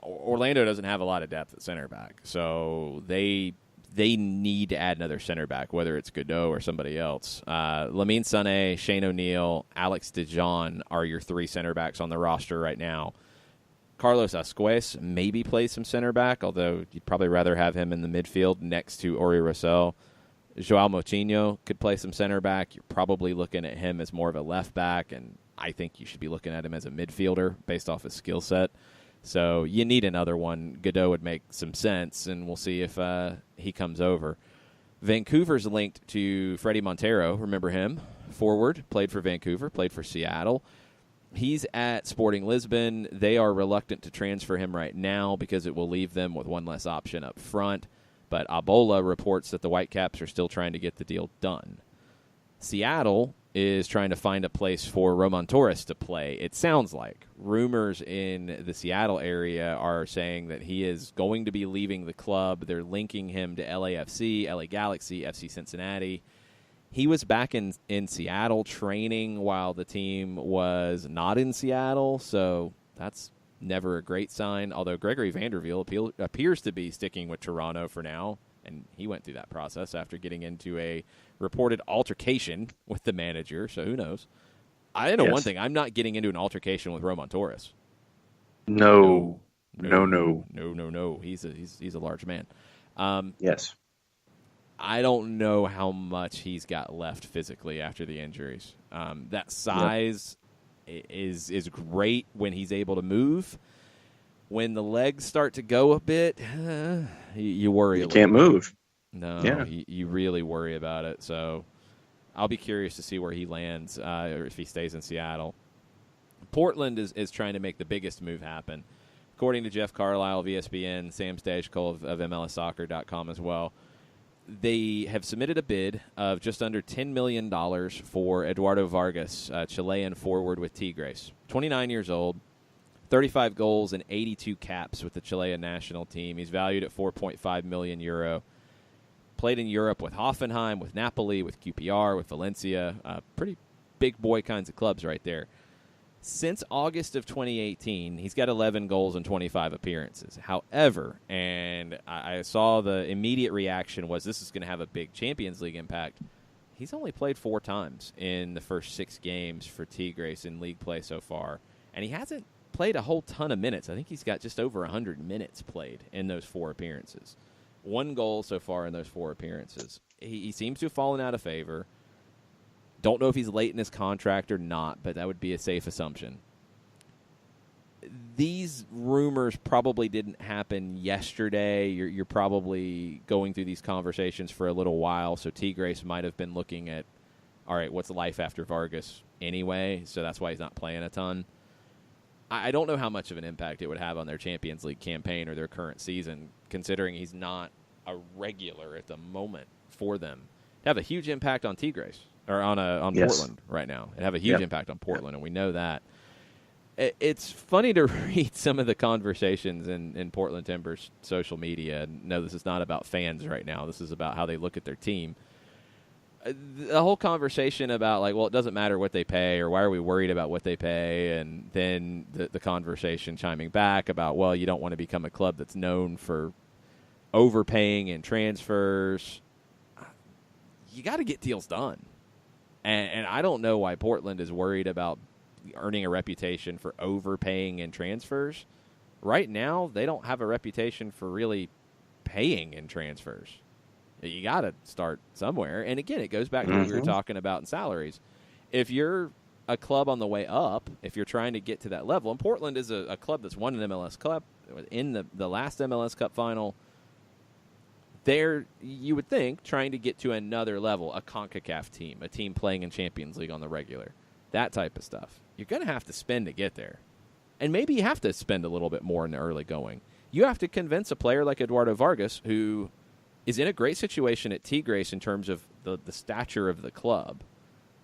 Orlando doesn't have a lot of depth at center back, so they need to add another center back, whether it's Godot or somebody else. Lamine Sané, Shane O'Neill, Alex DeJohn are your three center backs on the roster right now. Carlos Asquez maybe plays some center back, although you'd probably rather have him in the midfield next to Ori Rossell. Joao Moutinho could play some center back. You're probably looking at him as more of a left back, and I think you should be looking at him as a midfielder based off his skill set. So you need another one. Godot would make some sense, and we'll see if he comes over. Vancouver's linked to Freddie Montero. Remember him? Forward, played for Vancouver, played for Seattle. He's at Sporting Lisbon. They are reluctant to transfer him right now because it will leave them with one less option up front. But Abola reports that the Whitecaps are still trying to get the deal done. Seattle is trying to find a place for Roman Torres to play. It sounds like rumors in the Seattle area are saying that he is going to be leaving the club. They're linking him to LAFC, LA Galaxy, FC Cincinnati. He was back in Seattle training while the team was not in Seattle, so that's never a great sign, although Gregory Vanderveel appears to be sticking with Toronto for now, and he went through that process after getting into a reported altercation with the manager, so who knows? I know one thing. I'm not getting into an altercation with Roman Torres. No. He's a large man. Yes. I don't know how much he's got left physically after the injuries. That size is great when he's able to move. When the legs start to go a bit, you worry. You can't move. No, yeah. you really worry about it. So I'll be curious to see where he lands or if he stays in Seattle. Portland is trying to make the biggest move happen. According to Jeff Carlisle of ESPN, Sam Stajkol of MLSsoccer.com as well, they have submitted a bid of just under $10 million for Eduardo Vargas, Chilean forward with Tigres. 29 years old, 35 goals and 82 caps with the Chilean national team. He's valued at €4.5 million. Played in Europe with Hoffenheim, with Napoli, with QPR, with Valencia. Pretty big boy kinds of clubs right there. Since August of 2018, he's got 11 goals and 25 appearances. However, and I saw the immediate reaction was this is going to have a big Champions League impact. He's only played 4 times in the first 6 games for Tigres in league play so far, and he hasn't played a whole ton of minutes. I think he's got just over 100 minutes played in those 4 appearances. 1 goal so far in those 4 appearances. He seems to have fallen out of favor. Don't know if he's late in his contract or not, but that would be a safe assumption. These rumors probably didn't happen yesterday. You're probably going through these conversations for a little while, so Tigres might have been looking at, all right, what's life after Vargas anyway, so that's why he's not playing a ton. I don't know how much of an impact it would have on their Champions League campaign or their current season, considering he's not a regular at the moment for them. It'd have a huge impact on Tigres, or on Portland right now. It'd have a huge impact on Portland, and we know that. It's funny to read some of the conversations in Portland Timbers social media. No, this is not about fans right now. This is about how they look at their team. The whole conversation about, like, well, it doesn't matter what they pay, or why are we worried about what they pay, and then the conversation chiming back about, well, you don't want to become a club that's known for overpaying in transfers. You got to get deals done. And I don't know why Portland is worried about earning a reputation for overpaying in transfers. Right now, they don't have a reputation for really paying in transfers. You got to start somewhere. And again, it goes back to what we were talking about in salaries. If you're a club on the way up, if you're trying to get to that level, and Portland is a club that's won an MLS Cup. In the last MLS Cup final, they're, you would think, trying to get to another level, a CONCACAF team, a team playing in Champions League on the regular, that type of stuff. You're going to have to spend to get there. And maybe you have to spend a little bit more in the early going. You have to convince a player like Eduardo Vargas, who is in a great situation at Tigres in terms of the stature of the club.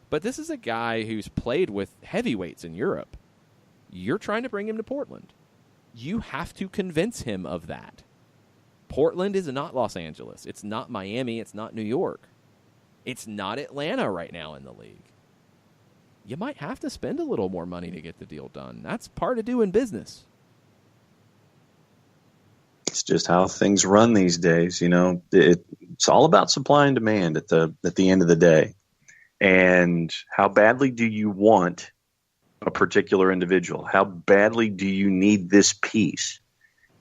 But this is a guy who's played with heavyweights in Europe. You're trying to bring him to Portland. You have to convince him of that. Portland is not Los Angeles. It's not Miami. It's not New York. It's not Atlanta right now in the league. You might have to spend a little more money to get the deal done. That's part of doing business. It's just how things run these days. You know, it's all about supply and demand at the end of the day. And how badly do you want a particular individual? How badly do you need this piece?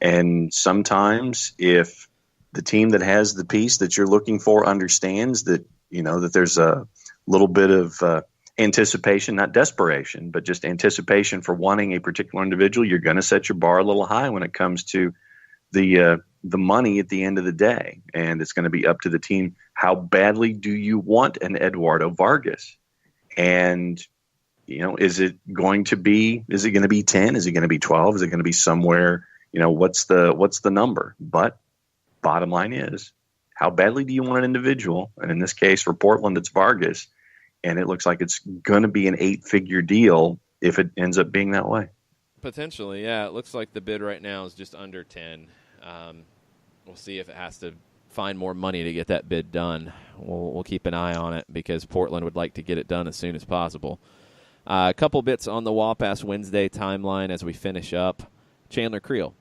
And sometimes if the team that has the piece that you're looking for understands that, you know, that there's a little bit of anticipation, not desperation, but just anticipation for wanting a particular individual, you're going to set your bar a little high when it comes to the money at the end of the day. And it's going to be up to the team. How badly do you want an Eduardo Vargas? And, you know, is it going to be 10? Is it going to be 12? Is it going to be somewhere, you know, what's the number? But bottom line is, how badly do you want an individual? And in this case, for Portland, it's Vargas. And it looks like it's going to be an 8-figure deal if it ends up being that way. Potentially, yeah. It looks like the bid right now is just under 10. We'll see if it has to find more money to get that bid done. We'll keep an eye on it because Portland would like to get it done as soon as possible. A couple bits on the Wapass Wednesday timeline as we finish up. Chandler Creel,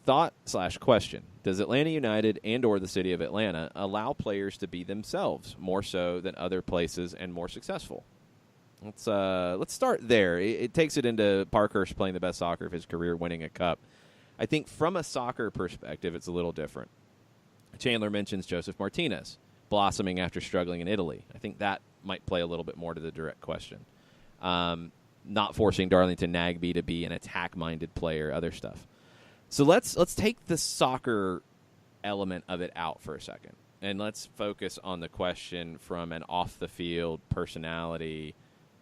thought/question. Does Atlanta United and or the city of Atlanta allow players to be themselves more so than other places and more successful? Let's start there. It takes it into Parkhurst playing the best soccer of his career, winning a cup. I think from a soccer perspective, it's a little different. Chandler mentions Joseph Martinez blossoming after struggling in Italy. I think that might play a little bit more to the direct question. Not forcing Darlington Nagbe to be an attack-minded player, other stuff. So let's take the soccer element of it out for a second, and let's focus on the question from an off-the-field personality,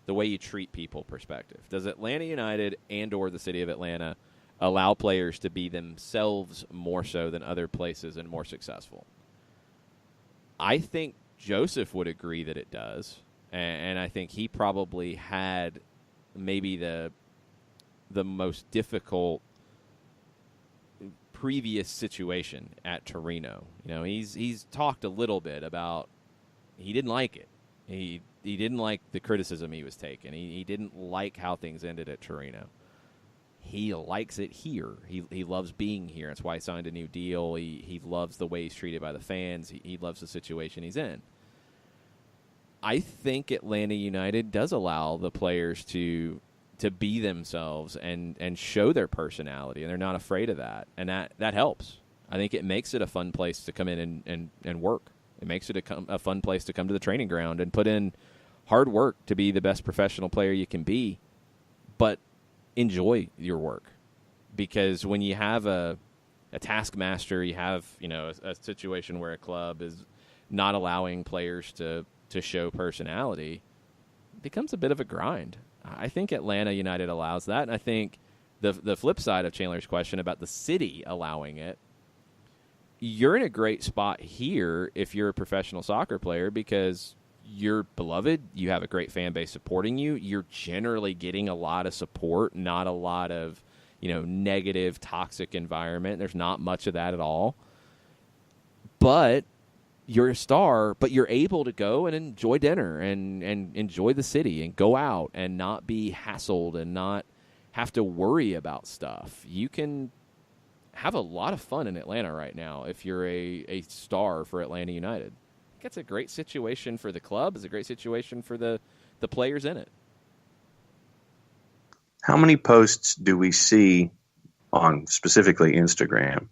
the way you treat people perspective. Does Atlanta United and or the city of Atlanta allow players to be themselves more so than other places and more successful? I think Joseph would agree that it does, and I think he probably had maybe the most difficult previous situation at Torino. You know, he's talked a little bit about he didn't like it. He didn't like the criticism he was taking. He didn't like how things ended at Torino. He likes it here. He loves being here. That's why he signed a new deal. He loves the way he's treated by the fans. He loves the situation he's in. I think Atlanta United does allow the players to be themselves and show their personality, and they're not afraid of that. And that helps. I think it makes it a fun place to come in and work. It makes it a fun place to come to the training ground and put in hard work to be the best professional player you can be, but enjoy your work. Because when you have a taskmaster, you have, you know, a situation where a club is not allowing players to show personality, it becomes a bit of a grind. I think Atlanta United allows that, and I think the flip side of Chandler's question about the city allowing it, you're in a great spot here if you're a professional soccer player because you're beloved, you have a great fan base supporting you, you're generally getting a lot of support, not a lot of, you know, negative, toxic environment. There's not much of that at all. But you're a star, but you're able to go and enjoy dinner and enjoy the city and go out and not be hassled and not have to worry about stuff. You can have a lot of fun in Atlanta right now if you're a star for Atlanta United. I think it's a great situation for the club. It's a great situation for the players in it. How many posts do we see on specifically Instagram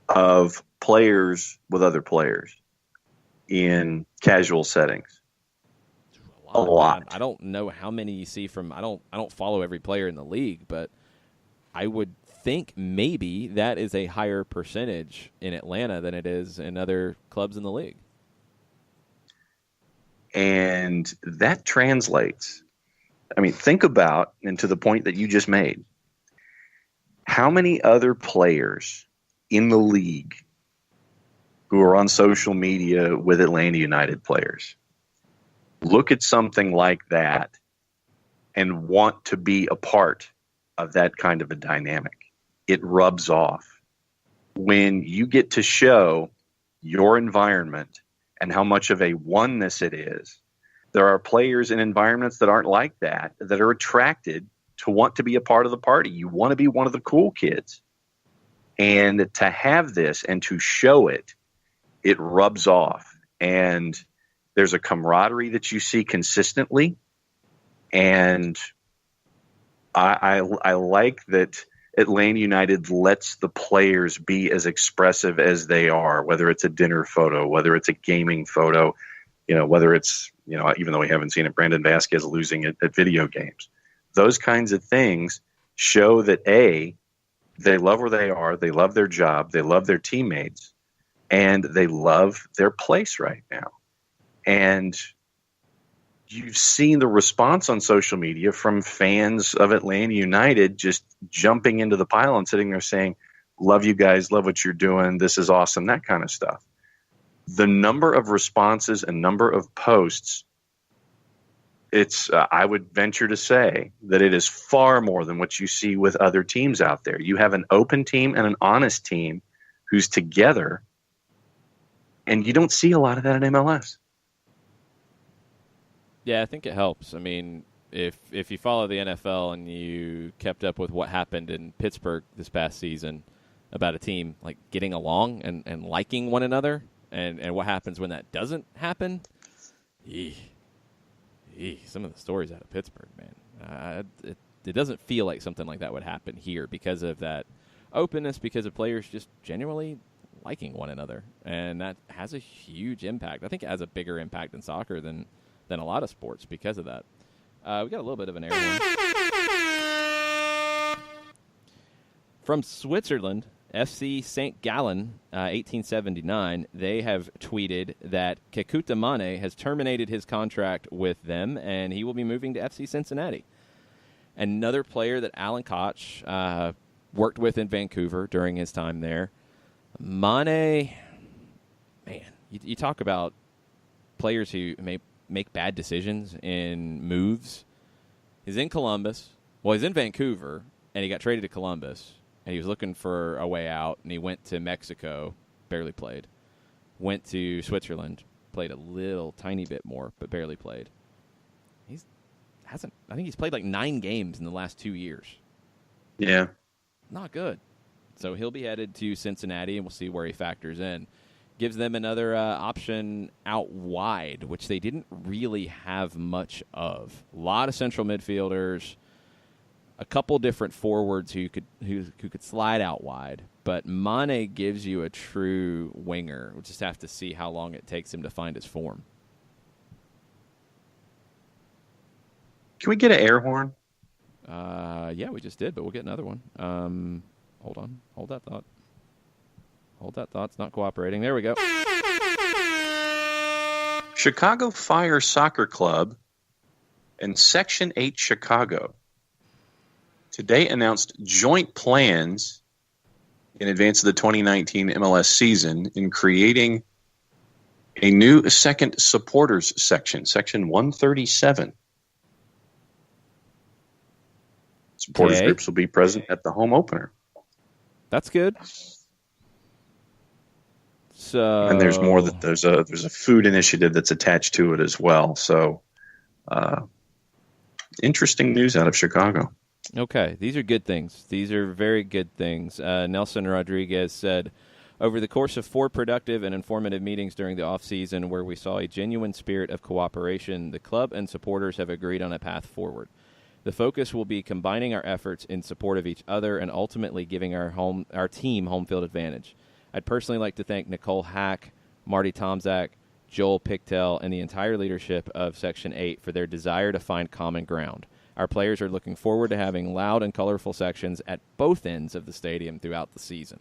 of players with other players in casual settings? A lot. I don't know how many you see from. I don't follow every player in the league, but I would think maybe that is a higher percentage in Atlanta than it is in other clubs in the league. And that translates. I mean, think about, and to the point that you just made, how many other players in the league who are on social media with Atlanta United players look at something like that and want to be a part of that kind of a dynamic. It rubs off. When you get to show your environment and how much of a oneness it is, there are players in environments that aren't like that are attracted to want to be a part of the party. You want to be one of the cool kids. And to have this and to show it, it rubs off. And there's a camaraderie that you see consistently. And I like that Atlanta United lets the players be as expressive as they are, whether it's a dinner photo, whether it's a gaming photo, whether it's, even though we haven't seen it, Brandon Vasquez losing at video games. Those kinds of things show that, A, they love where they are, they love their job, they love their teammates, and they love their place right now. And you've seen the response on social media from fans of Atlanta United just jumping into the pile and sitting there saying, love you guys, love what you're doing, this is awesome, that kind of stuff. The number of responses and number of posts, it's I would venture to say that it is far more than what you see with other teams out there. You have an open team and an honest team who's together, and you don't see a lot of that in MLS. Yeah, I think it helps. I mean, if you follow the NFL and you kept up with what happened in Pittsburgh this past season about a team like getting along and liking one another, and what happens when that doesn't happen, some of the stories out of Pittsburgh, man, it doesn't feel like something like that would happen here because of that openness, because of players just genuinely liking one another, and that has a huge impact. I think it has a bigger impact in soccer than a lot of sports because of that. We got a little bit of an air horn. From Switzerland, FC St. Gallen, 1879, they have tweeted that Kekuta Mane has terminated his contract with them, and he will be moving to FC Cincinnati. Another player that Alan Koch worked with in Vancouver during his time there. Mane, man, you talk about players who may make bad decisions in moves. He's in Columbus. Well, he's in Vancouver, and he got traded to Columbus, and he was looking for a way out, and he went to Mexico, barely played. Went to Switzerland, played a little tiny bit more, but barely played. I think he's played like 9 games in the last 2 years. Yeah. Not good. So he'll be headed to Cincinnati, and we'll see where he factors in. Gives them another option out wide, which they didn't really have much of. A lot of central midfielders, a couple different forwards who could slide out wide. But Mane gives you a true winger. We'll just have to see how long it takes him to find his form. Can we get an air horn? Yeah, we just did, but we'll get another one. Hold on. Hold that thought. Hold that thought. It's not cooperating. There we go. Chicago Fire Soccer Club and Section 8 Chicago today announced joint plans in advance of the 2019 MLS season in creating a new second supporters section, Section 137. Supporters groups will be present at the home opener. That's good. So, and there's more. There's a food initiative that's attached to it as well. So, interesting news out of Chicago. Okay, these are good things. These are very good things. Nelson Rodriguez said, over the course of 4 productive and informative meetings during the offseason where we saw a genuine spirit of cooperation, the club and supporters have agreed on a path forward. The focus will be combining our efforts in support of each other and ultimately giving our team home field advantage. I'd personally like to thank Nicole Hack, Marty Tomczak, Joel Pictel, and the entire leadership of Section 8 for their desire to find common ground. Our players are looking forward to having loud and colorful sections at both ends of the stadium throughout the season.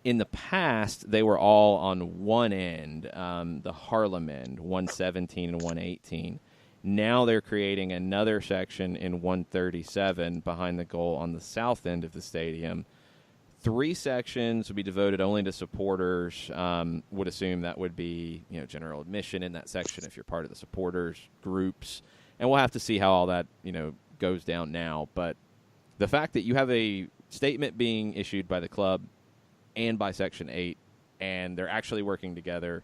In the past, they were all on one end, the Harlem end, 117 and 118. Now they're creating another section in 137 behind the goal on the south end of the stadium. 3 sections would be devoted only to supporters. Would assume that would be, general admission in that section if you're part of the supporters groups. And we'll have to see how all that, goes down now. But the fact that you have a statement being issued by the club and by Section 8, and they're actually working together,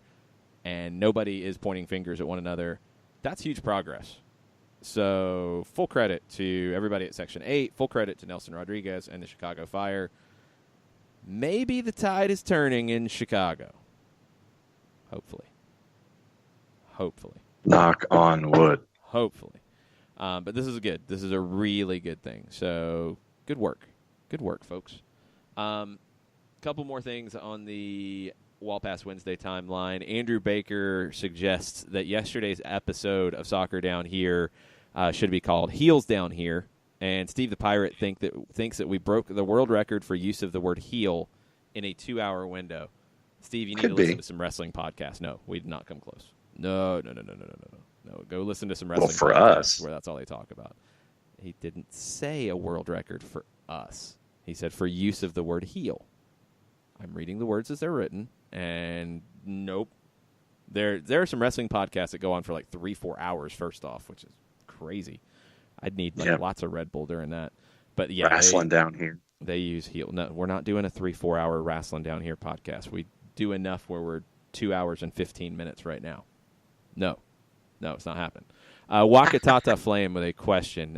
and nobody is pointing fingers at one another, that's huge progress. So full credit to everybody at Section 8, full credit to Nelson Rodriguez and the Chicago Fire. Maybe the tide is turning in Chicago. Hopefully. Knock on wood. Hopefully. But this is good. This is a really good thing. So good work. Good work, folks. Couple more things on the Wall Pass Wednesday timeline. Andrew Baker suggests that yesterday's episode of Soccer Down Here should be called Heels Down Here. And Steve the Pirate thinks that we broke the world record for use of the word heel in a 2-hour window. Steve, you need to listen to some wrestling podcasts. No, we did not come close. No. Go listen to some wrestling podcasts where that's all they talk about. He didn't say a world record for us. He said for use of the word heel. I'm reading the words as they're written, and nope. There are some wrestling podcasts that go on for like 3-4 hours, first off, which is crazy. I'd need lots of Red Bull during that. But yeah, wrestling down here. They use heel. No, we're not doing a 3-4 hour wrestling down here podcast. We do enough where we're 2 hours and 15 minutes right now. No, it's not happening. Waka Tata Flame with a question.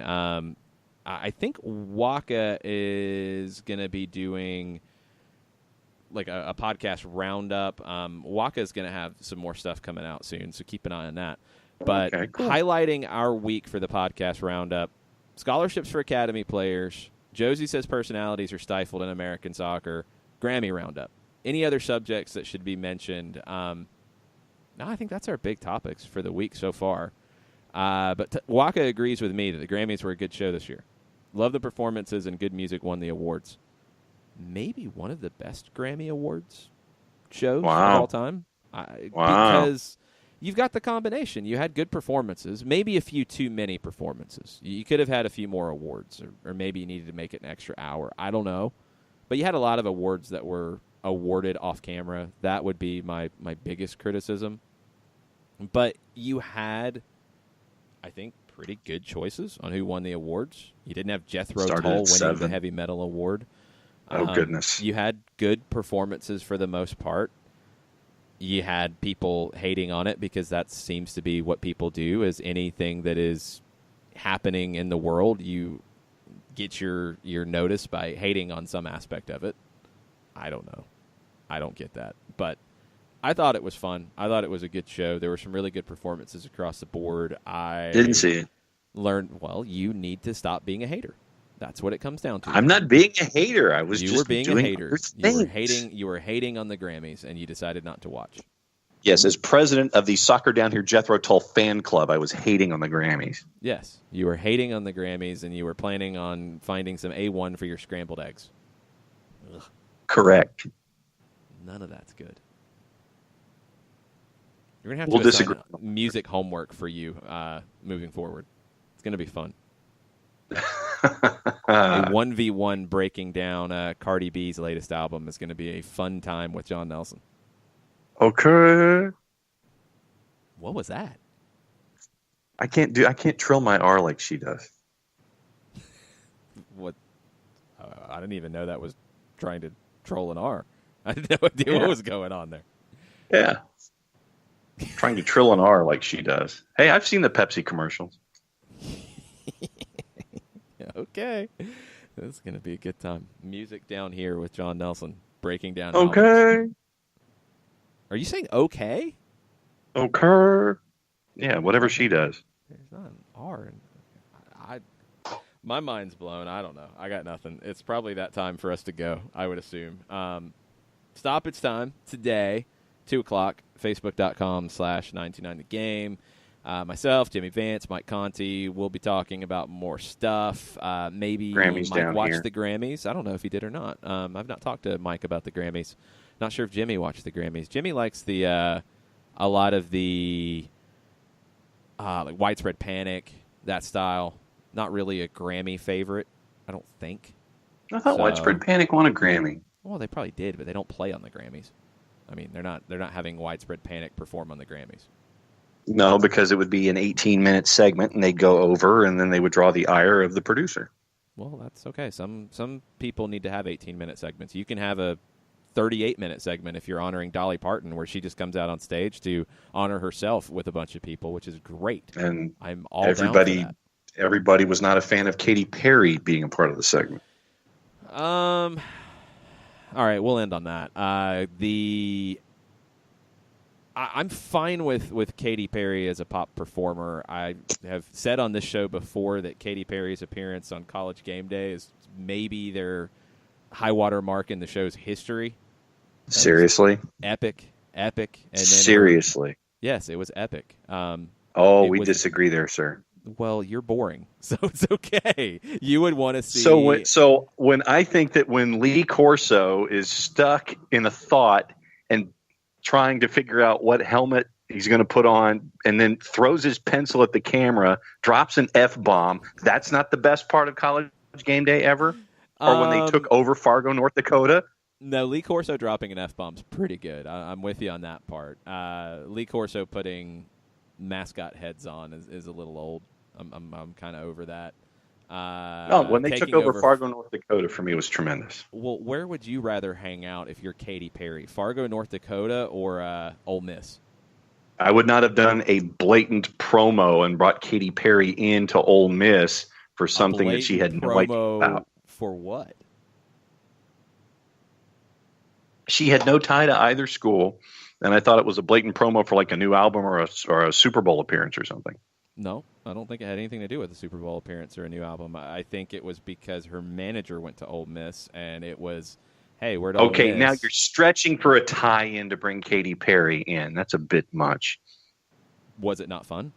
I think Waka is going to be doing like a podcast roundup. Waka is going to have some more stuff coming out soon, so keep an eye on that. But cool. Highlighting our week for the podcast roundup, scholarships for academy players, Josie says personalities are stifled in American soccer, Grammy roundup. Any other subjects that should be mentioned? No, I think that's our big topics for the week so far. But Waka agrees with me that the Grammys were a good show this year. Love the performances and good music won the awards. Maybe one of the best Grammy Awards shows of all time. Because you've got the combination. You had good performances, maybe a few too many performances. You could have had a few more awards, or maybe you needed to make it an extra hour. I don't know. But you had a lot of awards that were awarded off camera. That would be my biggest criticism. But you had, I think, pretty good choices on who won the awards. You didn't have Jethro Tull winning the heavy metal award. Oh, goodness. You had good performances for the most part. You had people hating on it because that seems to be what people do. Is anything that is happening in the world, you get your notice by hating on some aspect of it. I don't know. I don't get that. But I thought it was fun. I thought it was a good show. There were some really good performances across the board. I didn't see it. Learned, well, you need to stop being a hater. That's what it comes down to. I'm not being a hater. I was you were being a hater. You were hating on the Grammys, and you decided not to watch. Yes, as president of the Soccer Down Here Jethro Tull fan club, I was hating on the Grammys. Yes, you were hating on the Grammys, and you were planning on finding some A1 for your scrambled eggs. Ugh. Correct. None of that's good. You're going to have to assign music homework for you moving forward. It's going to be fun. A 1v1 breaking down Cardi B's latest album is going to be a fun time with John Nelson. Okay. What was that? I can't trill my R like she does. What? I didn't even know that was trying to troll an R. I had no idea what was going on there. Yeah. Trying to trill an R like she does. Hey, I've seen the Pepsi commercials. Okay. This is going to be a good time. Music Down Here with John Nelson breaking down. Okay. Albums. Are you saying okay? Okay. Yeah, whatever she does. There's not an R. My mind's blown. I don't know. I got nothing. It's probably that time for us to go, I would assume. Stoppage time today, 2 o'clock, facebook.com/929thegame. Myself, Jimmy Vance, Mike Conti, we'll be talking about more stuff. Maybe Grammys Mike down watched here. the Grammys. I don't know if he did or not. I've not talked to Mike about the Grammys. Not sure if Jimmy watched the Grammys. Jimmy likes the a lot of the like Widespread Panic, that style. Not really a Grammy favorite, I don't think. I thought Widespread Panic won a Grammy. Well, they probably did, but they don't play on the Grammys. I mean, they're not having Widespread Panic perform on the Grammys. No, because it would be an 18-minute segment, and they'd go over, and then they would draw the ire of the producer. Well, that's okay. Some people need to have 18-minute segments. You can have a 38-minute segment if you're honoring Dolly Parton, where she just comes out on stage to honor herself with a bunch of people, which is great. And I'm all everybody, down for that. Everybody was not a fan of Katy Perry being a part of the segment. All right, we'll end on that. I'm fine with Katy Perry as a pop performer. I have said on this show before that Katy Perry's appearance on College Game Day is maybe their high water mark in the show's history. Seriously? Epic. And then Seriously? Yes, it was epic. We disagree there, sir. Well, you're boring, so it's okay. You would want to see. So when I think that when Lee Corso is stuck in a thought and trying to figure out what helmet he's going to put on, and then throws his pencil at the camera, drops an F-bomb, that's not the best part of College Game Day ever? Or when they took over Fargo, North Dakota? No, Lee Corso dropping an F-bomb's pretty good. I'm with you on that part. Lee Corso putting mascot heads on is a little old. I'm kind of over that. When they took over Fargo, North Dakota, for me, it was tremendous. Well, where would you rather hang out if you're Katy Perry? Fargo, North Dakota, or Ole Miss? I would not have done a blatant promo and brought Katy Perry into Ole Miss for something that she had no idea about. For what? She had no tie to either school, and I thought it was a blatant promo for like a new album or a Super Bowl appearance or something. No, I don't think it had anything to do with a Super Bowl appearance or a new album. I think it was because her manager went to Ole Miss, and it was, hey, we're to Ole Miss. Now you're stretching for a tie-in to bring Katy Perry in. That's a bit much. Was it not fun?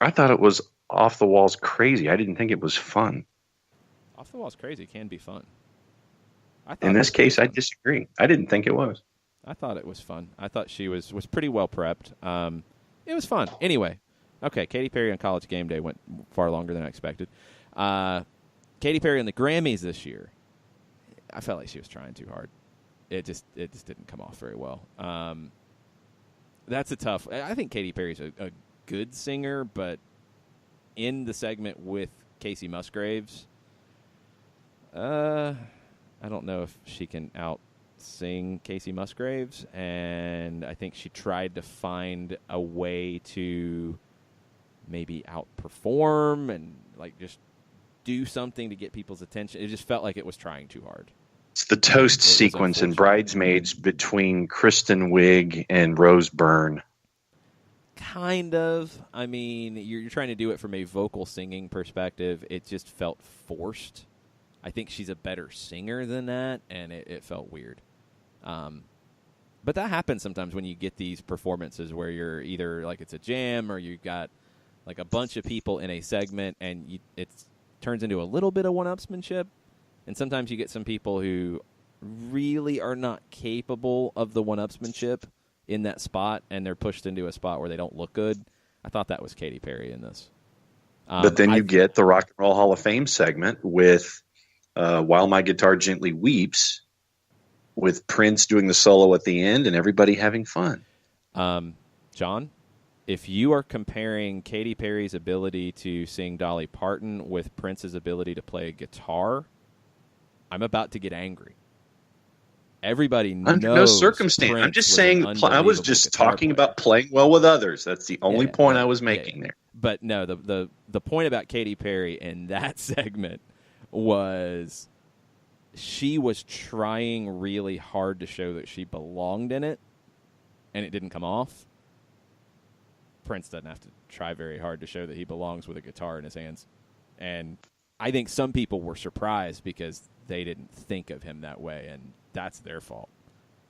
I thought it was off the walls crazy. I didn't think it was fun. Off the walls crazy can be fun. In this case, I disagree. I didn't think it was. I thought it was fun. I thought she was pretty well prepped. It was fun. Anyway, okay, Katy Perry on College Game Day went far longer than I expected. Katy Perry on the Grammys this year, I felt like she was trying too hard. It just didn't come off very well. That's a tough. I think Katy Perry's a good singer, but in the segment with Casey Musgraves, I don't know if she can sing Casey Musgraves, and I think she tried to find a way to maybe outperform and like just do something to get people's attention. It just felt like it was trying too hard. It's the toast sequence in Bridesmaids between Kristen Wiig and Rose Byrne. Kind of. I mean, you're trying to do it from a vocal singing perspective. It just felt forced. I think she's a better singer than that, and it felt weird. But that happens sometimes when you get these performances where you're either like it's a jam or you've got like a bunch of people in a segment, and it turns into a little bit of one-upsmanship. And sometimes you get some people who really are not capable of the one-upsmanship in that spot, and they're pushed into a spot where they don't look good. I thought that was Katy Perry in this. But then you get the Rock and Roll Hall of Fame segment with While My Guitar Gently Weeps, with Prince doing the solo at the end and everybody having fun. John, if you are comparing Katy Perry's ability to sing Dolly Parton with Prince's ability to play a guitar, I'm about to get angry. Everybody knows. Under no circumstance. Prince I'm just saying. I was just talking about playing well with others. That's the only point I was making there. But no, the point about Katy Perry in that segment was she was trying really hard to show that she belonged in it, and it didn't come off. Prince doesn't have to try very hard to show that he belongs with a guitar in his hands. And I think some people were surprised because they didn't think of him that way, and that's their fault,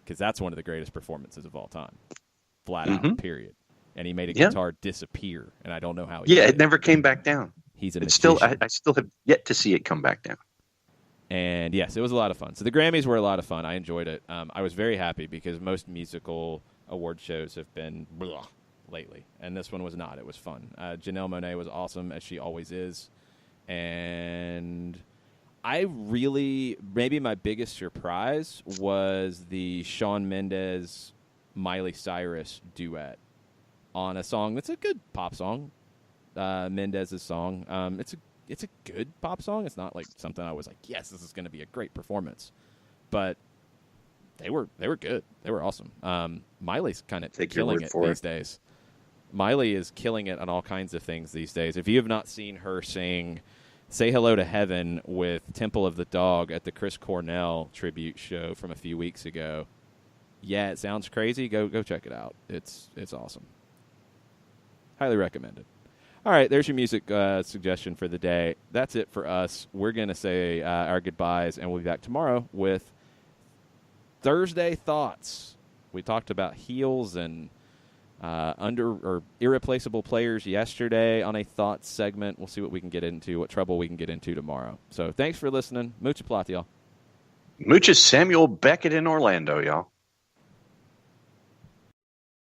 because that's one of the greatest performances of all time. Flat out, period. and he made a guitar disappear, and I don't know how he did it never came back down. He's a it's magician. still I still have yet to see it come back down. And yes, it was a lot of fun. So the Grammys were a lot of fun. I enjoyed it. I was very happy because most musical award shows have been blah lately, and this one was not. It was fun. Janelle Monáe was awesome, as she always is. And I really, maybe my biggest surprise was the Shawn Mendes, Miley Cyrus duet on a song that's a good pop song, Mendez's song. It's a good pop song. It's not like something I was like, yes, this is going to be a great performance. But they were good. They were awesome. Miley's kind of killing it these days. Miley is killing it on all kinds of things these days. If you have not seen her sing Say Hello to Heaven with Temple of the Dog at the Chris Cornell tribute show from a few weeks ago, yeah, it sounds crazy. Go check it out. It's awesome. Highly recommended. All right, there's your music suggestion for the day. That's it for us. We're going to say our goodbyes, and we'll be back tomorrow with Thursday Thoughts. We talked about heels and irreplaceable players yesterday on a Thoughts segment. We'll see what we can get into, what trouble we can get into tomorrow. So thanks for listening. Mucha plata, y'all. Muchas Samuel Beckett in Orlando, y'all.